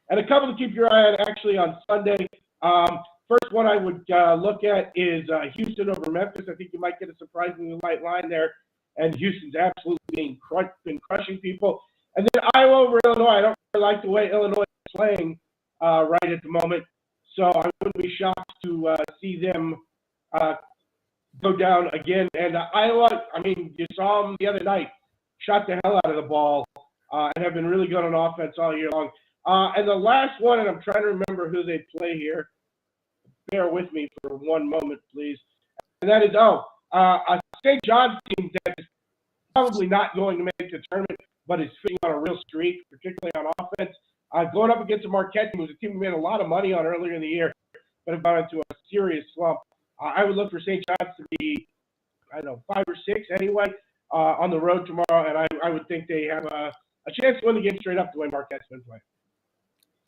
Speaker 11: And a couple to keep your eye on actually on Sunday. First one I would look at is Houston over Memphis. I think you might get a surprisingly light line there, and Houston's absolutely been crushing people. And then Iowa over Illinois. I don't really like the way Illinois is playing right at the moment, so I wouldn't be shocked to see them go down again. And Iowa, I mean, you saw them the other night, shot the hell out of the ball, and have been really good on offense all year long. And the last one, and I'm trying to remember who they play here. bear with me for one moment, please. And that is, a St. John's team that is probably not going to make the tournament, but is sitting on a real streak, particularly on offense. Going up against a Marquette team, who's a team we made a lot of money on earlier in the year, but have gone into a serious slump. I would look for St. John's to be, 5 or 6 anyway, on the road tomorrow, and I would think they have a chance to win the game straight up the way Marquette's been playing.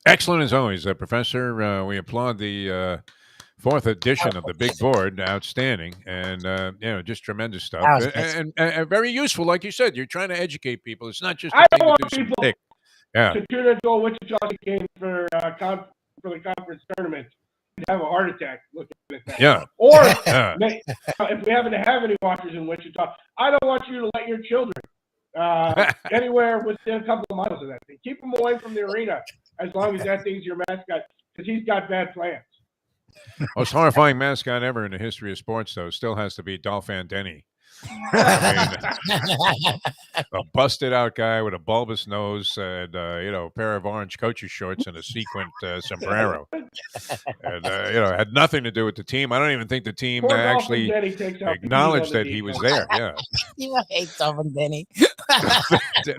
Speaker 1: Excellent as always, Professor. We applaud the fourth edition of the Big Board. Outstanding, and just tremendous stuff, and very useful. Like you said, you're trying to educate people. It's not just a thing to do some pick. Yeah.
Speaker 11: To tune into a Wichita game for the conference tournament and have a heart attack looking at that.
Speaker 1: Yeah.
Speaker 11: Or if we happen to have any watchers in Wichita, I don't want you to let your children anywhere within a couple of miles of that thing. Keep them away from the arena as long as that thing's your mascot, because he's got bad plans.
Speaker 1: Most horrifying mascot ever in the history of sports, though, still has to be Dolphin Denny. A busted out guy with a bulbous nose and a pair of orange coach's shorts and a sequined sombrero, and had nothing to do with the team. I don't even think the team actually acknowledged that he was there. Yeah,
Speaker 4: you hate Dolphin Denny.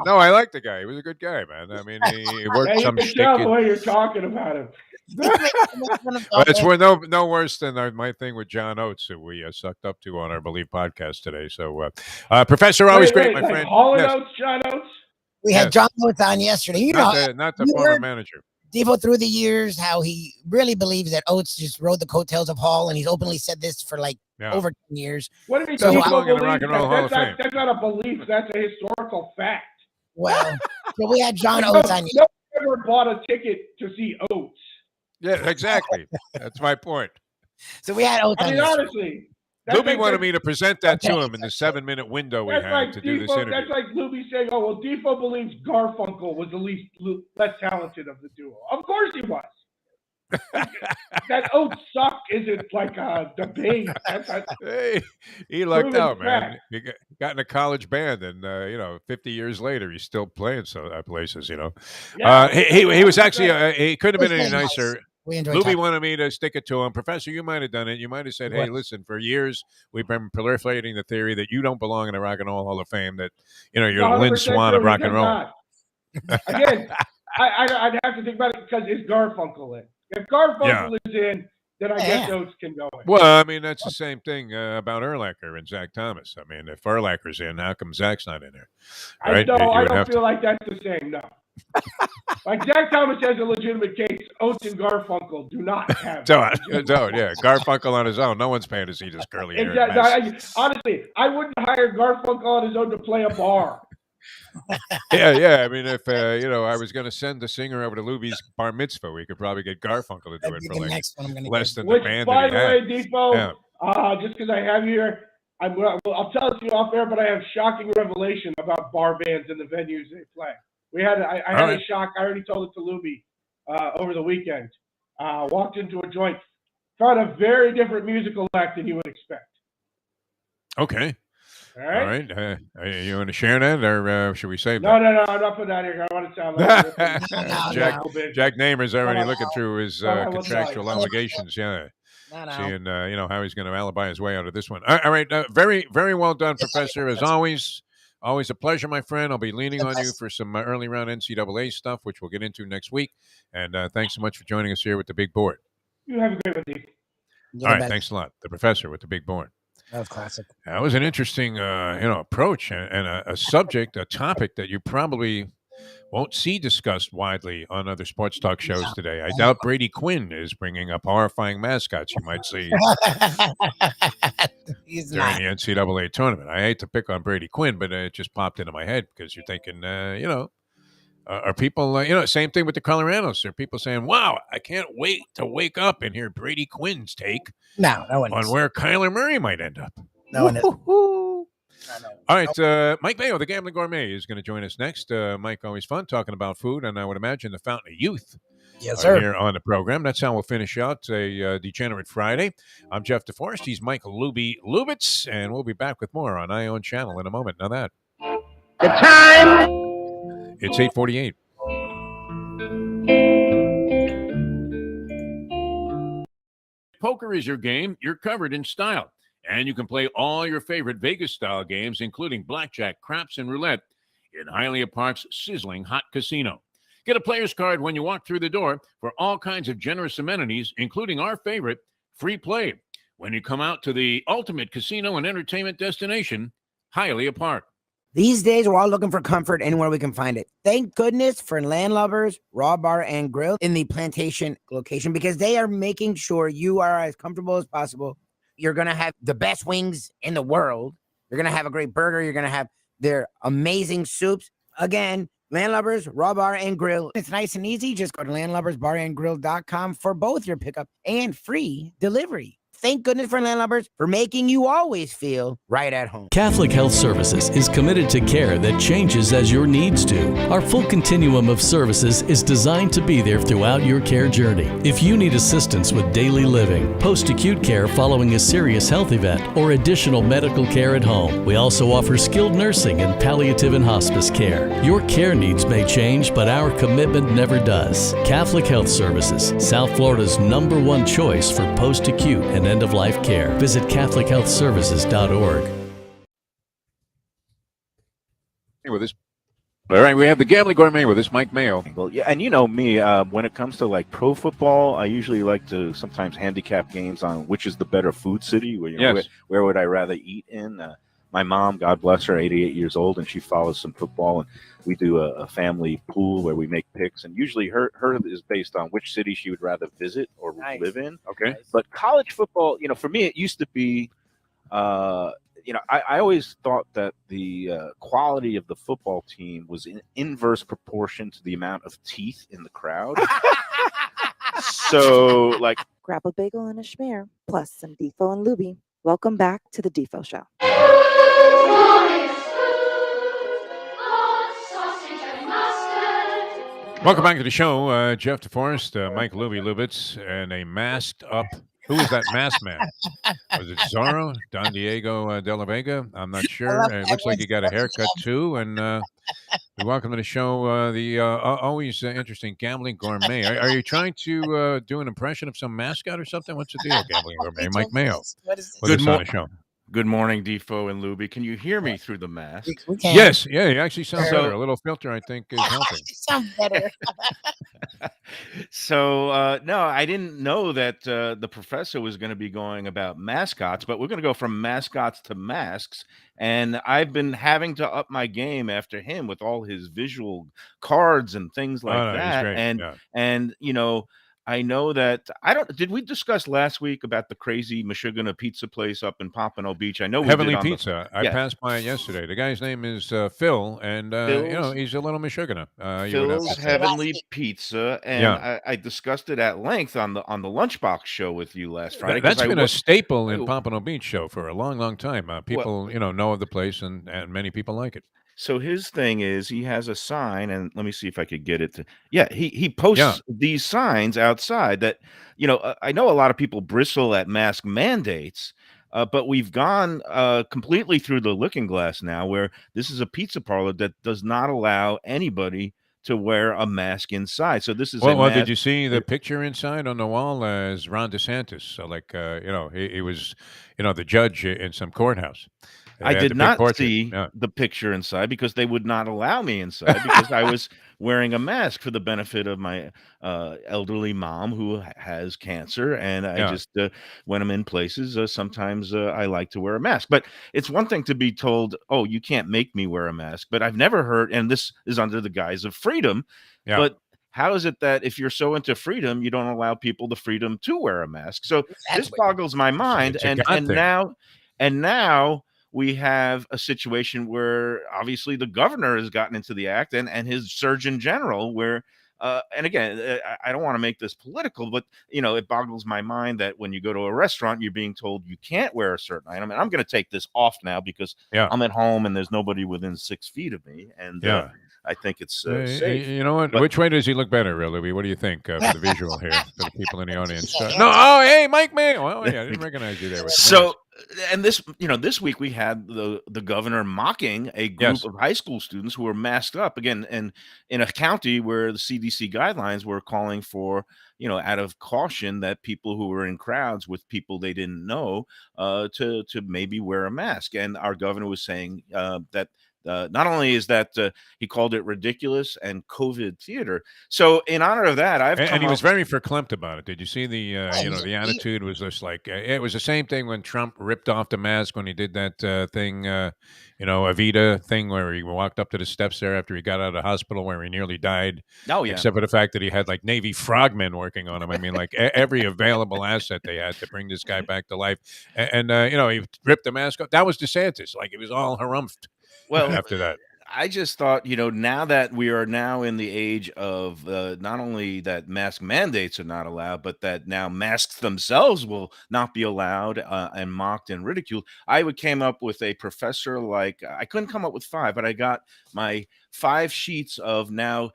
Speaker 1: No, I like the guy. He was a good guy, man. I mean, he worked some shtick.
Speaker 11: Tell the way you're talking about him.
Speaker 1: It's no worse than my thing with John Oates, who we sucked up to on our Believe podcast today. So, Professor, always great, my friend.
Speaker 11: Oates, John Oates?
Speaker 4: We had John Oates on yesterday.
Speaker 1: Not the former manager.
Speaker 4: Defo through the years, how he really believes that Oates just rode the coattails of Hall, and he's openly said this for over 10 years.
Speaker 11: What do you
Speaker 1: so belong in the Rock and Roll Hall of Fame?
Speaker 11: That's not a belief. That's a historical fact.
Speaker 4: Well, so we had John Oates on.
Speaker 11: No one ever bought a ticket to see Oates.
Speaker 1: Yeah, exactly. That's my point.
Speaker 4: So we had Oates.
Speaker 11: I mean, honestly,
Speaker 1: Lubie wanted me to present that to him in the 7-minute window we had to do this interview.
Speaker 11: That's like Lubie saying, "Oh, well, Defo believes Garfunkel was the less talented of the duo." Of course he was. That Oates suck isn't like a debate.
Speaker 1: Hey, he lucked out, man. He got in a college band, and 50 years later, he's still playing places.
Speaker 11: Yeah.
Speaker 1: He was actually he couldn't have been any nicer.
Speaker 4: Lubie
Speaker 1: wanted me to stick it to him. Professor, you might have done it. You might have said, "Hey, listen, for years we've been proliferating the theory that you don't belong in the Rock and Roll Hall of Fame. That you're Lynn Swan of rock and roll."
Speaker 11: Again, I'd have to think about it because is Garfunkel in? If Garfunkel is in, then I guess Oates can go in.
Speaker 1: Well, I mean, that's the same thing about Urlacher and Zach Thomas. I mean, if Urlacher's in, how come Zach's not in there? Right?
Speaker 11: I don't feel like that's the same, no. Like Zach Thomas has a legitimate case. Oates and Garfunkel do not have.
Speaker 1: Don't. Garfunkel on his own. No one's paying to see this curly hair.
Speaker 11: Honestly, I wouldn't hire Garfunkel on his own to play a bar.
Speaker 1: Yeah. I mean, if I was going to send the singer over to Lubie's bar mitzvah, we could probably get Garfunkel to do it for less than the band.
Speaker 11: By the way, Defo, just because I have you here, I'll tell it to you off air, but I have shocking revelation about bar bands and the venues they play. I had a shock. I already told it to Lubie over the weekend. Walked into a joint, found a very different musical act than you would expect.
Speaker 1: Okay.
Speaker 11: All right.
Speaker 1: Are you going to share that, or should we save
Speaker 11: that? No. I'm not putting that here. I want to sound like
Speaker 1: Jack Nehmer's already looking through his contractual allegations. Yeah. Seeing how he's going to alibi his way out of this one. All right. Very, very well done, Professor. As always. Always a pleasure, my friend. I'll be leaning on you for some early round NCAA stuff, which we'll get into next week. And thanks so much for joining us here with the Big Board.
Speaker 11: You have a great one, Dave.
Speaker 1: All right, thanks a lot. The Professor with the Big Board.
Speaker 4: That was classic.
Speaker 1: That was an interesting, approach and a subject, a topic that you probably won't see discussed widely on other sports talk shows today. I doubt Brady Quinn is bringing up horrifying mascots you might see during the NCAA tournament. I hate to pick on Brady Quinn, but it just popped into my head because you're thinking, are people, same thing with the Colorados. Are people saying, wow, I can't wait to wake up and hear Brady Quinn's take on where Kyler Murray might end up?
Speaker 4: No one is.
Speaker 1: All right, Mike Mayo, the Gambling Gourmet, is going to join us next. Mike, always fun talking about food, and I would imagine the Fountain of Youth here on the program. That's how we'll finish out a Degenerate Friday. I'm Jeff Deforrest. He's Michael Lubitz, and we'll be back with more on Ion Channel in a moment. Now that.
Speaker 12: The time.
Speaker 1: It's 8:48. poker is your game, you're covered in style. And you can play all your favorite Vegas-style games, including blackjack, craps, and roulette in Hialeah Park's sizzling hot casino. Get a player's card when you walk through the door for all kinds of generous amenities, including our favorite, free play, when you come out to the ultimate casino and entertainment destination, Hialeah Park.
Speaker 4: These days, we're all looking for comfort anywhere we can find it. Thank goodness for Landlubbers Raw Bar and Grill in the Plantation location, because they are making sure you are as comfortable as possible. You're going to have the best wings in the world. You're going to have a great burger. You're going to have their amazing soups. Again, Landlubbers Raw Bar and Grill. It's nice and easy. Just go to landlubbersbarandgrill.com for both your pickup and free delivery. Thank goodness for Landlubbers for making you always feel right at home.
Speaker 6: Catholic Health Services is committed to care that changes as your needs do. Our full continuum of services is designed to be there throughout your care journey. If you need assistance with daily living, post-acute care following a serious health event, or additional medical care at home, we also offer skilled nursing and palliative and hospice care. Your care needs may change, but our commitment never does. Catholic Health Services, South Florida's #1 choice for post-acute and end-of-life care. Visit CatholicHealthServices.org.
Speaker 1: With us. All right, we have the Gambling Gourmet with us, Mike Mayo.
Speaker 13: Well, yeah, and you know me, when it comes to like pro football, I usually like to sometimes handicap games on which is the better food city. Where, you know, where would I rather eat in? My mom, God bless her, 88 years old, and she follows some football, and we do a family pool where we make picks, and usually her is based on which city she would rather visit or live in.
Speaker 1: Okay.
Speaker 13: But college football, you know, for me, it used to be, you know, I always thought that the quality of the football team was in inverse proportion to the amount of teeth in the crowd. So, like,
Speaker 3: grab a bagel and a schmear, plus some Defo and Lubie. Welcome back to the Defo Show.
Speaker 1: Welcome back to the show. Jeff Deforrest, Mike Lubitz, and a masked up. Who was that masked man? Was it Zorro? Don Diego de la Vega? I'm not sure. It looks like he got a haircut too. And welcome to the show. The always interesting Gambling Gourmet. Are you trying to do an impression of some mascot or something? What's the deal, Gambling Gourmet? Mike Mayo.
Speaker 13: Good morning. Good morning, Defo and Lubie. Can you hear me through the mask?
Speaker 1: Yes. Yeah, you actually sound better. A little filter, I think, is helping.
Speaker 4: Sound better.
Speaker 13: So, no, I didn't know that the professor was going to be going about mascots, but we're going to go from mascots to masks. And I've been having to up my game after him with all his visual cards and things like that. And you know, I know that did we discuss last week about the crazy Michigan pizza place up in Pompano Beach? I know we
Speaker 1: Heavenly
Speaker 13: did
Speaker 1: Pizza. I passed by it yesterday. The guy's name is Phil, and you know, he's a little Michiganer.
Speaker 13: Phil's Heavenly Pizza, and I discussed it at length on the Lunchbox show with you last Friday.
Speaker 1: That's been a staple in Pompano Beach show for a long, long time. People, you know of the place, and many people like it.
Speaker 13: So his thing is he has a sign, and let me see if I could get it to. Yeah, he posts these signs outside that, you know, I know a lot of people bristle at mask mandates, but we've gone completely through the looking glass now, where this is a pizza parlor that does not allow anybody to wear a mask inside. So this is
Speaker 1: well, did you see the picture inside on the wall as Ron DeSantis? So like, you know, he was, you know, the judge in some courthouse.
Speaker 13: I did not see the picture inside because they would not allow me inside because I was wearing a mask for the benefit of my elderly mom who has cancer. And I just, when I'm in places, sometimes I like to wear a mask. But it's one thing to be told, oh, you can't make me wear a mask. But I've never heard, and this is under the guise of freedom, but how is it that if you're so into freedom, you don't allow people the freedom to wear a mask? So this boggles my mind. And now we have a situation where obviously the governor has gotten into the act and his surgeon general where, and again, I don't want to make this political, but, you know, it boggles my mind that when you go to a restaurant, you're being told you can't wear a certain item. And I'm going to take this off now because I'm at home and there's nobody within 6 feet of me. And I think it's safe.
Speaker 1: You know what? But which way does he look better, Lubie? What do you think for the visual here for the people in the audience? No, oh, hey, Mike Mayo. Oh, yeah, I didn't recognize you there. With the
Speaker 13: and this week we had the governor mocking a group of high school students who were masked up again, and in a county where the CDC guidelines were calling for, out of caution, that people who were in crowds with people they didn't know to maybe wear a mask. And our governor was saying that not only is that he called it ridiculous and COVID theater. So in honor of that,
Speaker 1: and he was very verklempt about it. Did you see the the attitude was just like it was the same thing when Trump ripped off the mask when he did that thing, Evita thing where he walked up to the steps there after he got out of the hospital where he nearly died.
Speaker 13: Oh yeah.
Speaker 1: Except for the fact that he had like Navy frogmen working on him. I mean, like every available asset they had to bring this guy back to life. And he ripped the mask off. That was DeSantis. Like it was all harumphed.
Speaker 13: Well,
Speaker 1: after that,
Speaker 13: I just thought, now that we are now in the age of not only that mask mandates are not allowed, but that now masks themselves will not be allowed and mocked and ridiculed. I came up with a professor I couldn't come up with 5, but I got my 5 sheets of now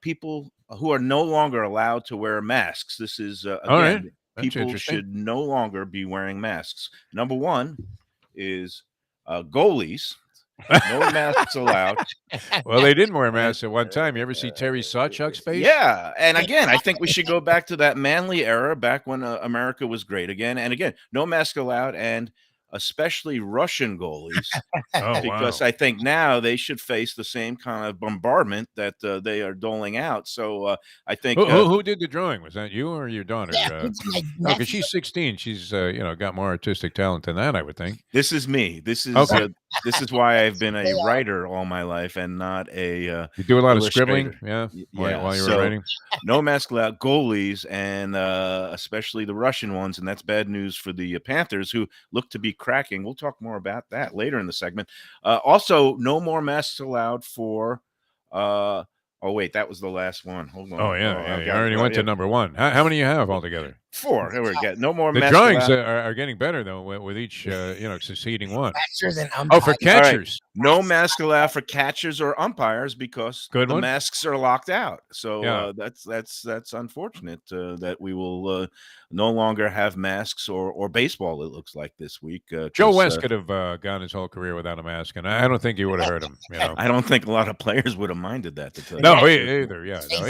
Speaker 13: people who are no longer allowed to wear masks. This is again, people should no longer be wearing masks. Number 1 is goalies. No masks allowed.
Speaker 1: Well, they didn't wear masks at one time. You ever see Terry Sawchuk's face?
Speaker 13: Yeah. And again, I think we should go back to that manly era, back when America was great again. And again, no mask allowed, and especially Russian goalies, because I think now they should face the same kind of bombardment that they are doling out. So I think
Speaker 1: who did the drawing? Was that you or your daughter?
Speaker 4: Yeah,
Speaker 1: because she's 16. She's got more artistic talent than that, I would think.
Speaker 13: This is me. This is this is why I've been a writer all my life and not a.
Speaker 1: You do a lot of scribbling, while you were writing.
Speaker 13: No mask allowed, goalies, and especially the Russian ones, and that's bad news for the Panthers, who look to be cracking. We'll talk more about that later in the segment. Also, no more masks allowed for. Oh wait, that was the last one. Hold on.
Speaker 1: Oh yeah, you already went to number 1. How many you have altogether?
Speaker 13: 4. There we go. No more.
Speaker 1: The drawings are getting better though with each succeeding one.
Speaker 4: Catchers and
Speaker 1: umpires. Oh, for catchers.
Speaker 13: Right. No mask allowed for catchers or umpires because the masks are locked out. So that's unfortunate that we will no longer have masks or baseball. It looks like this week.
Speaker 1: Joe West could have gone his whole career without a mask, and I don't think he would have hurt him.
Speaker 13: I don't think a lot of players would have minded that.
Speaker 1: No, either. Yeah, no,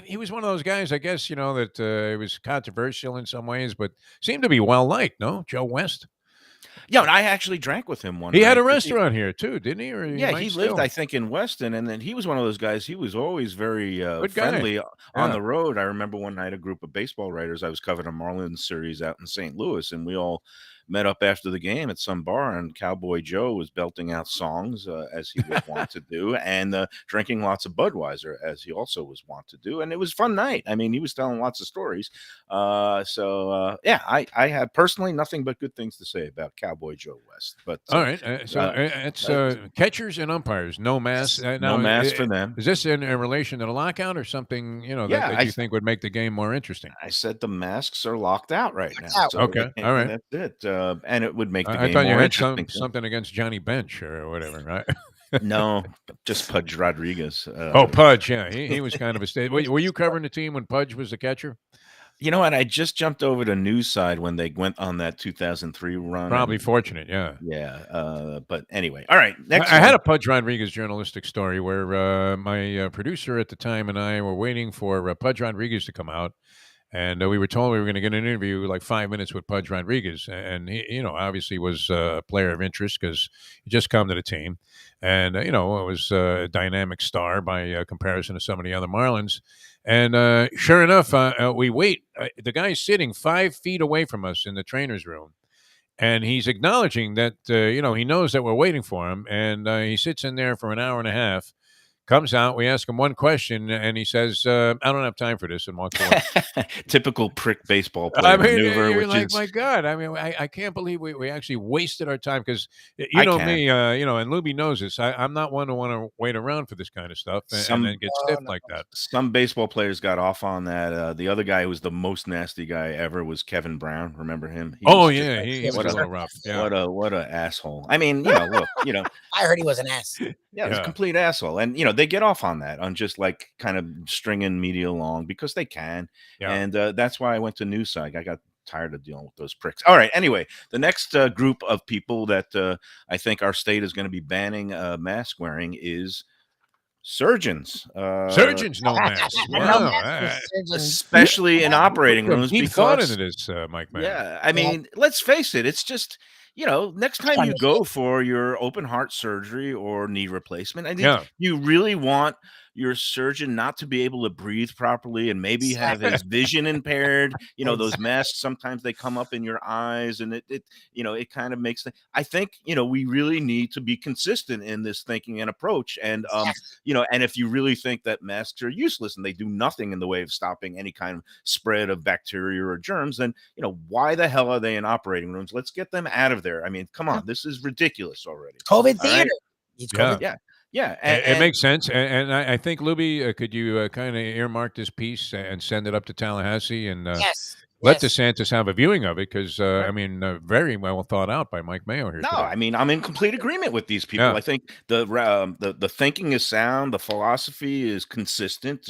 Speaker 1: he was one of those guys. I guess that it was controversial in some ways, but seemed to be well liked. No, Joe West.
Speaker 13: Yeah, and I actually drank with him one
Speaker 1: night. He had a
Speaker 13: because
Speaker 1: restaurant here too, didn't he? Or
Speaker 13: he lived, I think, in Weston, and then he was one of those guys. He was always very friendly on the road. I remember one night a group of baseball writers. I was covering a Marlins series out in St. Louis, and we all met up after the game at some bar, and Cowboy Joe was belting out songs as he would want to do, and drinking lots of Budweiser as he also was wont to do. And it was a fun night. I mean, he was telling lots of stories. I have personally nothing but good things to say about Cowboy Joe West. But
Speaker 1: all right, it's catchers and umpires, no masks.
Speaker 13: No masks for them.
Speaker 1: Is this in relation to the lockout or something? That you think would make the game more interesting?
Speaker 13: I said the masks are locked out right now. So
Speaker 1: okay, all right,
Speaker 13: that's it. And it would make the game
Speaker 1: I thought you
Speaker 13: more
Speaker 1: had
Speaker 13: interesting.
Speaker 1: something against Johnny Bench or whatever, right?
Speaker 13: No, just Pudge Rodriguez.
Speaker 1: Pudge, yeah. He was kind of a state. Were you covering the team when Pudge was the catcher?
Speaker 13: You know what? I just jumped over to news side when they went on that 2003 run.
Speaker 1: Probably fortunate, yeah.
Speaker 13: Yeah. But anyway, all right. Next
Speaker 1: I had a Pudge Rodriguez journalistic story where my producer at the time and I were waiting for Pudge Rodriguez to come out. And we were told we were going to get an interview like 5 minutes with Pudge Rodriguez. And he, obviously was a player of interest because he just come to the team. And, it was a dynamic star by comparison to some of the other Marlins. And sure enough, we wait. The guy's sitting 5 feet away from us in the trainer's room. And he's acknowledging that, he knows that we're waiting for him. And he sits in there for an hour and a half. Comes out, we ask him one question, and he says, I don't have time for this, and walks away.
Speaker 13: Typical prick baseball player maneuver.
Speaker 1: You're like, my God. I mean, I can't believe we actually wasted our time because, me, and Lubie knows this. I'm not one to want to wait around for this kind of stuff and then get stiff like that.
Speaker 13: Some baseball players got off on that. The other guy who was the most nasty guy ever was Kevin Brown. Remember him?
Speaker 1: He was a little rough.
Speaker 13: Yeah. What a asshole. I mean, look,
Speaker 4: I heard he was an ass.
Speaker 13: Yeah, he's a complete asshole. And, they get off on that, on just like kind of stringing media along because they can. Yeah. And that's why I went to news side. I got tired of dealing with those pricks. All right. Anyway, the next group of people that I think our state is going to be banning mask wearing is surgeons.
Speaker 1: Surgeons, no masks. Wow.
Speaker 13: Especially in operating rooms.
Speaker 1: Deep thought into this, Mike.
Speaker 13: Yeah. I mean, let's face it. It's just, next time you go for your open heart surgery or knee replacement, I think you really want your surgeon not to be able to breathe properly and maybe have his vision impaired. Those masks, sometimes they come up in your eyes and it kind of makes I think, we really need to be consistent in this thinking and approach. And, and if you really think that masks are useless and they do nothing in the way of stopping any kind of spread of bacteria or germs, then, why the hell are they in operating rooms? Let's get them out of there. I mean, come on, this is ridiculous already.
Speaker 4: COVID theater.
Speaker 13: Right? Yeah.
Speaker 1: It makes sense. And I think, Lubie, could you kind of earmark this piece and send it up to Tallahassee and let DeSantis have a viewing of it? Because, very well thought out by Mike Mayo here.
Speaker 13: No,
Speaker 1: today.
Speaker 13: I mean, I'm in complete agreement with these people. I think the thinking is sound. The philosophy is consistent,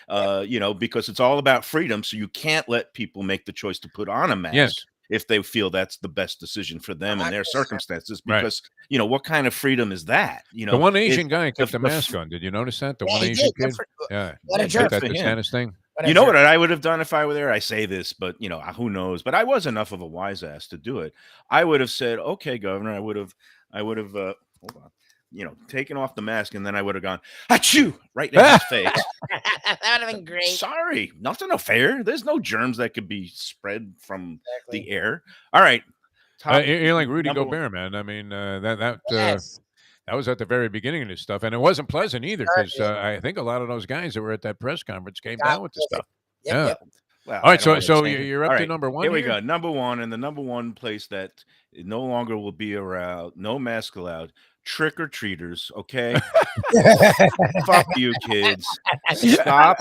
Speaker 13: because it's all about freedom. So you can't let people make the choice to put on a mask. If they feel that's the best decision for them and their circumstances, because what kind of freedom is that?
Speaker 1: The one Asian guy kept the mask on. Did you notice that? The one Asian kid.
Speaker 13: What a jerk
Speaker 1: that
Speaker 13: for him.
Speaker 1: DeSantis thing.
Speaker 13: You know what I would have done if I were there? I say this, but who knows? But I was enough of a wise ass to do it. I would have said, "Okay, Governor." I would have. Hold on. Taken off the mask, and then I would have gone, achoo, right in his face.
Speaker 4: That would have been great.
Speaker 13: Sorry, nothing affair. There's no germs that could be spread from the air. All right.
Speaker 1: You're like Rudy Gobert, man. I mean, that was at the very beginning of this stuff, and it wasn't pleasant either, because I think a lot of those guys that were at that press conference came down with the stuff.
Speaker 4: Yep.
Speaker 1: Well, all right, so you're up to number one.
Speaker 13: Here we go. Number one, and the number one place that no longer will be around, no mask allowed. Trick-or-treaters, okay? Fuck you, kids. Stop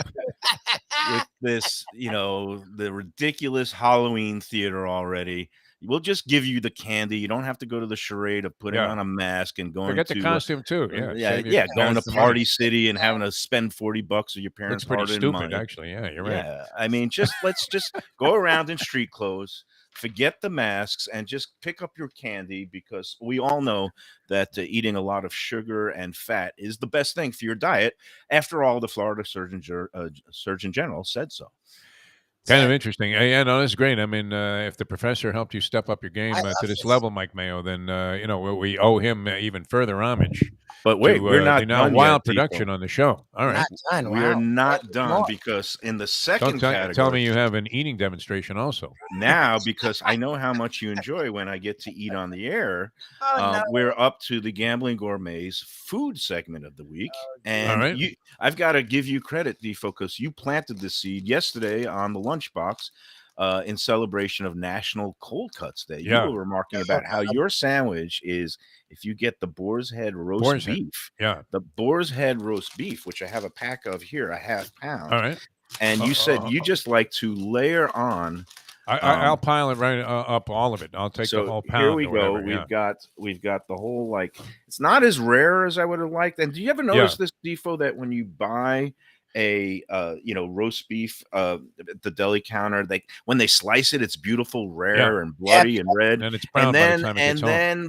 Speaker 13: with this, the ridiculous Halloween theater already. We'll just give you the candy. You don't have to go to the charade of putting on a mask and going
Speaker 1: Forget the costume, too.
Speaker 13: Going to Party City and having to spend $40 of your parents'
Speaker 1: pretty
Speaker 13: hard-earned
Speaker 1: stupid,
Speaker 13: money.
Speaker 1: actually. Yeah, you're right.
Speaker 13: Yeah, I mean, let's just go around in street clothes. Forget the masks and just pick up your candy, because we all know that eating a lot of sugar and fat is the best thing for your diet. After all, the Florida Surgeon General said so.
Speaker 1: Kind of interesting. Yeah, no, that's great. I mean, if the professor helped you step up your game to this level, Mike Mayo, then, we owe him even further homage.
Speaker 13: But wait, we're not done
Speaker 1: wild
Speaker 13: yet,
Speaker 1: production on the show. All right.
Speaker 13: We are not done, because in the second category.
Speaker 1: Tell me you have an eating demonstration also.
Speaker 13: Now, because I know how much you enjoy when I get to eat on the air, we're up to the Gambling Gourmet's food segment of the week. And I've got to give you credit, Defo, because you planted the seed yesterday on the lunchbox in celebration of National Cold Cuts Day. You were remarking about how your sandwich is, if you get the boar's head roast beef, the boar's head roast beef, which I have a pack of here, a half pound.
Speaker 1: All right.
Speaker 13: And you said you just like to layer on.
Speaker 1: I'll pile it right up, all of it. I'll take the whole pound.
Speaker 13: Here we go. We've got the whole, it's not as rare as I would have liked. And do you ever notice this, Defo, that when you buy a roast beef at the deli counter, when they slice it, it's beautiful, rare and bloody and red,
Speaker 1: and it's brown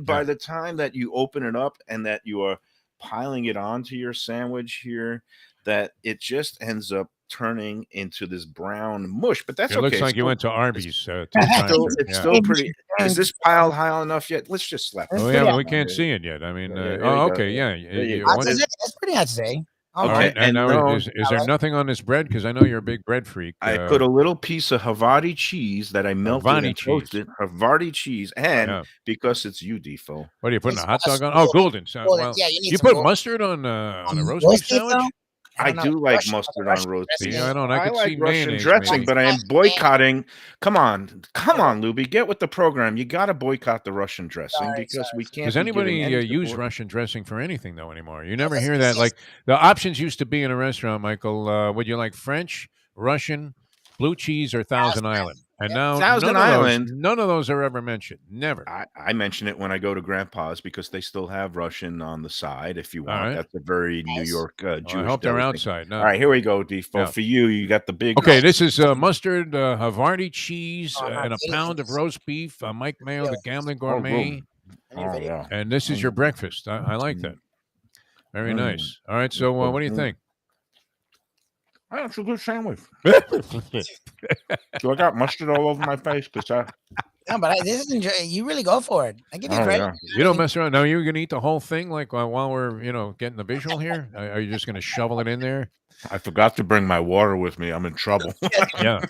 Speaker 13: by the time that you open it up and that you are piling it onto your sandwich here, that it just ends up turning into this brown mush. But that's
Speaker 1: okay. It looks like you went to Arby's.
Speaker 13: It's still pretty. Is this pile high enough yet? Let's just slap it.
Speaker 1: Oh yeah, but we can't see it yet. I mean, okay,
Speaker 4: that's pretty hard to say.
Speaker 1: All right. And now, is there nothing on this bread? Because I know you're a big bread freak.
Speaker 13: I put a little piece of Havarti cheese that I melted and toasted. Havarti cheese, and because it's you, Defo.
Speaker 1: What are you putting a hot dog on? Oh, golden. Well, you put mustard on a roast beef sandwich?
Speaker 13: I do like mustard on roast beef.
Speaker 1: I
Speaker 13: like
Speaker 1: see
Speaker 13: Russian dressing,
Speaker 1: maybe.
Speaker 13: but I am boycotting. Come on, Lubie, get with the program. You got to boycott the Russian dressing because we can't.
Speaker 1: Does anybody use Russian dressing for anything though anymore? You never hear that. Like the options used to be in a restaurant, Michael. Would you like French, Russian, blue cheese, or Thousand Island? And now
Speaker 13: Thousand Island.
Speaker 1: none of those are ever mentioned. Never.
Speaker 13: I mention it when I go to Grandpa's because they still have Russian on the side if you
Speaker 1: All
Speaker 13: want.
Speaker 1: right.
Speaker 13: That's a very New York Jewish.
Speaker 1: I hope they're
Speaker 13: deli thing.
Speaker 1: outside. No.
Speaker 13: All right, here we go, Defo.
Speaker 1: Yeah.
Speaker 13: For you got the big.
Speaker 1: Okay, this is mustard, Havarti cheese, and a pound of roast beef. Mike Mayo, the Gambling Gourmet.
Speaker 13: Oh, yeah.
Speaker 1: And this is your breakfast. I like that. Very nice. All right, so what do you think?
Speaker 13: That's a good sandwich. So I got mustard all over my face because
Speaker 4: No, but this is you really go for it. I give you credit.
Speaker 13: yeah.
Speaker 1: You don't mess around. Now you're going to eat the whole thing, like while we're getting the visual here. Are you just going to shovel it in there?
Speaker 13: I forgot to bring my water with me. I'm in trouble.
Speaker 1: Yeah.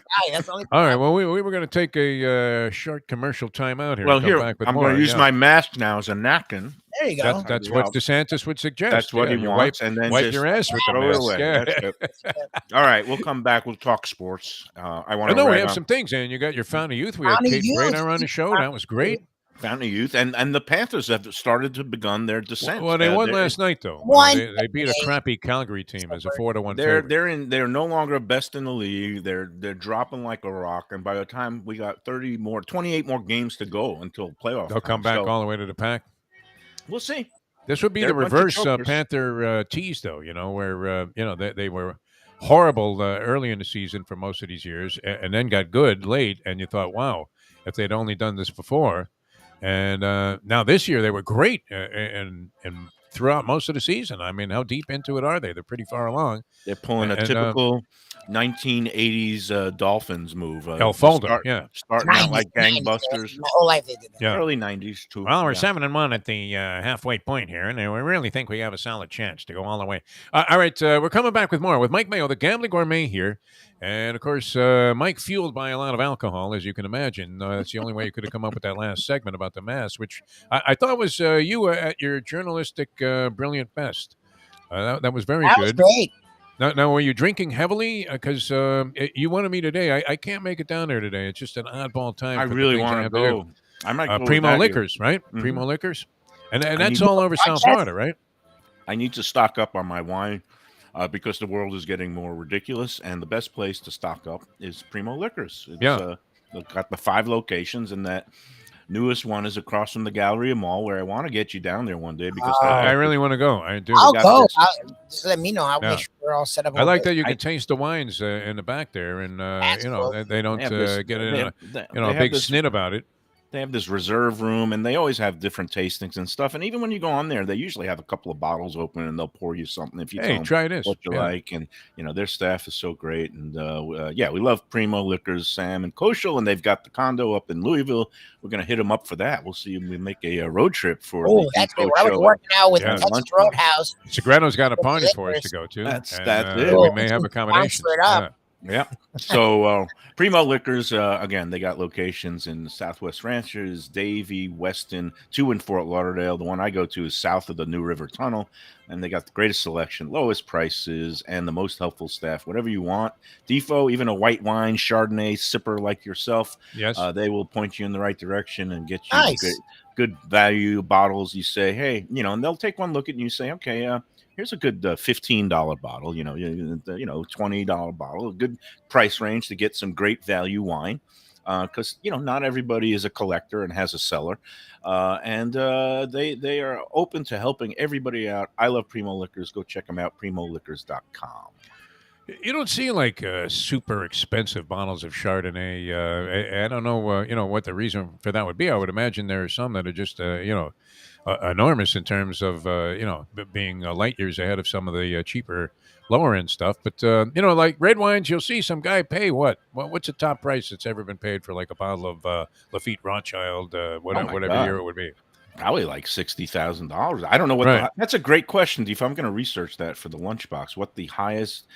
Speaker 1: All right. Well, we were going to take a short commercial time out here.
Speaker 13: Well,
Speaker 1: and come
Speaker 13: here
Speaker 1: back with
Speaker 13: I'm
Speaker 1: more.
Speaker 13: going to use my mask now as a napkin.
Speaker 4: There you go.
Speaker 1: That's what DeSantis would suggest.
Speaker 13: That's what he
Speaker 1: you
Speaker 13: wants,
Speaker 1: wipe,
Speaker 13: and then
Speaker 1: wipe
Speaker 13: just
Speaker 1: your ass with the
Speaker 13: throw it
Speaker 1: mask.
Speaker 13: away.
Speaker 1: Yeah.
Speaker 13: That's it. All right, we'll come back. We'll talk sports. I want
Speaker 1: I
Speaker 13: to.
Speaker 1: know we have some things, and you got your Fountain of Youth. We had Caton Bredar on the show. That was great.
Speaker 13: Fountain of Youth, and the Panthers have started to begun their descent.
Speaker 1: Well, they won last night, though. They beat a crappy Calgary team as a 4-1 favorite.
Speaker 13: They're no longer best in the league. They're dropping like a rock, and by the time we got 28 more games to go until playoff,
Speaker 1: they'll come back all the way to the pack.
Speaker 13: We'll see.
Speaker 1: This would be the reverse Panther tease, though. Where they were horrible early in the season for most of these years, and then got good late, and you thought, wow, if they'd only done this before. And now this year they were great and throughout most of the season. I mean, how deep into it are they? They're pretty far along.
Speaker 13: They're pulling a typical 1980s Dolphins move.
Speaker 1: El Folder,
Speaker 13: starting out like gangbusters.
Speaker 4: My whole life they did that.
Speaker 1: Yeah.
Speaker 13: Early 90s too.
Speaker 1: Well, we're 7-1 at the halfway point here, and we really think we have a solid chance to go all the way. All right, we're coming back with more with Mike Mayo, the Gambling Gourmet here. And, of course, Mike fueled by a lot of alcohol, as you can imagine. That's the only way you could have come up with that last segment about the mass, which I thought was you at your journalistic brilliant best. That was very good.
Speaker 4: That was great.
Speaker 1: Now, were you drinking heavily? Because you wanted me today. I can't make it down there today. It's just an oddball time.
Speaker 13: I really want to go. I might go
Speaker 1: Primo
Speaker 13: with
Speaker 1: Liquors, right? Mm-hmm. Primo Liquors. And that's all over South Florida, right?
Speaker 13: I need to stock up on my wine. Because the world is getting more ridiculous, and the best place to stock up is Primo Liquors. They've got the 5 locations, and that newest one is across from the Galleria Mall, where I want to get you down there one day because
Speaker 1: I really want to go. I do.
Speaker 4: I'll go. Just let me know. I'll make sure we're all set up.
Speaker 1: I like that you can taste the wines in the back there, and they don't get in a big snit about it.
Speaker 13: They have this reserve room, and they always have different tastings and stuff. And even when you go on there, they usually have a couple of bottles open, and they'll pour you something if you
Speaker 1: try this.
Speaker 13: What you like. And their staff is so great. And we love Primo Liquors, Sam and Koshel, and they've got the condo up in Louisville. We're gonna hit them up for that. We'll see if we make a road trip for.
Speaker 4: Oh, that's great. I was working out with Texas Roadhouse.
Speaker 1: Sagrano's got a party for us to go to.
Speaker 13: That's it.
Speaker 1: We may have accommodations.
Speaker 13: Yeah. So Primo Liquors, again, they got locations in Southwest Ranches, Davie, Weston, 2 in Fort Lauderdale. The one I go to is south of the New River Tunnel, and they got the greatest selection, lowest prices, and the most helpful staff. Whatever you want. Defo, even a white wine, Chardonnay sipper like yourself,
Speaker 1: yes,
Speaker 13: they will point you in the right direction and get you good value bottles. You say, hey, and they'll take one look at you and say, okay, here's a good $15 bottle, $20 bottle, a good price range to get some great value wine. Because not everybody is a collector and has a cellar, and they are open to helping everybody out. I love Primo Liquors. Go check them out, primoliquors.com.
Speaker 1: You don't see like super expensive bottles of Chardonnay. I don't know, what the reason for that would be. I would imagine there are some that are just, enormous in terms of, being light years ahead of some of the cheaper, lower end stuff. But like red wines, you'll see some guy pay what's the top price that's ever been paid for like a bottle of Lafite Rothschild, whatever year it would be.
Speaker 13: Probably like $60,000. I don't know what. That's a great question, Deef. I'm going to research that for the lunchbox. What the highest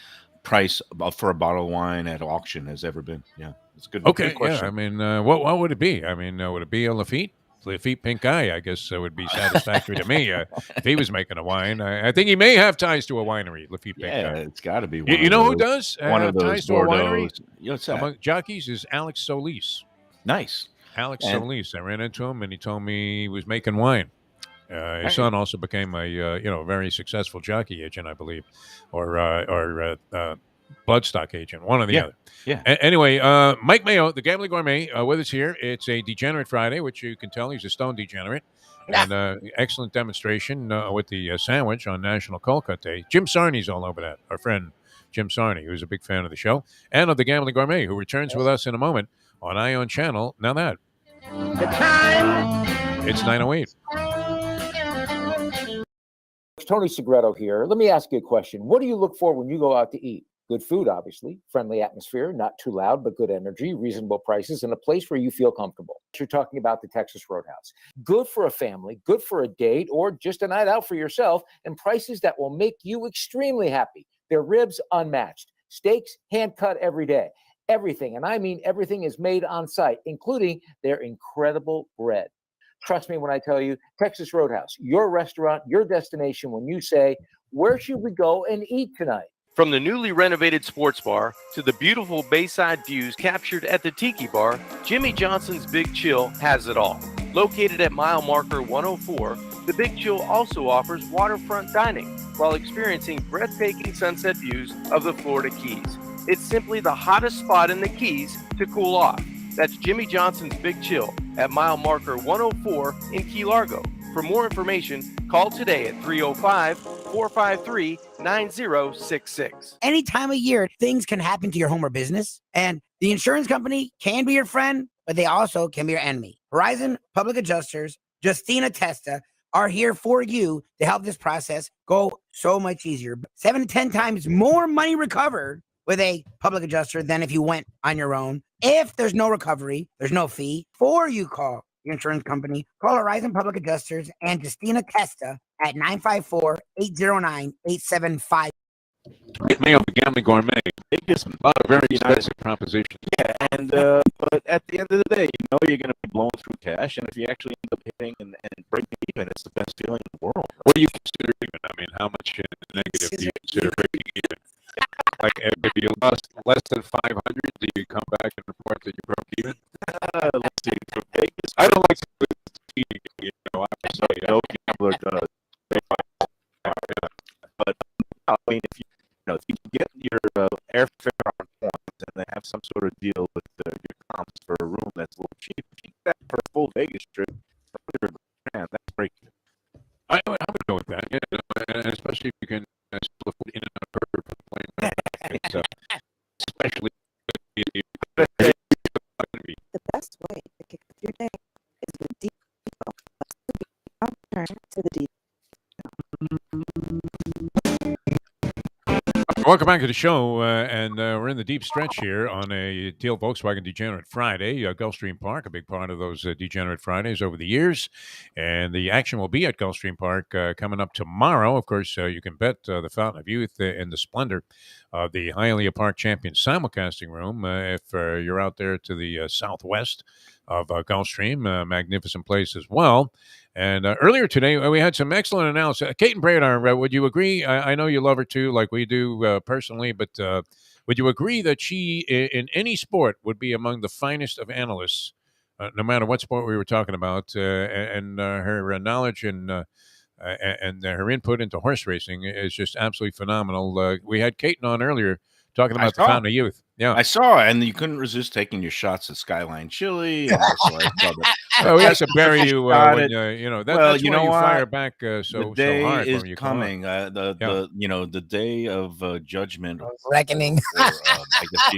Speaker 13: price for a bottle of wine at auction has ever been? Yeah, it's a good.
Speaker 1: Okay,
Speaker 13: good question.
Speaker 1: Yeah. I mean, what would it be? I mean, would it be a Lafite? Lafite pink eye, I guess, would be satisfactory to me if he was making a wine. I think he may have ties to a winery. Lafite pink eye.
Speaker 13: Yeah, it's got to be.
Speaker 1: You know who does
Speaker 13: one of those
Speaker 1: ties
Speaker 13: Bordeaux.
Speaker 1: to a winery?
Speaker 13: What's that?
Speaker 1: Among jockeys is Alex Solis.
Speaker 13: Nice.
Speaker 1: Solis. I ran into him, and he told me he was making wine. His son also became a very successful jockey agent, I believe, or bloodstock agent, one or the other.
Speaker 13: Yeah.
Speaker 1: Anyway, Mike Mayo, the Gambling Gourmet, with us here. It's a Degenerate Friday, which you can tell he's a stone degenerate. And excellent demonstration with the sandwich on National Cold Cut Day. Jim Sarney's all over that. Our friend Jim Sarney, who's a big fan of the show, and of the Gambling Gourmet, who returns with us in a moment on Ion Channel. Now that.
Speaker 12: The time.
Speaker 1: It's 9:08.
Speaker 8: Tony Segreto here. Let me ask you a question. What do you look for when you go out to eat? Good food, obviously, friendly atmosphere, not too loud, but good energy, reasonable prices, and a place where you feel comfortable. You're talking about the Texas Roadhouse. Good for a family, good for a date, or just a night out for yourself, and prices that will make you extremely happy. Their ribs unmatched. Steaks hand cut every day. Everything, and I mean everything, is made on site, including their incredible bread. Trust me when I tell you, Texas Roadhouse, your restaurant, your destination when you say, where should we go and eat tonight?
Speaker 9: From the newly renovated sports bar to the beautiful bayside views captured at the Tiki Bar, Jimmy Johnson's Big Chill has it all. Located at mile marker 104, the Big Chill also offers waterfront dining while experiencing breathtaking sunset views of the Florida Keys. It's simply the hottest spot in the Keys to cool off. That's Jimmy Johnson's Big Chill at mile marker 104 in Key Largo. For more information, call today at 305-453-9066.
Speaker 4: Any time of year, things can happen to your home or business, and the insurance company can be your friend, but they also can be your enemy. Horizon Public Adjusters, Justina Testa, are here for you to help this process go so much easier. 7 to 10 times more money recovered with a public adjuster than if you went on your own. If there's no recovery, there's no fee. Before you call your insurance company, call Horizon Public Adjusters and Justina Testa at 954-809-875.
Speaker 1: Mayo, the Gambling Gourmet.
Speaker 13: Biggest,
Speaker 1: a lot of very expensive propositions.
Speaker 13: Yeah, and but at the end of the day, you know you're going to be blowing through cash, and if you actually end up hitting and breaking even, it's the best feeling in the world.
Speaker 1: What do you consider even? I mean, how much negative do you consider breaking even? Like, if you lost less than 500, do you come back and report that you broke even?
Speaker 13: Let's see. For Vegas,
Speaker 1: I don't like to lose cheating, you know.
Speaker 13: Obviously, no people are going to. But I mean, if you can get your airfare on point, and they have some sort of deal with your comps for a room that's a little cheap, if you get that for a full Vegas trip, for $100,000, that's breaking.
Speaker 1: I would go with that, yeah, and especially if you can split in and out burger for the plane. Especially
Speaker 3: the best way to kick off your day is with Defo. I'll turn to the Defo.
Speaker 1: Welcome back to the show, and we're in the deep stretch here on a Deal Volkswagen Degenerate Friday. Gulfstream Park, a big part of those Degenerate Fridays over the years, and the action will be at Gulfstream Park coming up tomorrow. Of course, you can bet the Fountain of Youth in the splendor of the Hialeah Park Champion simulcasting room if you're out there to the southwest of Gulfstream. Magnificent place as well. And earlier today, we had some excellent analysis. Caton Bredar, would you agree? I know you love her too, like we do personally, but would you agree that she, in any sport, would be among the finest of analysts, no matter what sport we were talking about, and her knowledge and her input into horse racing is just absolutely phenomenal. We had Caton on earlier talking about the Fountain of Youth. Yeah,
Speaker 13: I saw, and you couldn't resist taking your shots at Skyline Chili. And so I saw that.
Speaker 1: We have to bury you when you know. That's
Speaker 13: you
Speaker 1: why
Speaker 13: know
Speaker 1: you
Speaker 13: what?
Speaker 1: fire back so
Speaker 13: day
Speaker 1: so hard
Speaker 13: is
Speaker 1: when you
Speaker 13: coming. The day of judgment,
Speaker 4: reckoning.
Speaker 13: I guess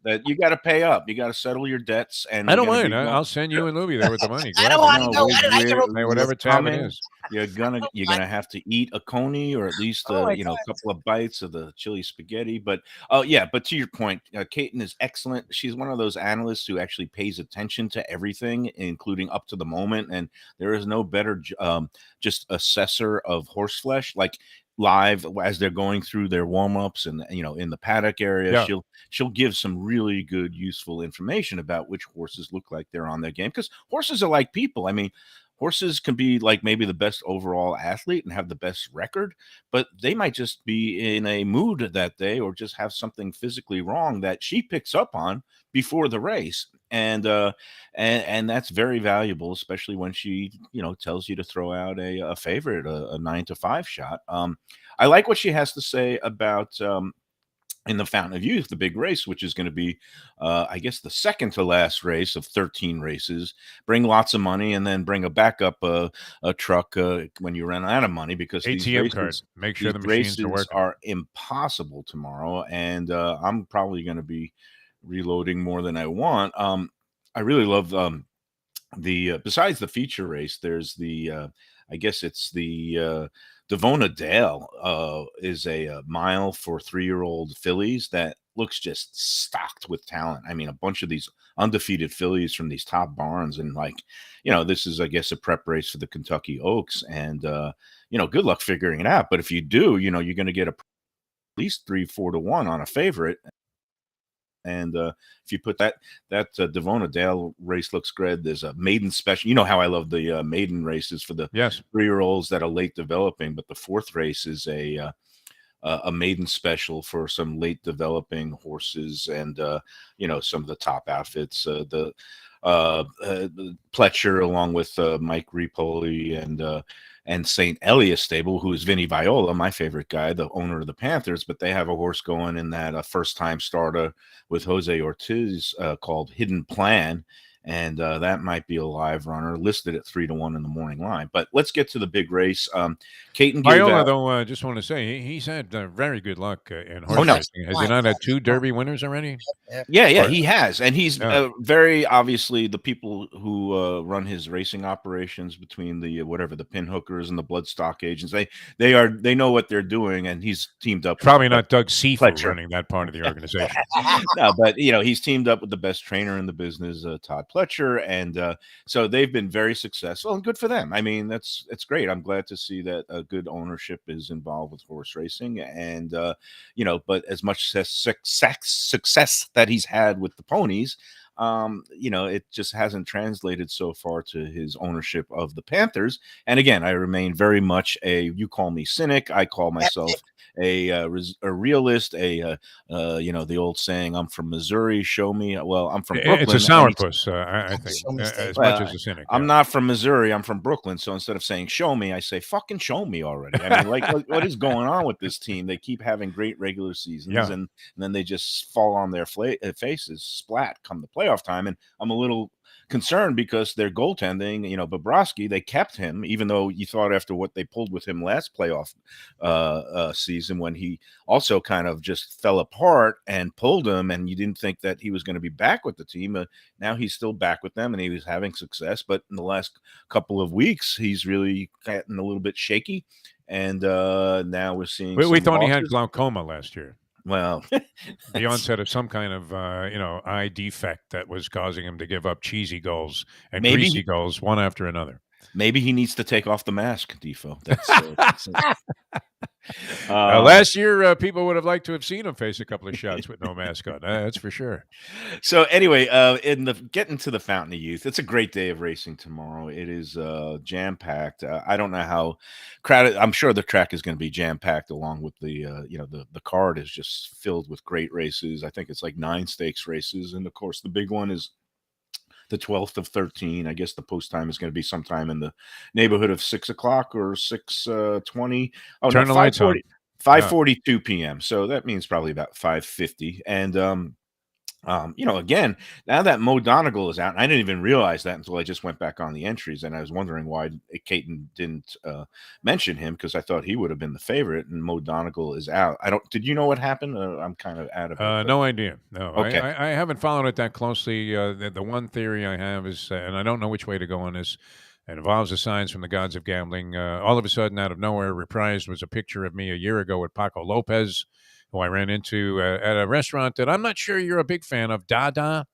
Speaker 13: that you got to pay up. You got to settle your debts. And
Speaker 1: I don't mind. I'll send you and Lubie there with the money.
Speaker 4: I don't want to go.
Speaker 1: Whatever tab it is.
Speaker 13: You're gonna have to eat a coney or at least a couple of bites of the chili spaghetti. But but to your point, Caton is excellent. She's one of those analysts who actually pays attention to everything, including up to the moment. And there is no better just assessor of horse flesh, like live as they're going through their warm-ups and in the paddock area.
Speaker 1: Yeah.
Speaker 13: She'll give some really good, useful information about which horses look like they're on their game, because horses are like people. I mean, horses can be like maybe the best overall athlete and have the best record, but they might just be in a mood that day or just have something physically wrong that she picks up on before the race. And that's very valuable, especially when she, tells you to throw out a favorite, a 9-5 shot. I like what she has to say about in the Fountain of Youth, the big race, which is going to be, I guess, the second to last race of 13 races. Bring lots of money, and then bring a backup a truck when you run out of money, because these
Speaker 1: ATM
Speaker 13: races,
Speaker 1: card. Make sure
Speaker 13: these
Speaker 1: the machines are
Speaker 13: races
Speaker 1: working.
Speaker 13: are impossible tomorrow, and I'm probably going to be reloading more than I want. I really love the besides the feature race, there's the I guess it's the Devona Dale is a mile for 3-year-old fillies that looks just stocked with talent. I mean, a bunch of these undefeated fillies from these top barns, and like, this is, I guess, a prep race for the Kentucky Oaks, and good luck figuring it out. But if you do, you're going to get at least 3-4 to 1 on a favorite. And if you put that Devona Dale race looks good. There's a maiden special. You know how I love the maiden races for the 3-year-olds that are late developing, but the fourth race is a maiden special for some late developing horses, and some of the top outfits. The Pletcher, along with Mike Ripoli and St. Elias stable, who is Vinny Viola, my favorite guy, the owner of the Panthers. But they have a horse going in that first-time starter with Jose Ortiz called Hidden Plan, and that might be a live runner, listed at 3 to 1 in the morning line. But let's get to the big race. Caton
Speaker 1: Viola, though, just want to say he's had very good luck in horse racing. Has he not had 2 Derby winners already?
Speaker 13: Yeah, he has, and he's very obviously the people who run his racing operations between the the pin hookers and the bloodstock agents. They know what they're doing, and he's teamed up.
Speaker 1: Probably not Doug Seafood running that part of the organization.
Speaker 13: No, but he's teamed up with the best trainer in the business, Todd Pletcher, and so they've been very successful, and good for them. I mean, it's great. I'm glad to see that good ownership is involved with horse racing, and but as much success that he's had with the ponies, it just hasn't translated so far to his ownership of the Panthers. And again, I remain very much you call me cynic, I call myself a realist, the old saying, I'm from Missouri, show me. Well, I'm from Brooklyn.
Speaker 1: It's a sourpuss, I think, as much as a cynic.
Speaker 13: I'm not from Missouri, I'm from Brooklyn. So instead of saying show me, I say fucking show me already. I mean, like, what is going on with this team? They keep having great regular seasons, and then they just fall on their faces, splat, come the playoff time. And I'm a little concerned because their goaltending, Bobrovsky, they kept him, even though you thought after what they pulled with him last playoff season, when he also kind of just fell apart and pulled him, and you didn't think that he was going to be back with the team. Now he's still back with them, and he was having success. But in the last couple of weeks, he's really gotten a little bit shaky. And now we're seeing
Speaker 1: we thought he had glaucoma last year.
Speaker 13: Well,
Speaker 1: the onset of some kind of eye defect that was causing him to give up cheesy goals and greasy goals one after another.
Speaker 13: Maybe he needs to take off the mask, Defo.
Speaker 1: Last year, people would have liked to have seen him face a couple of shots with no mask on. That's for sure.
Speaker 13: So anyway, getting to the Fountain of Youth, it's a great day of racing tomorrow. It is jam-packed. I don't know how crowded. I'm sure the track is going to be jam-packed, along with the card is just filled with great races. I think it's like 9 stakes races, and of course the big one is the 12th of 13. I guess the post time is going to be sometime in the neighborhood of 6 o'clock or 6:20. Oh,
Speaker 1: turn the lights on.
Speaker 13: 5:42 p.m. So that means probably about 5:50. And again, now that Mo Donegal is out, and I didn't even realize that until I just went back on the entries, and I was wondering why Caton didn't mention him, because I thought he would have been the favorite, and Mo Donegal is out. Did you know what happened? I'm kind of out of it.
Speaker 1: No idea. No,
Speaker 13: okay.
Speaker 1: I haven't followed it that closely. The one theory I have is, and I don't know which way to go on this, it involves the signs from the gods of gambling. All of a sudden, out of nowhere, reprised was a picture of me a year ago with Paco Lopez, who I ran into at a restaurant that I'm not sure you're a big fan of, Dada,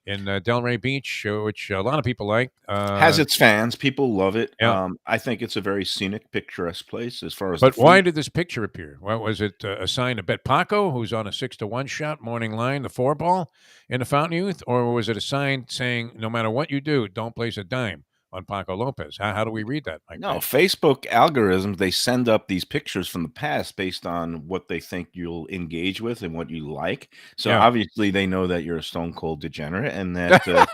Speaker 1: in Delray Beach, which a lot of people like.
Speaker 13: Has its fans. People love it.
Speaker 1: Yeah.
Speaker 13: I think it's a very scenic, picturesque place as far as.
Speaker 1: But why did this picture appear? Well, was it a sign to bet Paco, who's on a 6-1 shot morning line, the 4-ball in the Fountain Youth? Or was it a sign saying, no matter what you do, don't place a dime on Paco Lopez? How do we read that, Mike?
Speaker 13: No, Facebook algorithms, they send up these pictures from the past based on what they think you'll engage with and what you like. So obviously they know that you're a stone cold degenerate, and that the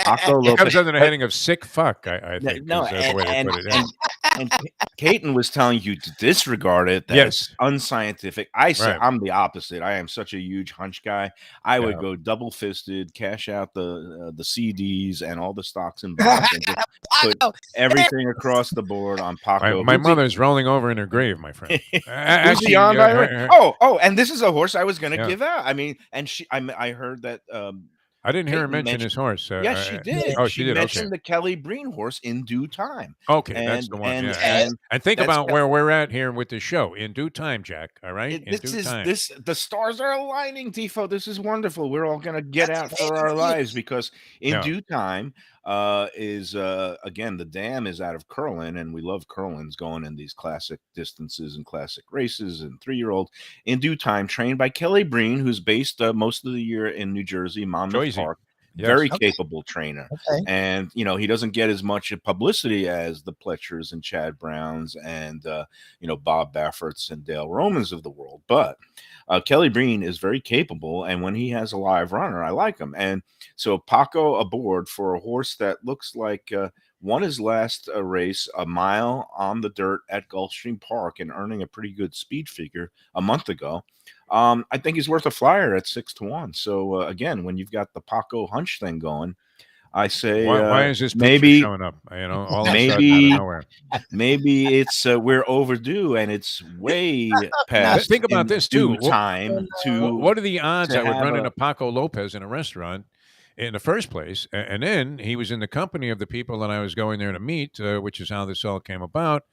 Speaker 13: Paco Lopez
Speaker 1: comes under the heading of sick fuck, I think.
Speaker 13: No,
Speaker 1: is the way they put it.
Speaker 13: And Caton was telling you to disregard it. That's unscientific. I'm the opposite. I am such a huge hunch guy. I would go double fisted, cash out the CDs and all the stocks and bonds, and just put everything across the board on Paco.
Speaker 1: My mother's rolling over in her grave, my friend.
Speaker 13: Who's he on, by the way? Oh, and this is a horse I was going to give out. I mean, and I heard that.
Speaker 1: I didn't hear her mention his horse.
Speaker 13: Yes, she did.
Speaker 1: Oh, she did.
Speaker 13: Mentioned the Kelly Breen horse In Due Time.
Speaker 1: Okay, that's the one. And think about where we're at here with the show. In due time, Jack. All right.
Speaker 13: The stars are aligning, Defo. This is wonderful. We're all going to get out for our lives because In Due Time is again, the dam is out of Curlin, and we love Curlins going in these classic distances and classic races and 3-year-old. In Due Time, trained by Kelly Breen, who's based most of the year in New Jersey, Monmouth Park. Yes. Very capable trainer. And he doesn't get as much publicity as the Pletchers and Chad Browns and Bob Bafferts and Dale Romans of the world, but Kelly Breen is very capable, and when he has a live runner, I like him. And so Paco aboard for a horse that looks like won his last race a mile on the dirt at Gulfstream Park and earning a pretty good speed figure a month ago. I think he's worth a flyer at 6-1. So again, when you've got the Paco hunch thing going, I say,
Speaker 1: why is this maybe showing up? All maybe,
Speaker 13: out of nowhere. Maybe it's we're overdue, and it's way past.
Speaker 1: Think about this too.
Speaker 13: Time to.
Speaker 1: What are the odds I would run into Paco Lopez in a restaurant in the first place, and then he was in the company of the people that I was going there to meet, which is how this all came about.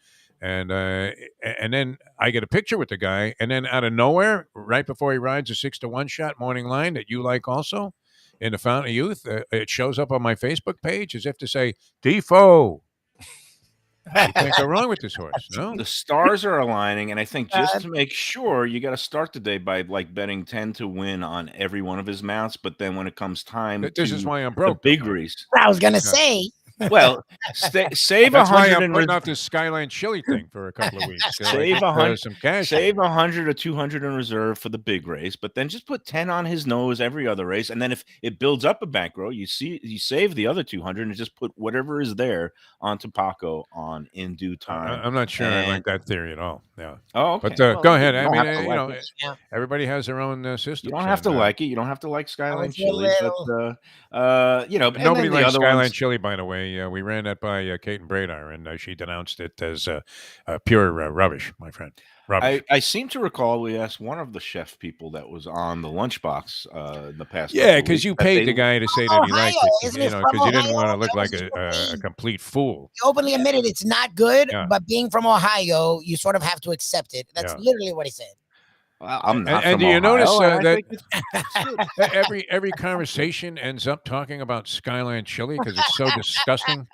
Speaker 1: And then I get a picture with the guy, and then out of nowhere, right before he rides a 6-1 shot morning line that you like also. In the Fountain of Youth, it shows up on my Facebook page as if to say, Defo. You can't go wrong with this horse, no?
Speaker 13: The stars are aligning, and I think just to make sure, you got to start the day by betting 10 to win on every one of his mounts. But then when it comes time,
Speaker 1: this is why I'm broke.
Speaker 13: The big race.
Speaker 4: I was gonna say.
Speaker 13: Well, save 100.
Speaker 1: That's why I'm putting off this Skyline Chili thing for a couple of weeks.
Speaker 13: Save 100, some cash. Save 100 or 200 in reserve for the big race, but then just put 10 on his nose every other race, and then if it builds up a bankroll, you save the other 200 and just put whatever is there onto Paco on In Due Time.
Speaker 1: I'm not sure I like that theory at all. Yeah.
Speaker 13: Oh, okay.
Speaker 1: But go ahead. I mean, everybody has their own system.
Speaker 13: You don't have to like it. You don't have to like Skyline Chili, but
Speaker 1: nobody likes Skyline Chili, by the way. We ran that by Caton Bredar, and she denounced it as pure rubbish, my friend. Rubbish.
Speaker 13: I seem to recall we asked one of the chef people that was on the lunchbox in the past.
Speaker 1: Yeah, because you paid the guy to say that he liked it, because you didn't want to look like a complete fool.
Speaker 4: He openly admitted it's not good, but being from Ohio, you sort of have to accept it. That's literally what he said.
Speaker 13: Well, I'm not.
Speaker 1: And do you
Speaker 13: Ohio.
Speaker 1: notice that every conversation ends up talking about Skyline Chili because it's so disgusting?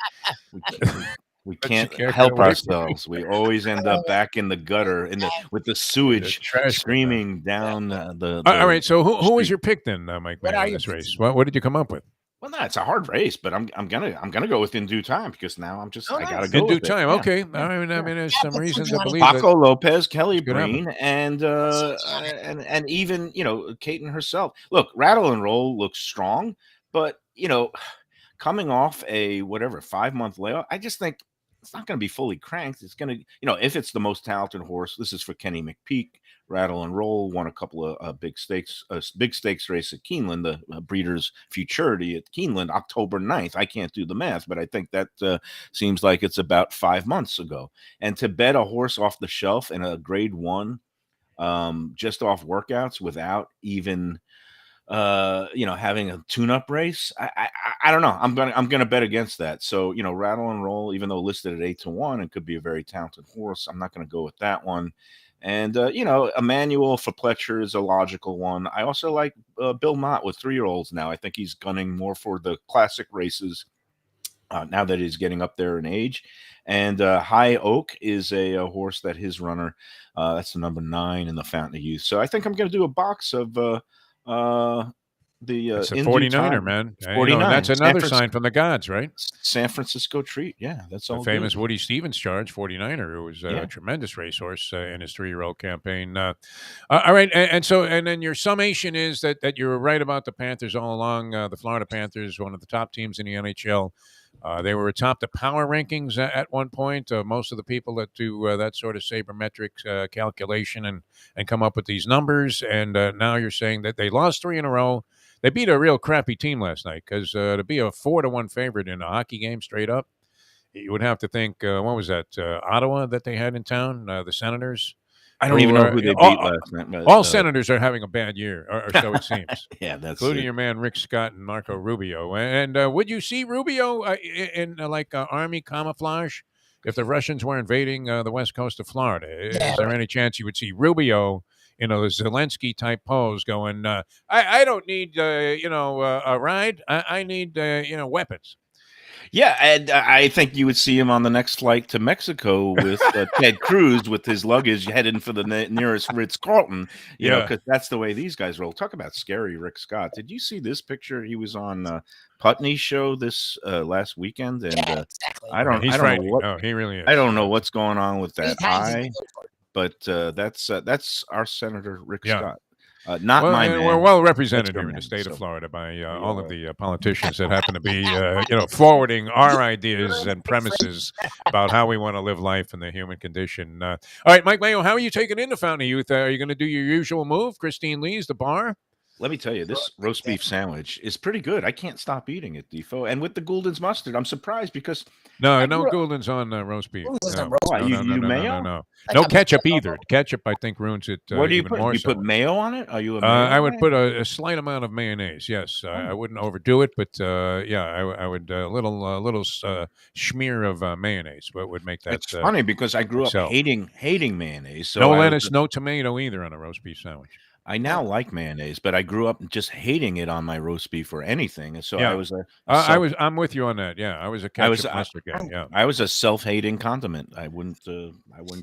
Speaker 13: We can't help ourselves. We always end up back in the gutter with the sewage streaming down the.
Speaker 1: All right. So who was your pick then, Mike? In this race? What did you come up with?
Speaker 13: Well, no, it's a hard race, but I'm gonna go with In Due Time because now I gotta go
Speaker 1: In Due
Speaker 13: with
Speaker 1: Time.
Speaker 13: It.
Speaker 1: Okay. I mean, there's some reason to believe
Speaker 13: Paco Lopez, Kelly Breen, and even Caton herself. Look, Rattle and Roll looks strong, but coming off a 5-month layoff, I just think it's not going to be fully cranked. It's going to, if it's the most talented horse, this is for Kenny McPeak. Rattle and Roll won a couple of big stakes race at Keeneland, the Breeders' Futurity at Keeneland, October 9th. I can't do the math, but I think that seems like it's about 5 months ago. And to bet a horse off the shelf in a grade 1, just off workouts without even having a tune-up race, I don't know. I'm gonna bet against that. So Rattle and Roll, even though listed at 8-1, it could be a very talented horse. I'm not gonna go with that one. And Emmanuel for Pletcher is a logical one. I also like Bill Mott with 3-year-olds now. I think he's gunning more for the classic races now that he's getting up there in age. And High Oak is a horse that his runner, that's the number 9 in the Fountain of Youth. So I think I'm going to do a box of
Speaker 1: It's the
Speaker 13: in due
Speaker 1: 49er,
Speaker 13: time,
Speaker 1: man. And
Speaker 13: 49.
Speaker 1: that's another sign from the gods, right?
Speaker 13: San Francisco treat. Yeah, that's
Speaker 1: The
Speaker 13: all
Speaker 1: famous
Speaker 13: good.
Speaker 1: Woody Stevens charge, 49er, who was
Speaker 13: Yeah.
Speaker 1: a tremendous racehorse in his 3-year-old campaign. All right, and then your summation is that you were right about the Panthers all along. The Florida Panthers, one of the top teams in the NHL. They were atop the power rankings at one point. Most of the people that do that sort of sabermetric calculation and come up with these numbers, and now you're saying that they lost 3 in a row. They beat a real crappy team last night because to be a 4-1 favorite in a hockey game straight up, you would have to think, what was that, Ottawa that they had in town, the Senators?
Speaker 13: I don't even know who they beat last night. But,
Speaker 1: all Senators are having a bad year, or so it seems.
Speaker 13: Yeah, that's
Speaker 1: including
Speaker 13: it.
Speaker 1: your man Rick Scott and Marco Rubio. And would you see Rubio in Army camouflage if the Russians were invading the west coast of Florida? Is there any chance you would see Rubio in a Zelensky type pose going, I don't need, a ride. I need, weapons.
Speaker 13: Yeah, and I think you would see him on the next flight to Mexico with Ted Cruz with his luggage heading for the nearest Ritz-Carlton, you know, because that's the way these guys roll. Talk about scary Rick Scott. Did you see this picture? He was on Putney's show this last weekend, and
Speaker 4: exactly.
Speaker 13: I don't
Speaker 1: know
Speaker 13: what,
Speaker 1: oh, he really is.
Speaker 13: I don't know what's going on with that eye, but that's our Senator Rick Scott. Not my man.
Speaker 1: We're well represented here in the state of Florida by all of the politicians that happen to be, forwarding our ideas and premises about how we want to live life and the human condition. All right, Mike Mayo, how are you taking in the Fountain of Youth? Are you going to do your usual move, Christine Lee's, the bar?
Speaker 13: Let me tell you, this roast beef sandwich is pretty good. I can't stop eating it, Defo. And with the Gouldens mustard, I'm surprised because
Speaker 1: no Gouldens on roast beef. No
Speaker 13: mayo?
Speaker 1: No ketchup either. Ketchup, I think, ruins it.
Speaker 13: What do you put? You
Speaker 1: so.
Speaker 13: Put mayo on it? Are you a mayo
Speaker 1: I would
Speaker 13: guy?
Speaker 1: put a slight amount of mayonnaise. Yes, I wouldn't overdo it, but I would a little smear of mayonnaise. What would make that?
Speaker 13: It's funny because I grew up hating mayonnaise. So
Speaker 1: no lettuce, no tomato either on a roast beef sandwich.
Speaker 13: I now like mayonnaise, but I grew up just hating it on my roast beef or anything. And so I was
Speaker 1: I'm with you on that. Yeah, I was a ketchup mustard guy. Yeah,
Speaker 13: I was a self-hating condiment. I wouldn't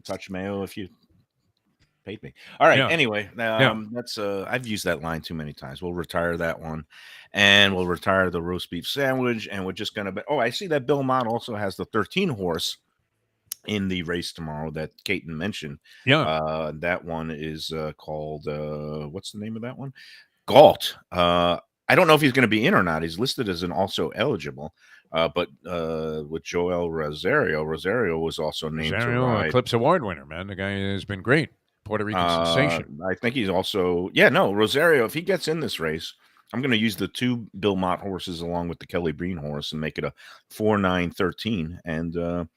Speaker 13: touch mayo if you paid me. All right. Yeah. Anyway, that's I've used that line too many times. We'll retire that one, and we'll retire the roast beef sandwich, and we're just gonna. I see that Bill Mott also has the 13 horse in the race tomorrow that Caton mentioned.
Speaker 1: Yeah.
Speaker 13: That one is called what's the name of that one? Galt. I don't know if he's going to be in or not. He's listed as an also eligible. But with Joel Rosario was also named to ride.
Speaker 1: Eclipse Award winner, man. The guy has been great. Puerto Rican sensation.
Speaker 13: I think he's also Rosario, if he gets in this race, I'm going to use the 2 Bill Mott horses along with the Kelly Breen horse and make it a 4-9-13 and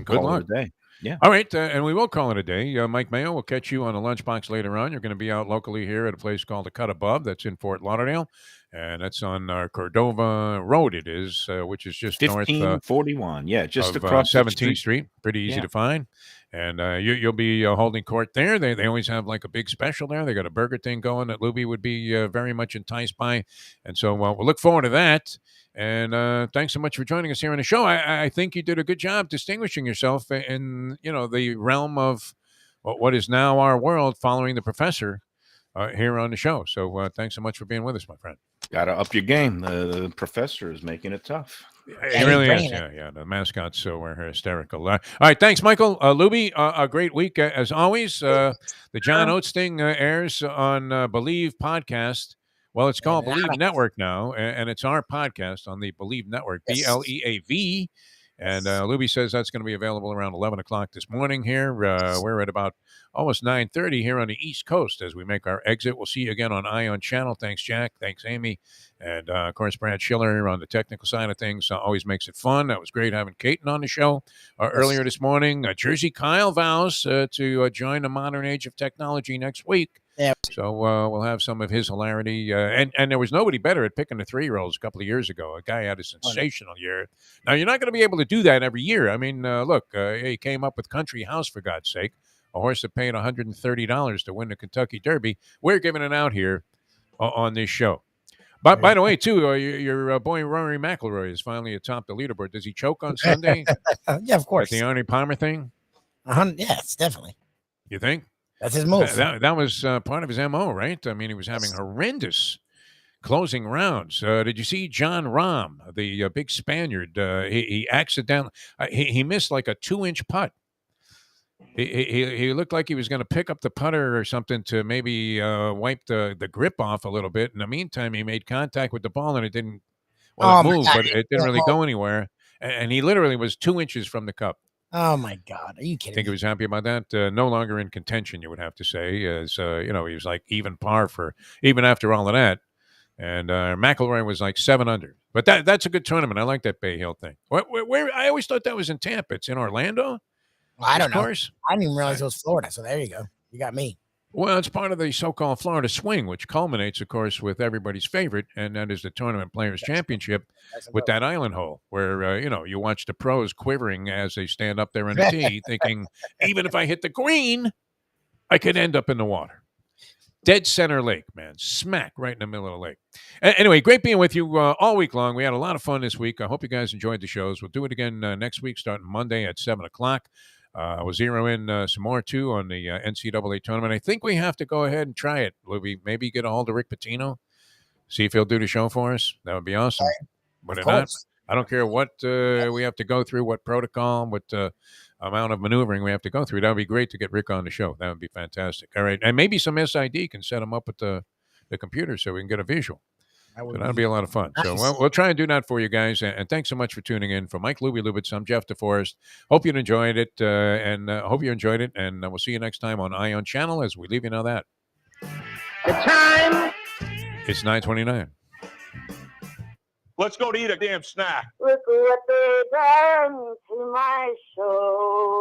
Speaker 1: good luck.
Speaker 13: Day. Yeah.
Speaker 1: All right, and we will call it a day. Mike Mayo will catch you on the lunchbox later on. You're going to be out locally here at a place called the Cut Above. That's in Fort Lauderdale, and that's on Cordova Road. It is, which is just
Speaker 13: 1541.
Speaker 1: north.
Speaker 13: Just
Speaker 1: of,
Speaker 13: across
Speaker 1: 17th Street. Pretty easy to find. And you'll be holding court there. They always have like a big special there. They got a burger thing going that Lubie would be very much enticed by, and so we'll look forward to that. And thanks so much for joining us here on the show. I think you did a good job distinguishing yourself in the realm of what is now our world, following the professor here on the show. So thanks so much for being with us, my friend.
Speaker 13: Got to up your game. The professor is making it tough.
Speaker 1: It really is. Yeah. The mascots were hysterical. All right, thanks, Michael. Lubie, a great week as always. The John Oates thing airs on Believe podcast. Well, it's called Believe Network now, and it's our podcast on the Believe Network, BLEAV. And Lubie says that's going to be available around 11 o'clock this morning here. We're at about almost 9:30 here on the East Coast as we make our exit. We'll see you again on Ion Channel. Thanks, Jack. Thanks, Amy. And, of course, Brad Schiller on the technical side of things always makes it fun. That was great having Caton on the show earlier this morning. Jersey Kyle vows to join the modern age of technology next week.
Speaker 4: Yeah.
Speaker 1: So we'll have some of his hilarity. And there was nobody better at picking the 3-year-olds a couple of years ago. A guy had a sensational year. Now, you're not going to be able to do that every year. I mean, look, he came up with Country House, for God's sake, a horse that paid $130 to win the Kentucky Derby. We're giving it out here on this show. But by the way, too, your boy Rory McIlroy is finally atop the leaderboard. Does he choke on Sunday?
Speaker 4: Yeah, of course.
Speaker 1: At the Arnie Palmer thing?
Speaker 4: Yes, definitely.
Speaker 1: You think?
Speaker 4: That's his move.
Speaker 1: That was part of his MO, right? I mean, he was having horrendous closing rounds. Did you see John Rahm, the big Spaniard? He accidentally he missed like a 2-inch putt. He looked like he was going to pick up the putter or something to maybe wipe the grip off a little bit. In the meantime, he made contact with the ball and it didn't. Well, it moved, but it didn't really go anywhere. And he literally was 2 inches from the cup.
Speaker 4: Oh my God! Are you kidding?
Speaker 1: Think he was happy about that? No longer in contention, you would have to say. As he was like even par for even after all of that. And McIlroy was like 7 under. But that's a good tournament. I like that Bay Hill thing. Where I always thought that was in Tampa. It's in Orlando.
Speaker 4: Well, I don't know. I didn't even realize it was Florida. So there you go. You got me.
Speaker 1: Well, it's part of the so-called Florida Swing, which culminates, of course, with everybody's favorite, and that is the Tournament Players Championship with that island hole where, you watch the pros quivering as they stand up there on the tee thinking, even if I hit the green, I could end up in the water. Dead center lake, man. Smack right in the middle of the lake. Anyway, great being with you all week long. We had a lot of fun this week. I hope you guys enjoyed the shows. We'll do it again next week, starting Monday at 7 o'clock. We'll zero in some more, too, on the NCAA tournament. I think we have to go ahead and try it, Lubie. Maybe get a hold of Rick Pitino, see if he'll do the show for us. That would be awesome. But if not, I don't care what we have to go through, what protocol, what amount of maneuvering we have to go through. That would be great to get Rick on the show. That would be fantastic. All right. And maybe some SID can set him up with the computer so we can get a visual. So that'll be a lot of fun. Nice. So we'll try and do that for you guys. And thanks so much for tuning in. For Mike Lubitz, I'm Jeff Deforrest. Hope you enjoyed it. And hope you enjoyed it. And we'll see you next time on Ion Channel as we leave you know that.
Speaker 12: The time.
Speaker 1: It's 9:29.
Speaker 12: Let's go to eat a damn snack.
Speaker 14: Look what they done to my soul.